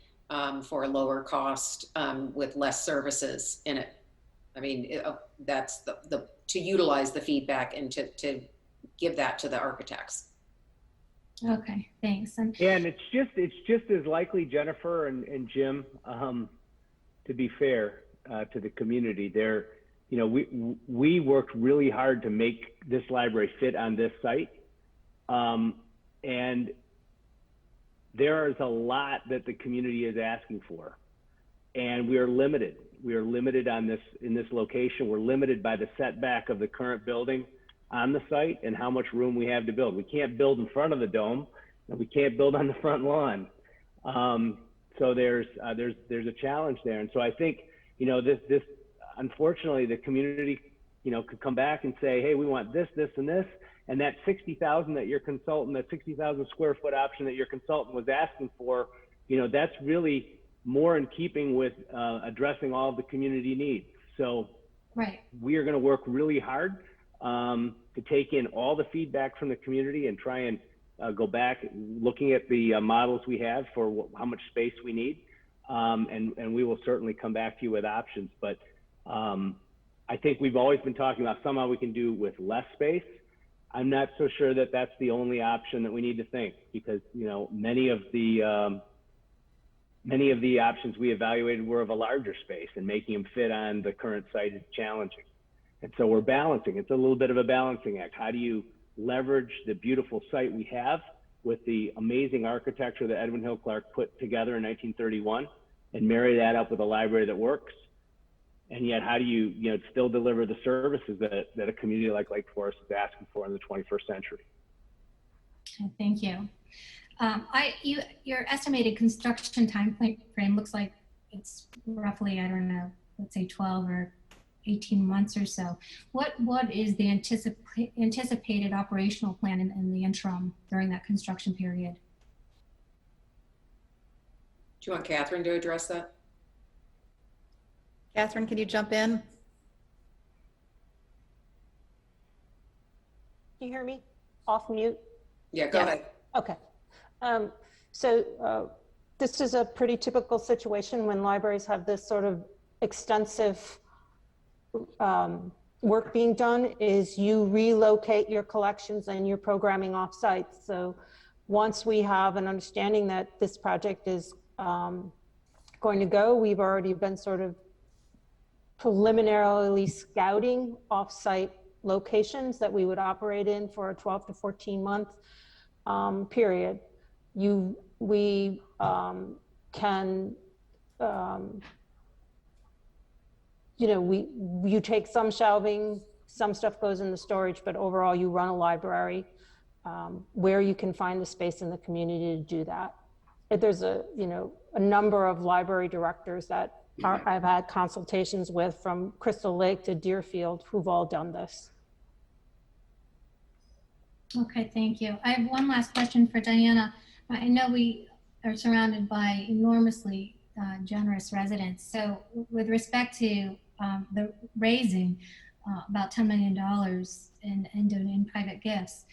for a lower cost with less services in it. I mean, that's to utilize the feedback and to give that to the architects. Okay, thanks. And it's just as likely, Jennifer and Jim, to be fair to the community, we worked really hard to make this library fit on this site, and there is a lot that the community is asking for, and we are limited. We are limited on this in this location. We're limited by the setback of the current building on the site and how much room we have to build. We can't build in front of the dome, and we can't build on the front lawn. So there's a challenge there. And so I think, this unfortunately, the community, could come back and say, hey, we want this, this, and this. And that 60,000 that your consultant, that 60,000 square foot option that your consultant was asking for, that's really more in keeping with addressing all of the community needs. So right. We are going to work really hard to take in all the feedback from the community and try and go back looking at the models we have for how much space we need. And we will certainly come back to you with options. But I think we've always been talking about somehow we can do with less space. I'm not so sure that that's the only option that we need to think, because, many of the Many of the options we evaluated were of a larger space, and making them fit on the current site is challenging. And so we're balancing. It's a little bit of a balancing act. How do you leverage the beautiful site we have with the amazing architecture that Edwin Hill Clark put together in 1931 and marry that up with a library that works? And yet, how do you still deliver the services that a community like Lake Forest is asking for in the 21st century? Okay, thank you. Your estimated construction time frame looks like it's roughly, I don't know, let's say 12 or 18 months or so. What is the anticipated operational plan in the interim during that construction period? Do you want Catherine to address that? Catherine, can you jump in? Can you hear me? Off mute? Yeah, go ahead. Okay. This is a pretty typical situation when libraries have this sort of extensive work being done, is you relocate your collections and your programming off-site. So once we have an understanding that this project is going to go, we've already been sort of preliminarily scouting off-site locations that we would operate in for a 12 to 14 month period. You take some shelving, some stuff goes in the storage, but overall you run a library where you can find the space in the community to do that. There's a number of library directors that I've had consultations with, from Crystal Lake to Deerfield, who've all done this. Okay, thank you. I have one last question for Diana. I know we are surrounded by enormously generous residents. So with respect to the raising about $10 million in private gifts,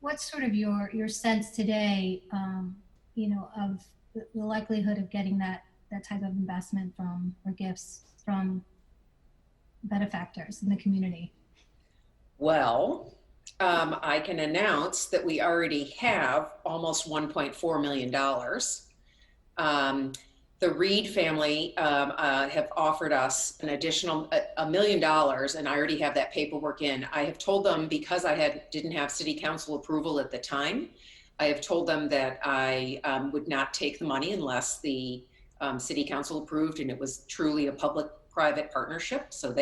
what's sort of your sense today, of the likelihood of getting that type of investment or gifts from benefactors in the community? Well, I can announce that we already have almost $1.4 million. The Reed family have offered us an additional $1 million, and I already have that paperwork in. I have told them, because I didn't have city council approval at the time, I have told them that I would not take the money unless the city council approved, and it was truly a public-private partnership. So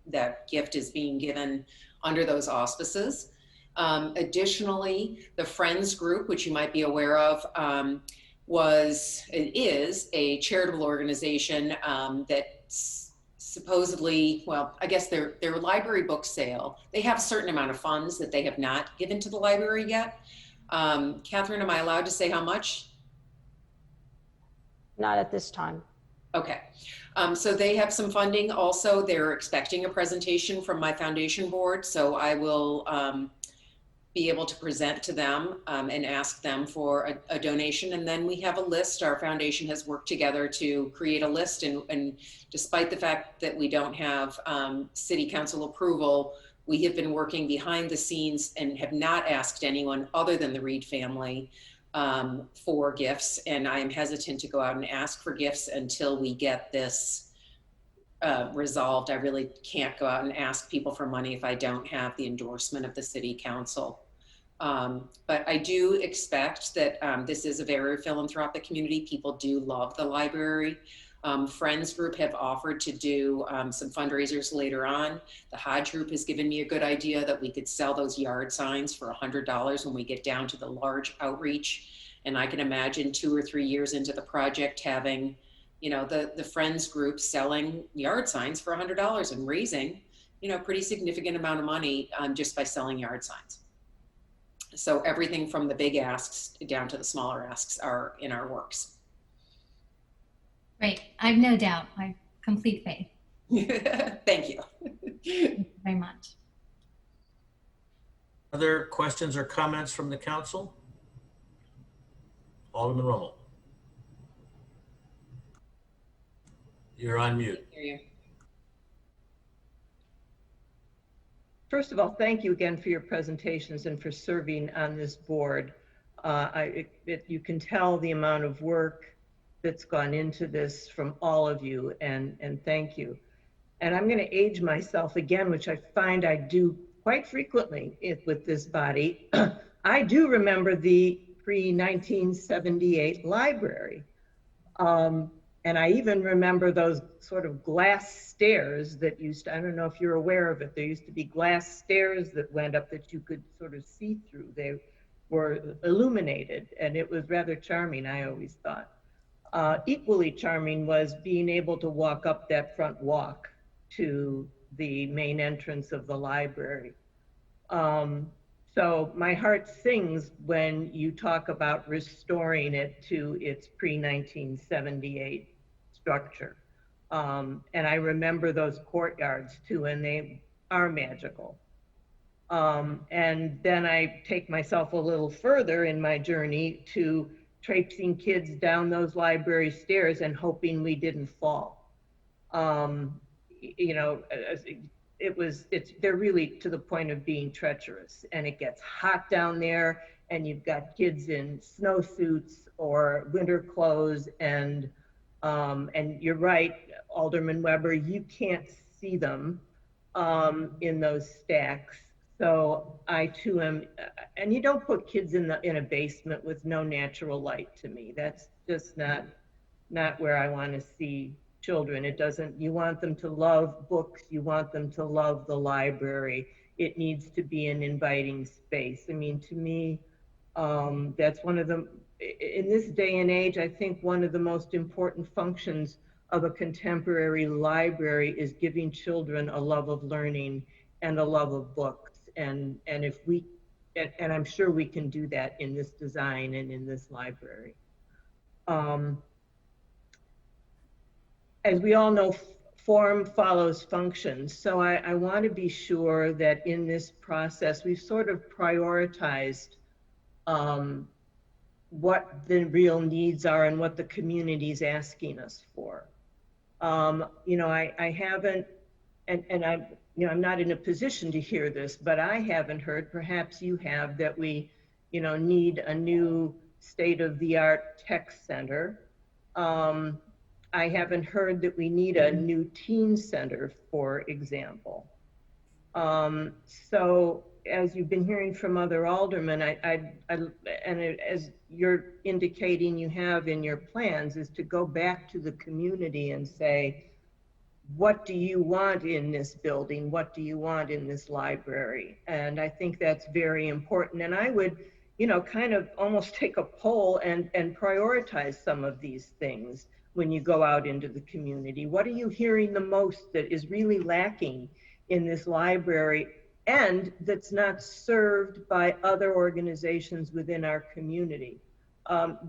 that gift is being given under those auspices. Additionally, the Friends Group, which you might be aware of, is a charitable organization that supposedly, well, I guess their library book sale, they have a certain amount of funds that they have not given to the library yet. Catherine, am I allowed to say how much? Not at this time. Okay. So they have some funding also. They're expecting a presentation from my foundation board. So I will be able to present to them and ask them for a donation. And then we have a list. Our foundation has worked together to create a list. And despite the fact that we don't have city council approval, we have been working behind the scenes and have not asked anyone other than the Reed family for gifts. And I am hesitant to go out and ask for gifts until we get this resolved. I really can't go out and ask people for money if I don't have the endorsement of the city council. But I do expect that this is a very philanthropic community. People do love the library. Friends Group have offered to do some fundraisers later on. The Hodge Group has given me a good idea that we could sell those yard signs for $100 when we get down to the large outreach. And I can imagine 2 or 3 years into the project having, the Friends Group selling yard signs for $100 and raising, a pretty significant amount of money just by selling yard signs. So everything from the big asks down to the smaller asks are in our works. Great. I have no doubt. I have complete faith. Thank you. Thank you very much. Other questions or comments from the council? Alderman Rummel. You're on mute. Hear you. First of all, thank you again for your presentations and for serving on this board. You can tell the amount of work that's gone into this from all of you, and thank you. And I'm going to age myself again, which I find I do quite frequently with this body. I do remember the pre-1978 library. And I even remember those sort of glass stairs that used to, I don't know if you're aware of it, there used to be glass stairs that went up that you could sort of see through. They were illuminated, and it was rather charming, I always thought. Equally charming was being able to walk up that front walk to the main entrance of the library. So my heart sings when you talk about restoring it to its pre-1978 structure. And I remember those courtyards too, and they are magical. And then I take myself a little further in my journey to traipsing kids down those library stairs and hoping we didn't fall. You know, they're really to the point of being treacherous, and it gets hot down there, and you've got kids in snowsuits or winter clothes, and you're right, Alderman Weber, you can't see them in those stacks. So I too am, and you don't put kids in a basement with no natural light to me. That's just not where I want to see children. It doesn't, you want them to love books, you want them to love the library. It needs to be an inviting space. I mean, to me, that's one of the, in this day and age, I think one of the most important functions of a contemporary library is giving children a love of learning and a love of books. And if we, and I'm sure we can do that in this design and in this library. As we all know, form follows function. So I want to be sure that in this process, we've sort of prioritized what the real needs are and what the community is asking us for. You know, I haven't, and I'm, you know, I'm not in a position to hear this, but I haven't heard, perhaps you have, that we, you know, need a new state-of-the-art tech center. I haven't heard that we need a new teen center, for example. So as you've been hearing from other aldermen, as you're indicating you have in your plans, is to go back to the community and say, what do you want in this building? What do you want in this library? And I think that's very important. And I would, you know, kind of almost take a poll and prioritize some of these things when you go out into the community. What are you hearing the most that is really lacking in this library and that's not served by other organizations within our community?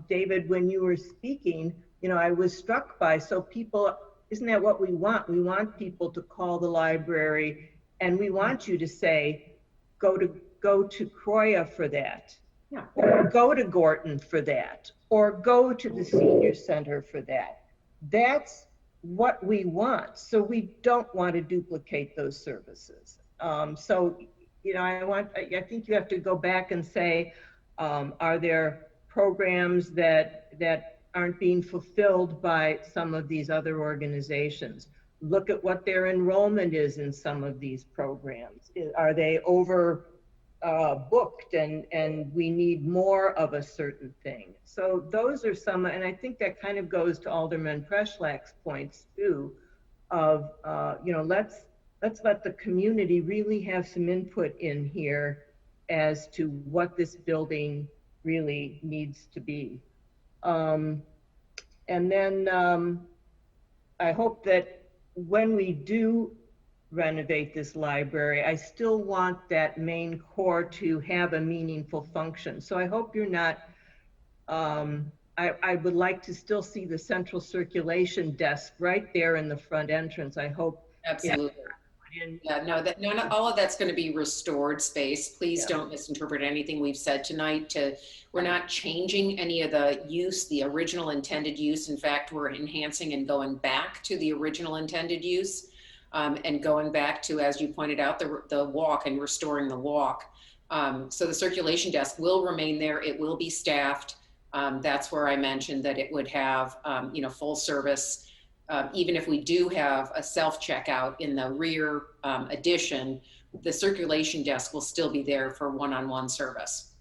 David, when you were speaking, you know, I was struck by, so people, isn't that what we want? We want people to call the library, and we want you to say, go to Croya for that, or go to Gorton for that, or go to the senior center for that. That's what we want. So we don't want to duplicate those services. So, you know, I think you have to go back and say, are there programs that aren't being fulfilled by some of these other organizations? Look at what their enrollment is in some of these programs. Are they over booked and we need more of a certain thing? So those are some, and I think that kind of goes to Alderman Preschlack's points too, of, you know, let's let the community really have some input in here as to what this building really needs to be. And then I hope that when we do renovate this library, I still want that main core to have a meaningful function. So I hope you're not, I would like to still see the central circulation desk right there in the front entrance. I hope. Absolutely. Yeah, no, not all of that's going to be restored space. Please don't misinterpret anything we've said tonight. We're not changing any of the use, the original intended use. In fact, we're enhancing and going back to the original intended use, and going back to, as you pointed out, the walk and restoring the walk. So the circulation desk will remain there. It will be staffed. That's where I mentioned that it would have, full service. Even if we do have a self-checkout in the rear addition, the circulation desk will still be there for one-on-one service.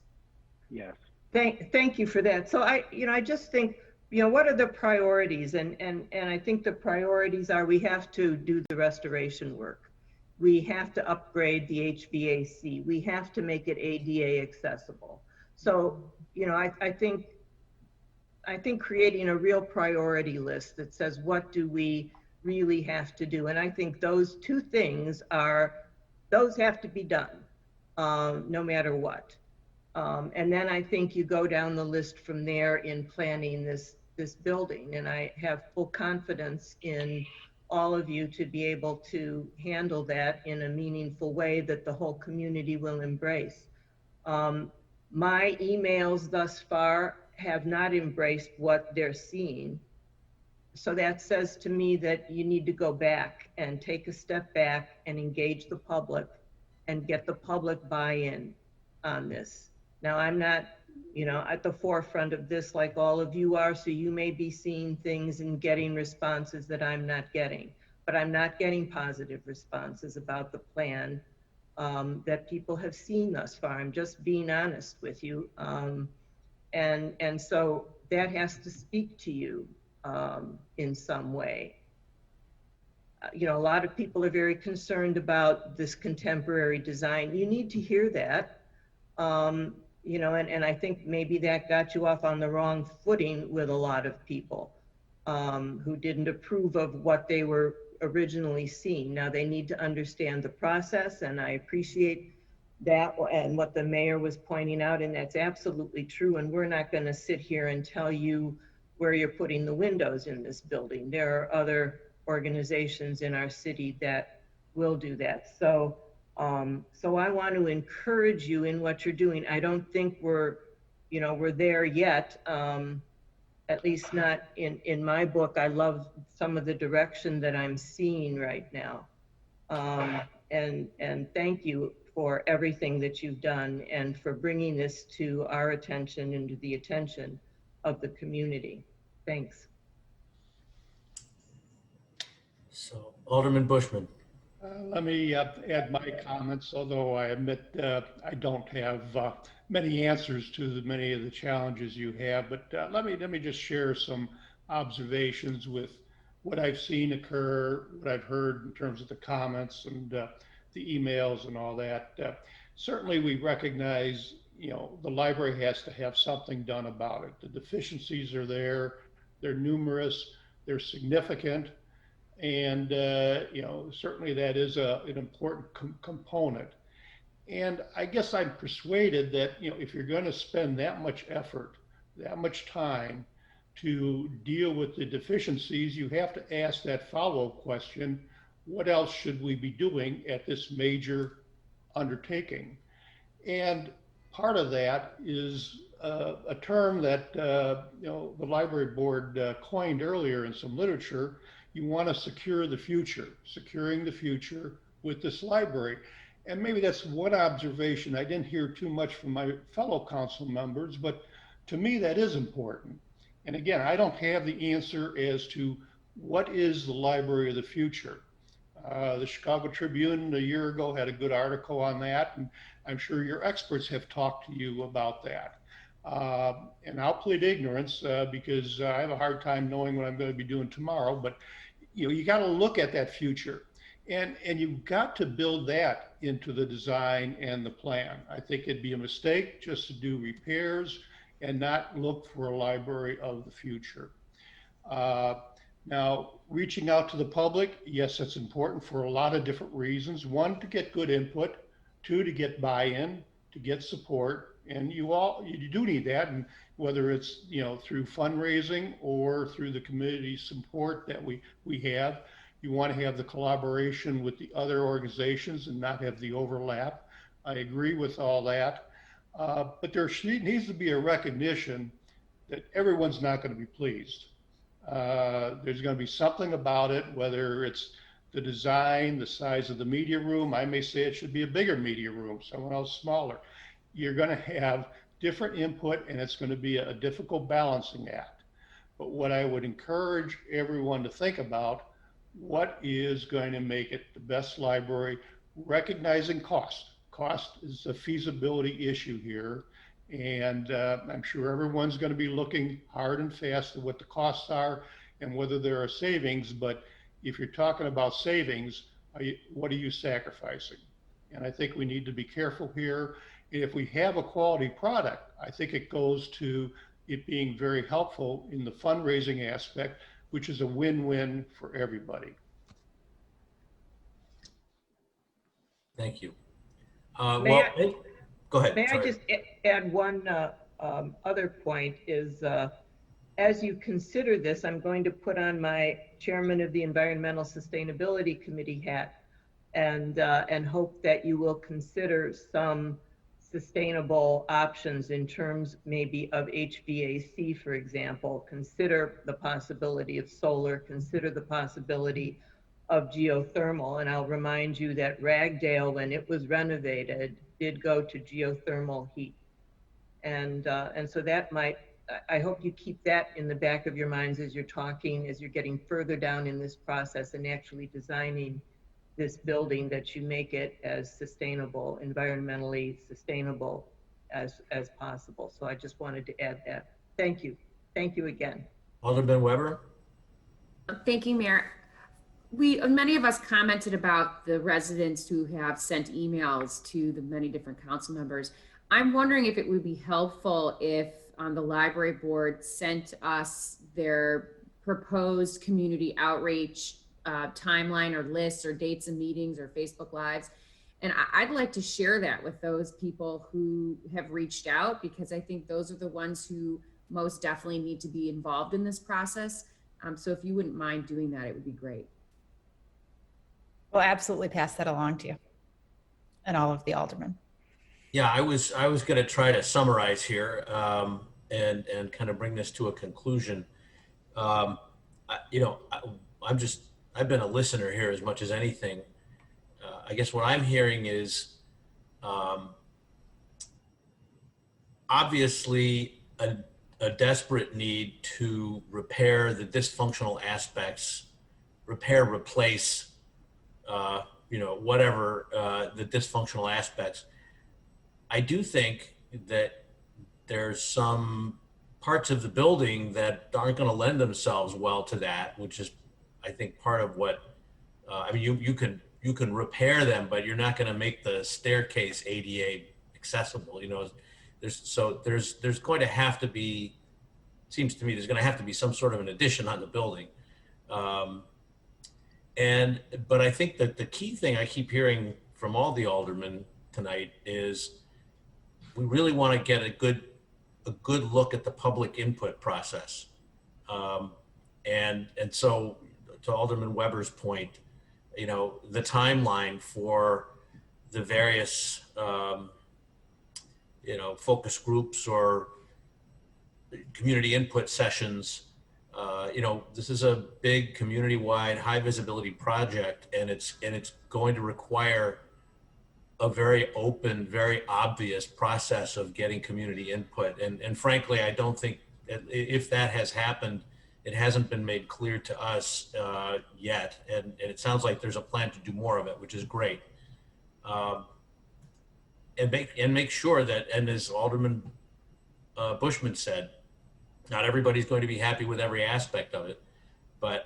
Yes. Thank you for that. So I just think, what are the priorities? And I think the priorities are, we have to do the restoration work. We have to upgrade the HVAC. We have to make it ADA accessible. So, I think creating a real priority list that says, what do we really have to do? And I think those two things those have to be done, no matter what. And then I think you go down the list from there in planning this building. And I have full confidence in all of you to be able to handle that in a meaningful way that the whole community will embrace. My emails thus far have not embraced what they're seeing. So that says to me that you need to go back and take a step back and engage the public and get the public buy-in on this. Now, I'm not, at the forefront of this like all of you are, so you may be seeing things and getting responses that I'm not getting, but I'm not getting positive responses about the plan that people have seen thus far. I'm just being honest with you. And so that has to speak to you in some way. A lot of people are very concerned about this contemporary design. You need to hear that. And I think maybe that got you off on the wrong footing with a lot of people who didn't approve of what they were originally seeing. Now they need to understand the process, and I appreciate that and what the mayor was pointing out, and that's absolutely true. And we're not going to sit here and tell you where you're putting the windows in this building. There are other organizations in our city that will do that. So I want to encourage you in what you're doing. I don't think we're there yet, at least not in my book. I love some of the direction that I'm seeing right now. And thank you for everything that you've done and for bringing this to our attention and to the attention of the community. Thanks. So Alderman Bushman. Let me add my comments, although I admit I don't have many answers to many of the challenges you have, but let me just share some observations with what I've seen occur, what I've heard in terms of the comments and the emails and all that. Certainly we recognize, the library has to have something done about it. The deficiencies are there, they're numerous, they're significant. And, certainly that is an important component. And I guess I'm persuaded that, if you're going to spend that much effort, that much time to deal with the deficiencies, you have to ask that follow-up question, what else should we be doing at this major undertaking? And part of that is a term that, the library board coined earlier in some literature. You want to secure the future, securing the future with this library. And maybe that's one observation. I didn't hear too much from my fellow council members, but to me that is important. And again, I don't have the answer as to what is the library of the future. The Chicago Tribune a year ago had a good article on that, and I'm sure your experts have talked to you about that. And I'll plead ignorance because I have a hard time knowing what I'm going to be doing tomorrow, but you got to look at that future, and you've got to build that into the design and the plan. I think it'd be a mistake just to do repairs and not look for a library of the future. Now, reaching out to the public, yes, that's important for a lot of different reasons. One, to get good input. Two, to get buy-in, to get support. And you do need that, and whether it's through fundraising or through the community support that we have, you want to have the collaboration with the other organizations and not have the overlap. I agree with all that, but there needs to be a recognition that everyone's not going to be pleased. There's going to be something about it, whether it's the design, the size of the media room. I may say it should be a bigger media room, someone else smaller. You're going to have different input, and it's going to be a difficult balancing act. But what I would encourage everyone to think about, what is going to make it the best library, recognizing cost. Cost is a feasibility issue here. And I'm sure everyone's going to be looking hard and fast at what the costs are and whether there are savings. But if you're talking about savings, what are you sacrificing? And I think we need to be careful here. If we have a quality product, I think it goes to it being very helpful in the fundraising aspect, which is a win-win for everybody. Thank you. May I- go ahead. May I Sorry. just add one other point is, as you consider this, I'm going to put on my chairman of the Environmental Sustainability Committee hat and hope that you will consider some sustainable options in terms maybe of HVAC, for example. Consider the possibility of solar, consider the possibility of geothermal. And I'll remind you that Ragdale, when it was renovated, did go to geothermal heat. And so that might, I hope you keep that in the back of your minds as you're talking, as you're getting further down in this process and actually designing this building, that you make it as sustainable, environmentally sustainable as possible. So I just wanted to add that. Thank you. Thank you again. Alderman Weber? Thank you, Mayor. Many of us commented about the residents who have sent emails to the many different council members. I'm wondering if it would be helpful if the library board sent us their proposed community outreach timeline or lists or dates and meetings or Facebook Lives. And I'd like to share that with those people who have reached out, because I think those are the ones who most definitely need to be involved in this process. So if you wouldn't mind doing that, it would be great. We'll absolutely pass that along to you and all of the aldermen. Yeah, I was going to try to summarize here and kind of bring this to a conclusion. I've been a listener here as much as anything. I guess what I'm hearing is obviously a desperate need to repair the dysfunctional aspects, replace, whatever the dysfunctional aspects. I do think that there's some parts of the building that aren't going to lend themselves well to that, which is, I think, part of what, you can repair them, but you're not going to make the staircase ADA accessible. There's going to have to be, seems to me, there's going to have to be some sort of an addition on the building. But I think that the key thing I keep hearing from all the aldermen tonight is we really want to get a good look at the public input process. And so, to Alderman Weber's point, the timeline for the various, focus groups or community input sessions, this is a big community-wide, high visibility project, and it's going to require a very open, very obvious process of getting community input. And frankly, I don't think if that has happened, it hasn't been made clear to us yet. And it sounds like there's a plan to do more of it, which is great. And make sure that, and as Alderman Bushman said, not everybody's going to be happy with every aspect of it, but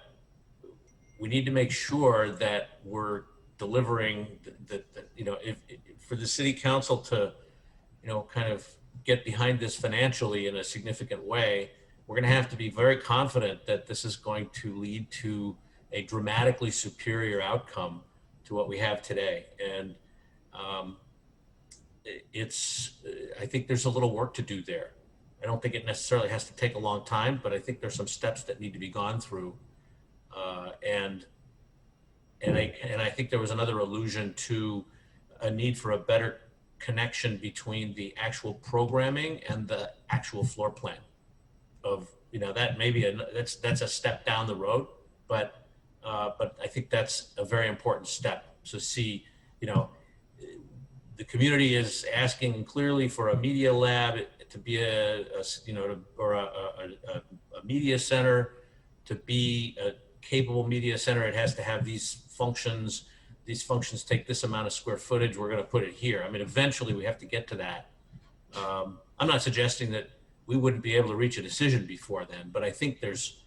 we need to make sure that we're delivering if for the city council to, kind of get behind this financially in a significant way, we're going to have to be very confident that this is going to lead to a dramatically superior outcome to what we have today. And I think there's a little work to do there. I don't think it necessarily has to take a long time, but I think there's some steps that need to be gone through. And I think there was another allusion to a need for a better connection between the actual programming and the actual floor plan of, that maybe that's a step down the road, but I think that's a very important step to see, the community is asking clearly for a media lab. to be a media center. To be a capable media center, it has to have these functions. These functions take this amount of square footage. We're going to put it here. I mean, eventually we have to get to that. I'm not suggesting that we wouldn't be able to reach a decision before then, but I think there's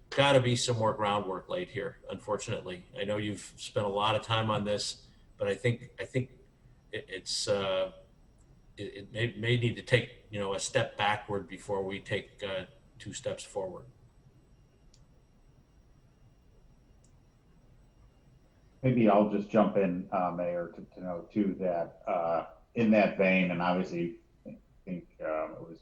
got to be some more groundwork laid here. Unfortunately, I know you've spent a lot of time on this, but I think it may need to take a step backward before we take 2 steps forward. Maybe I'll just jump in, Mayor, to know too that in that vein, and obviously I think it was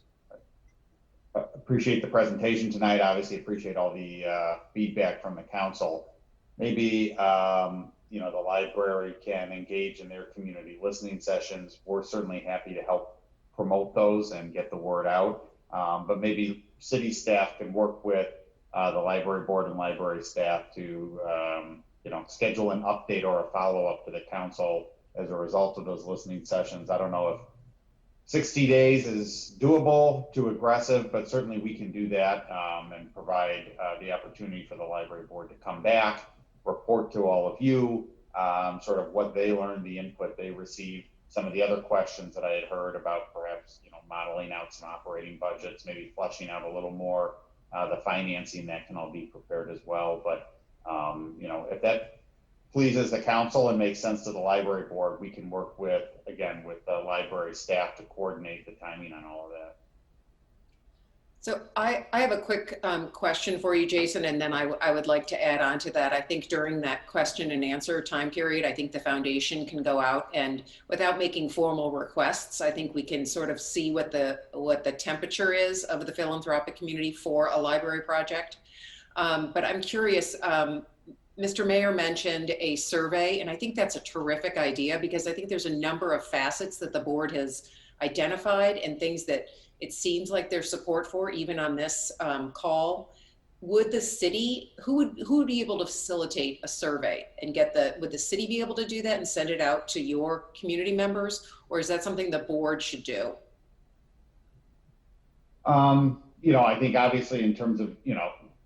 appreciate the presentation tonight. Obviously appreciate all the feedback from the council. Maybe the library can engage in their community listening sessions. We're certainly happy to help promote those and get the word out. But maybe city staff can work with the library board and library staff to schedule an update or a follow-up to the council as a result of those listening sessions. I don't know if 60 days is doable, too aggressive, but certainly we can do that and provide the opportunity for the library board to come back, report to all of you, sort of what they learned, the input they received, some of the other questions that I had heard about perhaps, modeling out some operating budgets, maybe fleshing out a little more the financing that can all be prepared as well. But, if that pleases the council and makes sense to the library board, we can work with the library staff to coordinate the timing on all of that. So I have a quick question for you, Jason, and then I would like to add on to that. I think during that question and answer time period, I think the foundation can go out and without making formal requests, I think we can sort of see what the temperature is of the philanthropic community for a library project. But I'm curious, Mr. Mayor mentioned a survey, and I think that's a terrific idea because I think there's a number of facets that the board has identified and things that it seems like there's support for, even on this call. Would the city, who would be able to facilitate a survey and would the city be able to do that and send it out to your community members? Or is that something the board should do? I think obviously in terms of,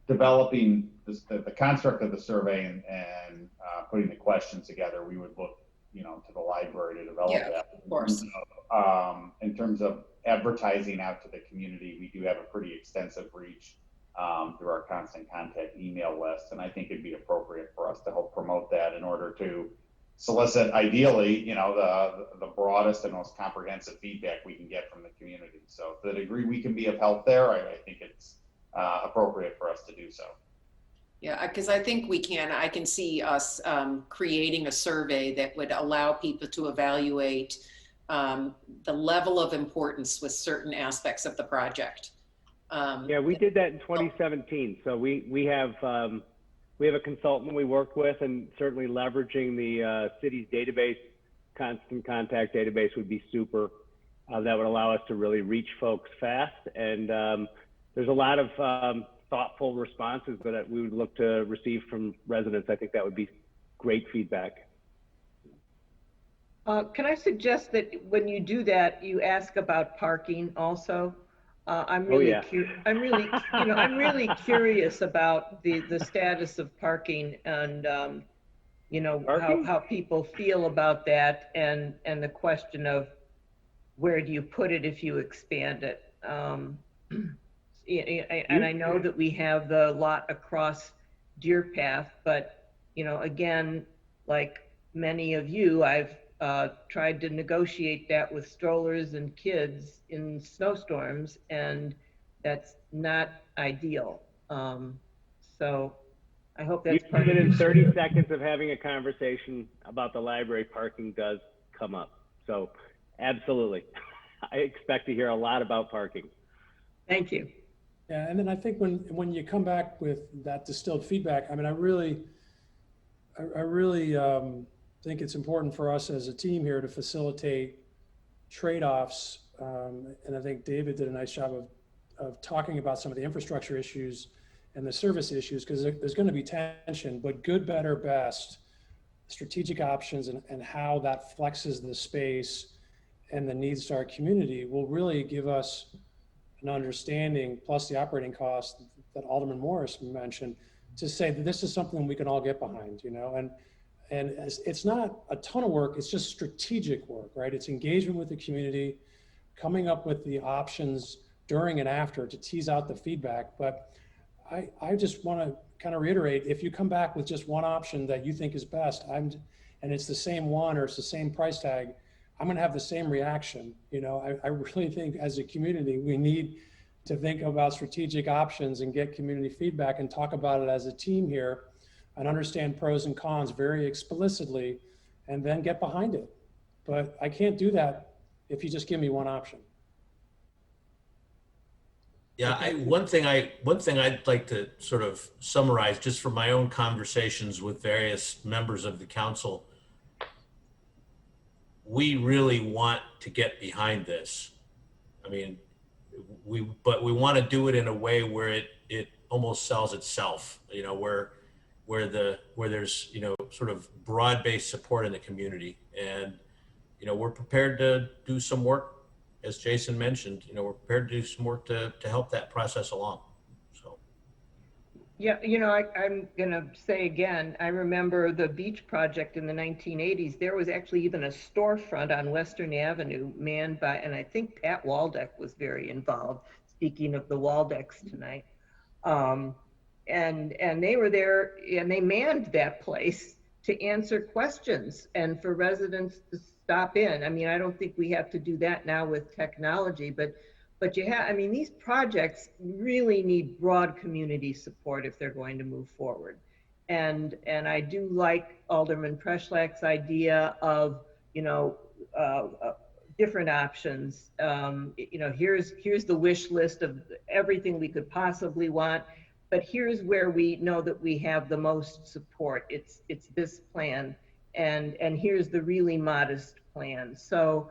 developing the construct of the survey and putting the questions together, we would look, to the library to develop that. Of course. In terms of advertising out to the community, we do have a pretty extensive reach through our constant contact email list. And I think it'd be appropriate for us to help promote that in order to solicit, ideally, the broadest and most comprehensive feedback we can get from the community. So to the degree we can be of help there, I think it's appropriate for us to do so. Yeah, because I think I can see us creating a survey that would allow people to evaluate the level of importance with certain aspects of the project. Yeah, we did that in 2017. So we have a consultant we work with, and certainly leveraging the city's database, constant contact database would be super. That would allow us to really reach folks fast. And there's a lot of thoughtful responses that we would look to receive from residents. I think that would be great feedback. Can I suggest that when you do that, you ask about parking also? I'm really, I'm really curious about the status of parking and how people feel about that and the question of where do you put it if you expand it. And I know that we have the lot across Deer Path, but again, like many of you, I've tried to negotiate that with strollers and kids in snowstorms, and that's not ideal. So I hope that's part even of in 30 seconds of having a conversation about the library, parking does come up. So absolutely, I expect to hear a lot about parking. Thank you. Yeah, and then I think when you come back with that distilled feedback, I mean, I really think it's important for us as a team here to facilitate trade-offs. And I think David did a nice job of talking about some of the infrastructure issues and the service issues, because there's going to be tension, but good, better, best, strategic options and how that flexes the space and the needs to our community will really give us an understanding, plus the operating cost that Alderman Morris mentioned, to say that this is something we can all get behind, and it's not a ton of work, it's just strategic work, right? It's engagement with the community, coming up with the options during and after to tease out the feedback. But I just want to kind of reiterate, if you come back with just one option that you think is best, and it's the same one or it's the same price tag, I'm going to have the same reaction. I really think as a community, we need to think about strategic options and get community feedback and talk about it as a team here and understand pros and cons very explicitly and then get behind it. But I can't do that if you just give me one option. Yeah, one thing I'd like to sort of summarize just from my own conversations with various members of the council. We really want to get behind this. I mean, but we want to do it in a way where it almost sells itself, where there's, sort of broad-based support in the community. And, we're prepared to do some work, as Jason mentioned, we're prepared to do some work to help that process along. So. Yeah, I'm gonna say again, I remember the beach project in the 1980s. There was actually even a storefront on Western Avenue manned by, and I think Pat Waldeck was very involved, speaking of the Waldecks tonight. And they were there and they manned that place to answer questions and for residents to stop in. I mean, I don't think we have to do that now with technology, but these projects really need broad community support if they're going to move forward. And I do like Alderman Preschlack's idea of, different options. Here's the wish list of everything we could possibly want, but here's where we know that we have the most support. It's this plan, and here's the really modest plan. So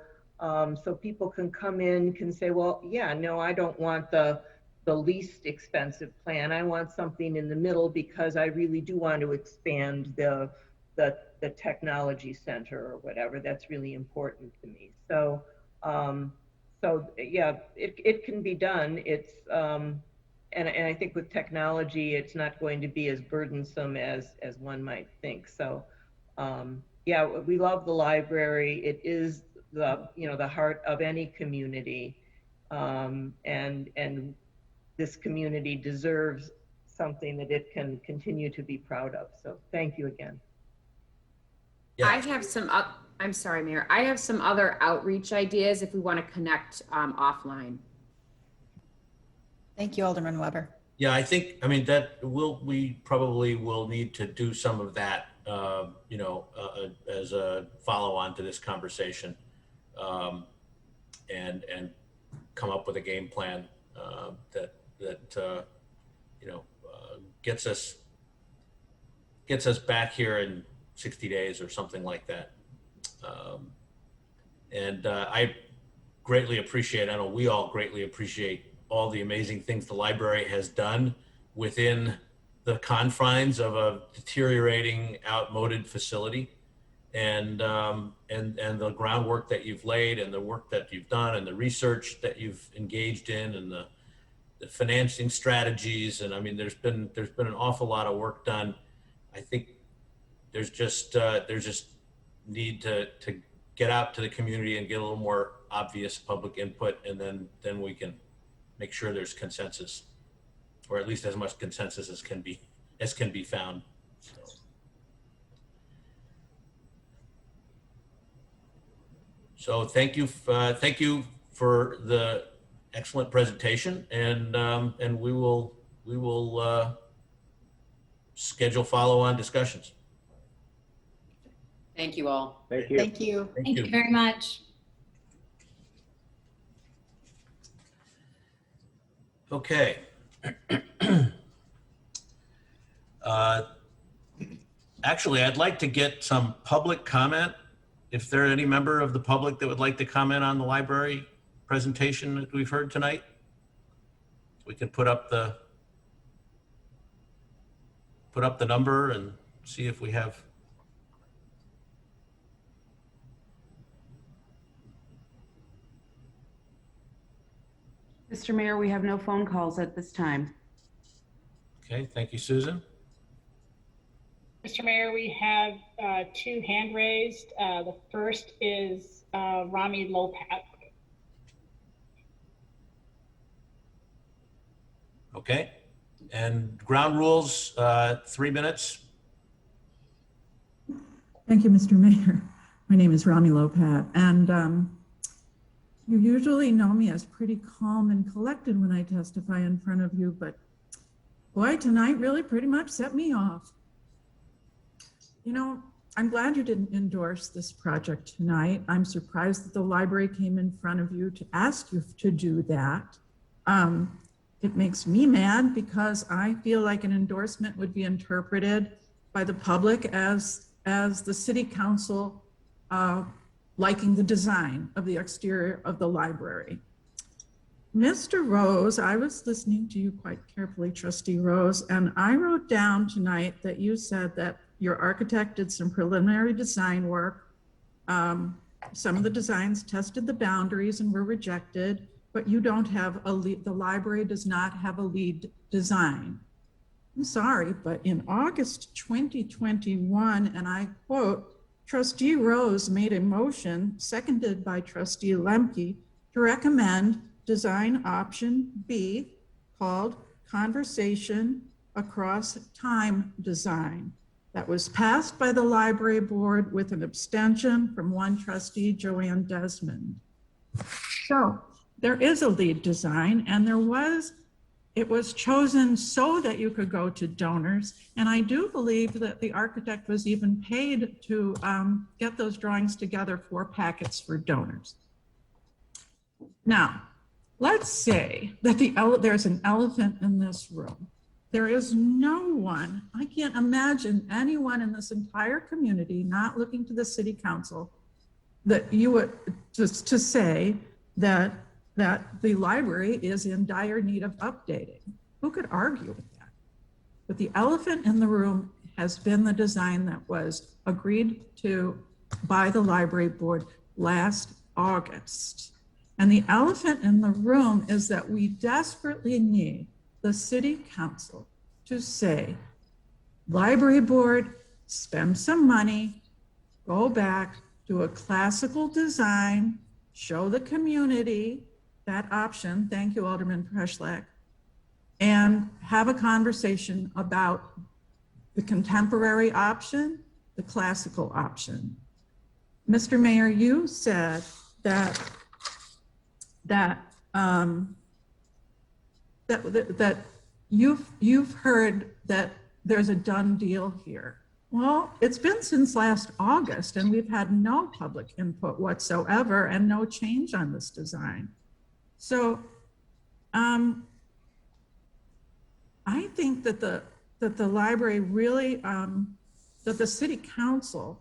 people can come in, can say, well, yeah, no, I don't want the least expensive plan. I want something in the middle because I really do want to expand the technology center or whatever. That's really important to me. So yeah, it can be done. It's and I think with technology, it's not going to be as burdensome as one might think. So yeah, we love the library. It is the heart of any community, and this community deserves something that it can continue to be proud of. So thank you again. Yeah. I have some, I'm sorry, Mayor. I have some other outreach ideas if we want to connect offline. Thank you, Alderman Weber. Yeah, that we probably will need to do some of that, as a follow-on to this conversation, and come up with a game plan that gets us back here in 60 days or something like that. I greatly appreciate, I know we all greatly appreciate all the amazing things the library has done within the confines of a deteriorating, outmoded facility, and the groundwork that you've laid, and the work that you've done, and the research that you've engaged in, and the financing strategies. And I mean, there's been an awful lot of work done. I think there's just need to get out to the community and get a little more obvious public input, and then we can make sure there's consensus, or at least as much consensus as can be found. So thank you for the excellent presentation, and we will schedule follow-on discussions. Thank you all. Thank you. Thank you. Thank you very much. Okay. Actually, I'd like to get some public comment. If there are any member of the public that would like to comment on the library presentation that we've heard tonight, we can put up the number and see if we have. Mr. Mayor, we have no phone calls at this time. Okay, thank you, Susan. Mr. Mayor, we have two hand raised. The first is Rami Lopat. Okay, and ground rules, 3 minutes. Thank you, Mr. Mayor. My name is Rami Lopat, and you usually know me as pretty calm and collected when I testify in front of you, but boy, tonight really pretty much set me off. You know, I'm glad you didn't endorse this project tonight. I'm surprised that the library came in front of you to ask you to do that. It makes me mad because I feel like an endorsement would be interpreted by the public as the city council liking the design of the exterior of the library. Mr. Rose, I was listening to you quite carefully, Trustee Rose, and I wrote down tonight that you said that your architect did some preliminary design work. Some of the designs tested the boundaries and were rejected, but you don't have the library does not have a lead design. I'm sorry, but in August 2021, and I quote, Trustee Rose made a motion seconded by Trustee Lemke to recommend design option B called Conversation Across Time Design. That was passed by the library board with an abstention from one trustee, Joanne Desmond. So there is a lead design, and it was chosen so that you could go to donors. And I do believe that the architect was even paid to get those drawings together for packets for donors. Now, let's say that there's an elephant in this room. There is no one, I can't imagine anyone in this entire community not looking to the city council that you would just to say that the library is in dire need of updating. Who could argue with that? But the elephant in the room has been the design that was agreed to by the library board last August. And the elephant in the room is that we desperately need the city council to say, library board, spend some money, go back, do a classical design, show the community that option, thank you, Alderman Preschlack, and have a conversation about the contemporary option, the classical option. Mr. Mayor, you said that you've heard that there's a done deal here. Well, it's been since last August, and we've had no public input whatsoever and no change on this design. So I think that the library really, that the city council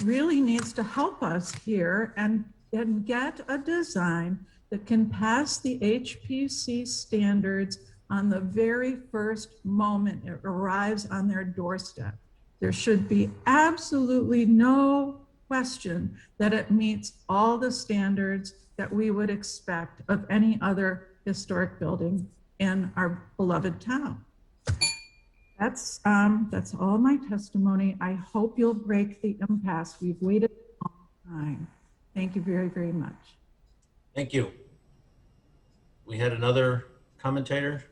really needs to help us here and get a design that can pass the HPC standards on the very first moment it arrives on their doorstep. There should be absolutely no question that it meets all the standards that we would expect of any other historic building in our beloved town. That's all my testimony. I hope you'll break the impasse. We've waited a long time. Thank you very, very much. Thank you. We had another commentator.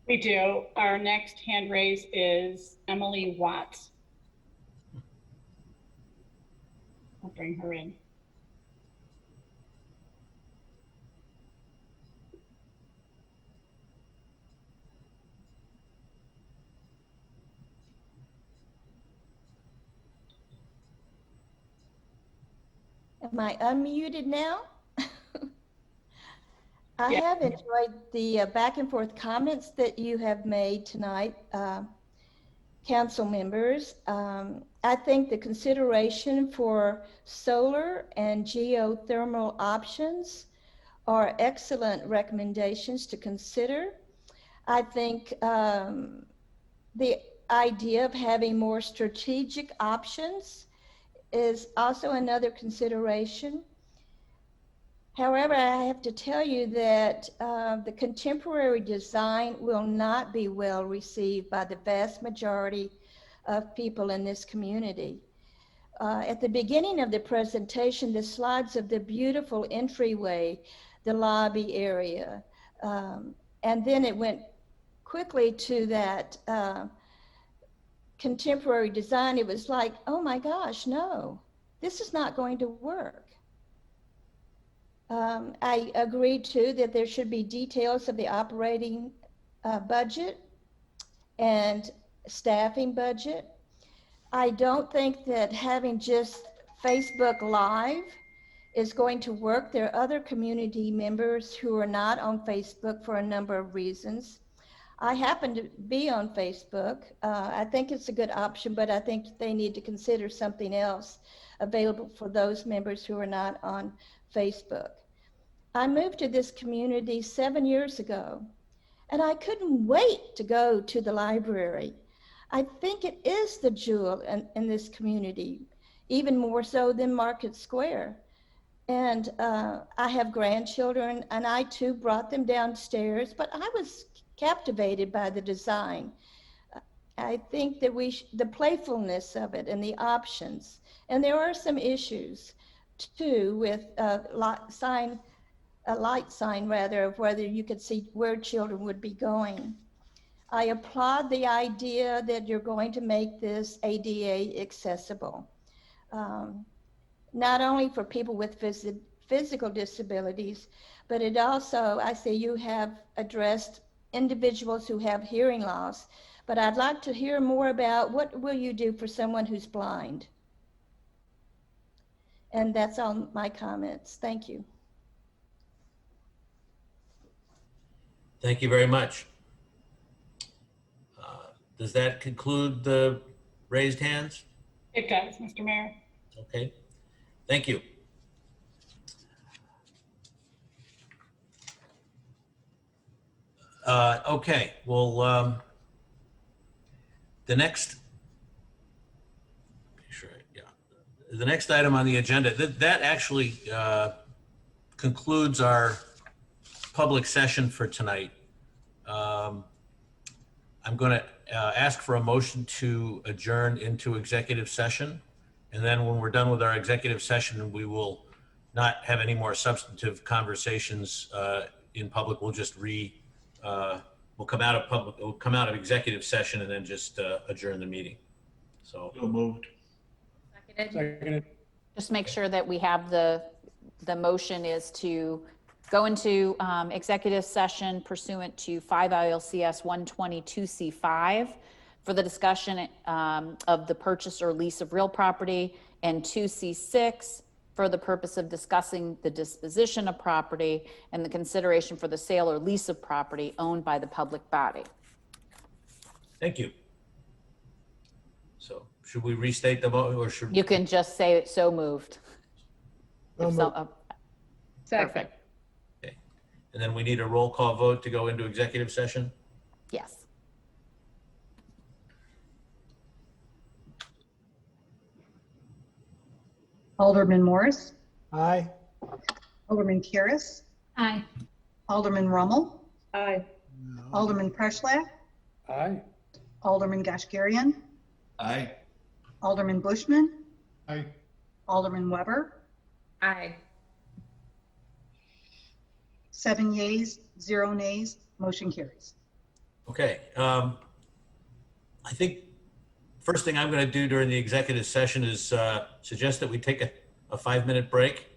We do. Our next hand raise is Emily Watts. I'll bring her in. Am I unmuted now? I Yeah. have enjoyed the back and forth comments that you have made tonight, council members. I think the consideration for solar and geothermal options are excellent recommendations to consider. I think the idea of having more strategic options is also another consideration. However, I have to tell you that the contemporary design will not be well received by the vast majority of people in this community. At the beginning of the presentation, the slides of the beautiful entryway, the lobby area, and then it went quickly to that contemporary design. It was like, oh my gosh, no, this is not going to work. I agree too that there should be details of the operating budget and staffing budget. I don't think that having just Facebook Live is going to work. There are other community members who are not on Facebook for a number of reasons. I happen to be on Facebook. I think it's a good option, but I think they need to consider something else available for those members who are not on Facebook. I moved to this community 7 years ago, and I couldn't wait to go to the library. I think it is the jewel in this community, even more so than Market Square. And I have grandchildren, and I too brought them downstairs, but I was captivated by the design. I think that the playfulness of it and the options, and there are some issues too with a light sign rather, of whether you could see where children would be going. I applaud the idea that you're going to make this ADA accessible, not only for people with physical disabilities, but it also, I see you have addressed individuals who have hearing loss, but I'd like to hear more about what will you do for someone who's blind? And that's all my comments. Thank you. Thank you very much. Does that conclude the raised hands? It does, Mr. Mayor. Okay, thank you. Okay, well, the next item on the agenda, that actually concludes our public session for tonight. I'm going to ask for a motion to adjourn into executive session. And then when we're done with our executive session, we will not have any more substantive conversations in public. We'll just we'll come out of executive session and then just adjourn the meeting. So moved. Seconded. Just make sure that we have the motion is to go into executive session pursuant to 5 ILCS 122C5 for the discussion of the purchase or lease of real property, and 2C6 for the purpose of discussing the disposition of property and the consideration for the sale or lease of property owned by the public body. thank you. So should we restate the vote, or should You can just say it so moved. If so- Perfect. Okay. And then we need a roll call vote to go into executive session? Yes. Alderman Morris, Aye. Alderman Karas, Aye. Alderman Rummel, Aye. Alderman Preschlack, Aye. Alderman Gashgarian, Aye. Alderman Bushman, Aye. Alderman Weber, Aye. 7 yeas, 0 nays, motion carries. Okay. I think first thing I'm going to do during the executive session is suggest that we take a 5-minute break.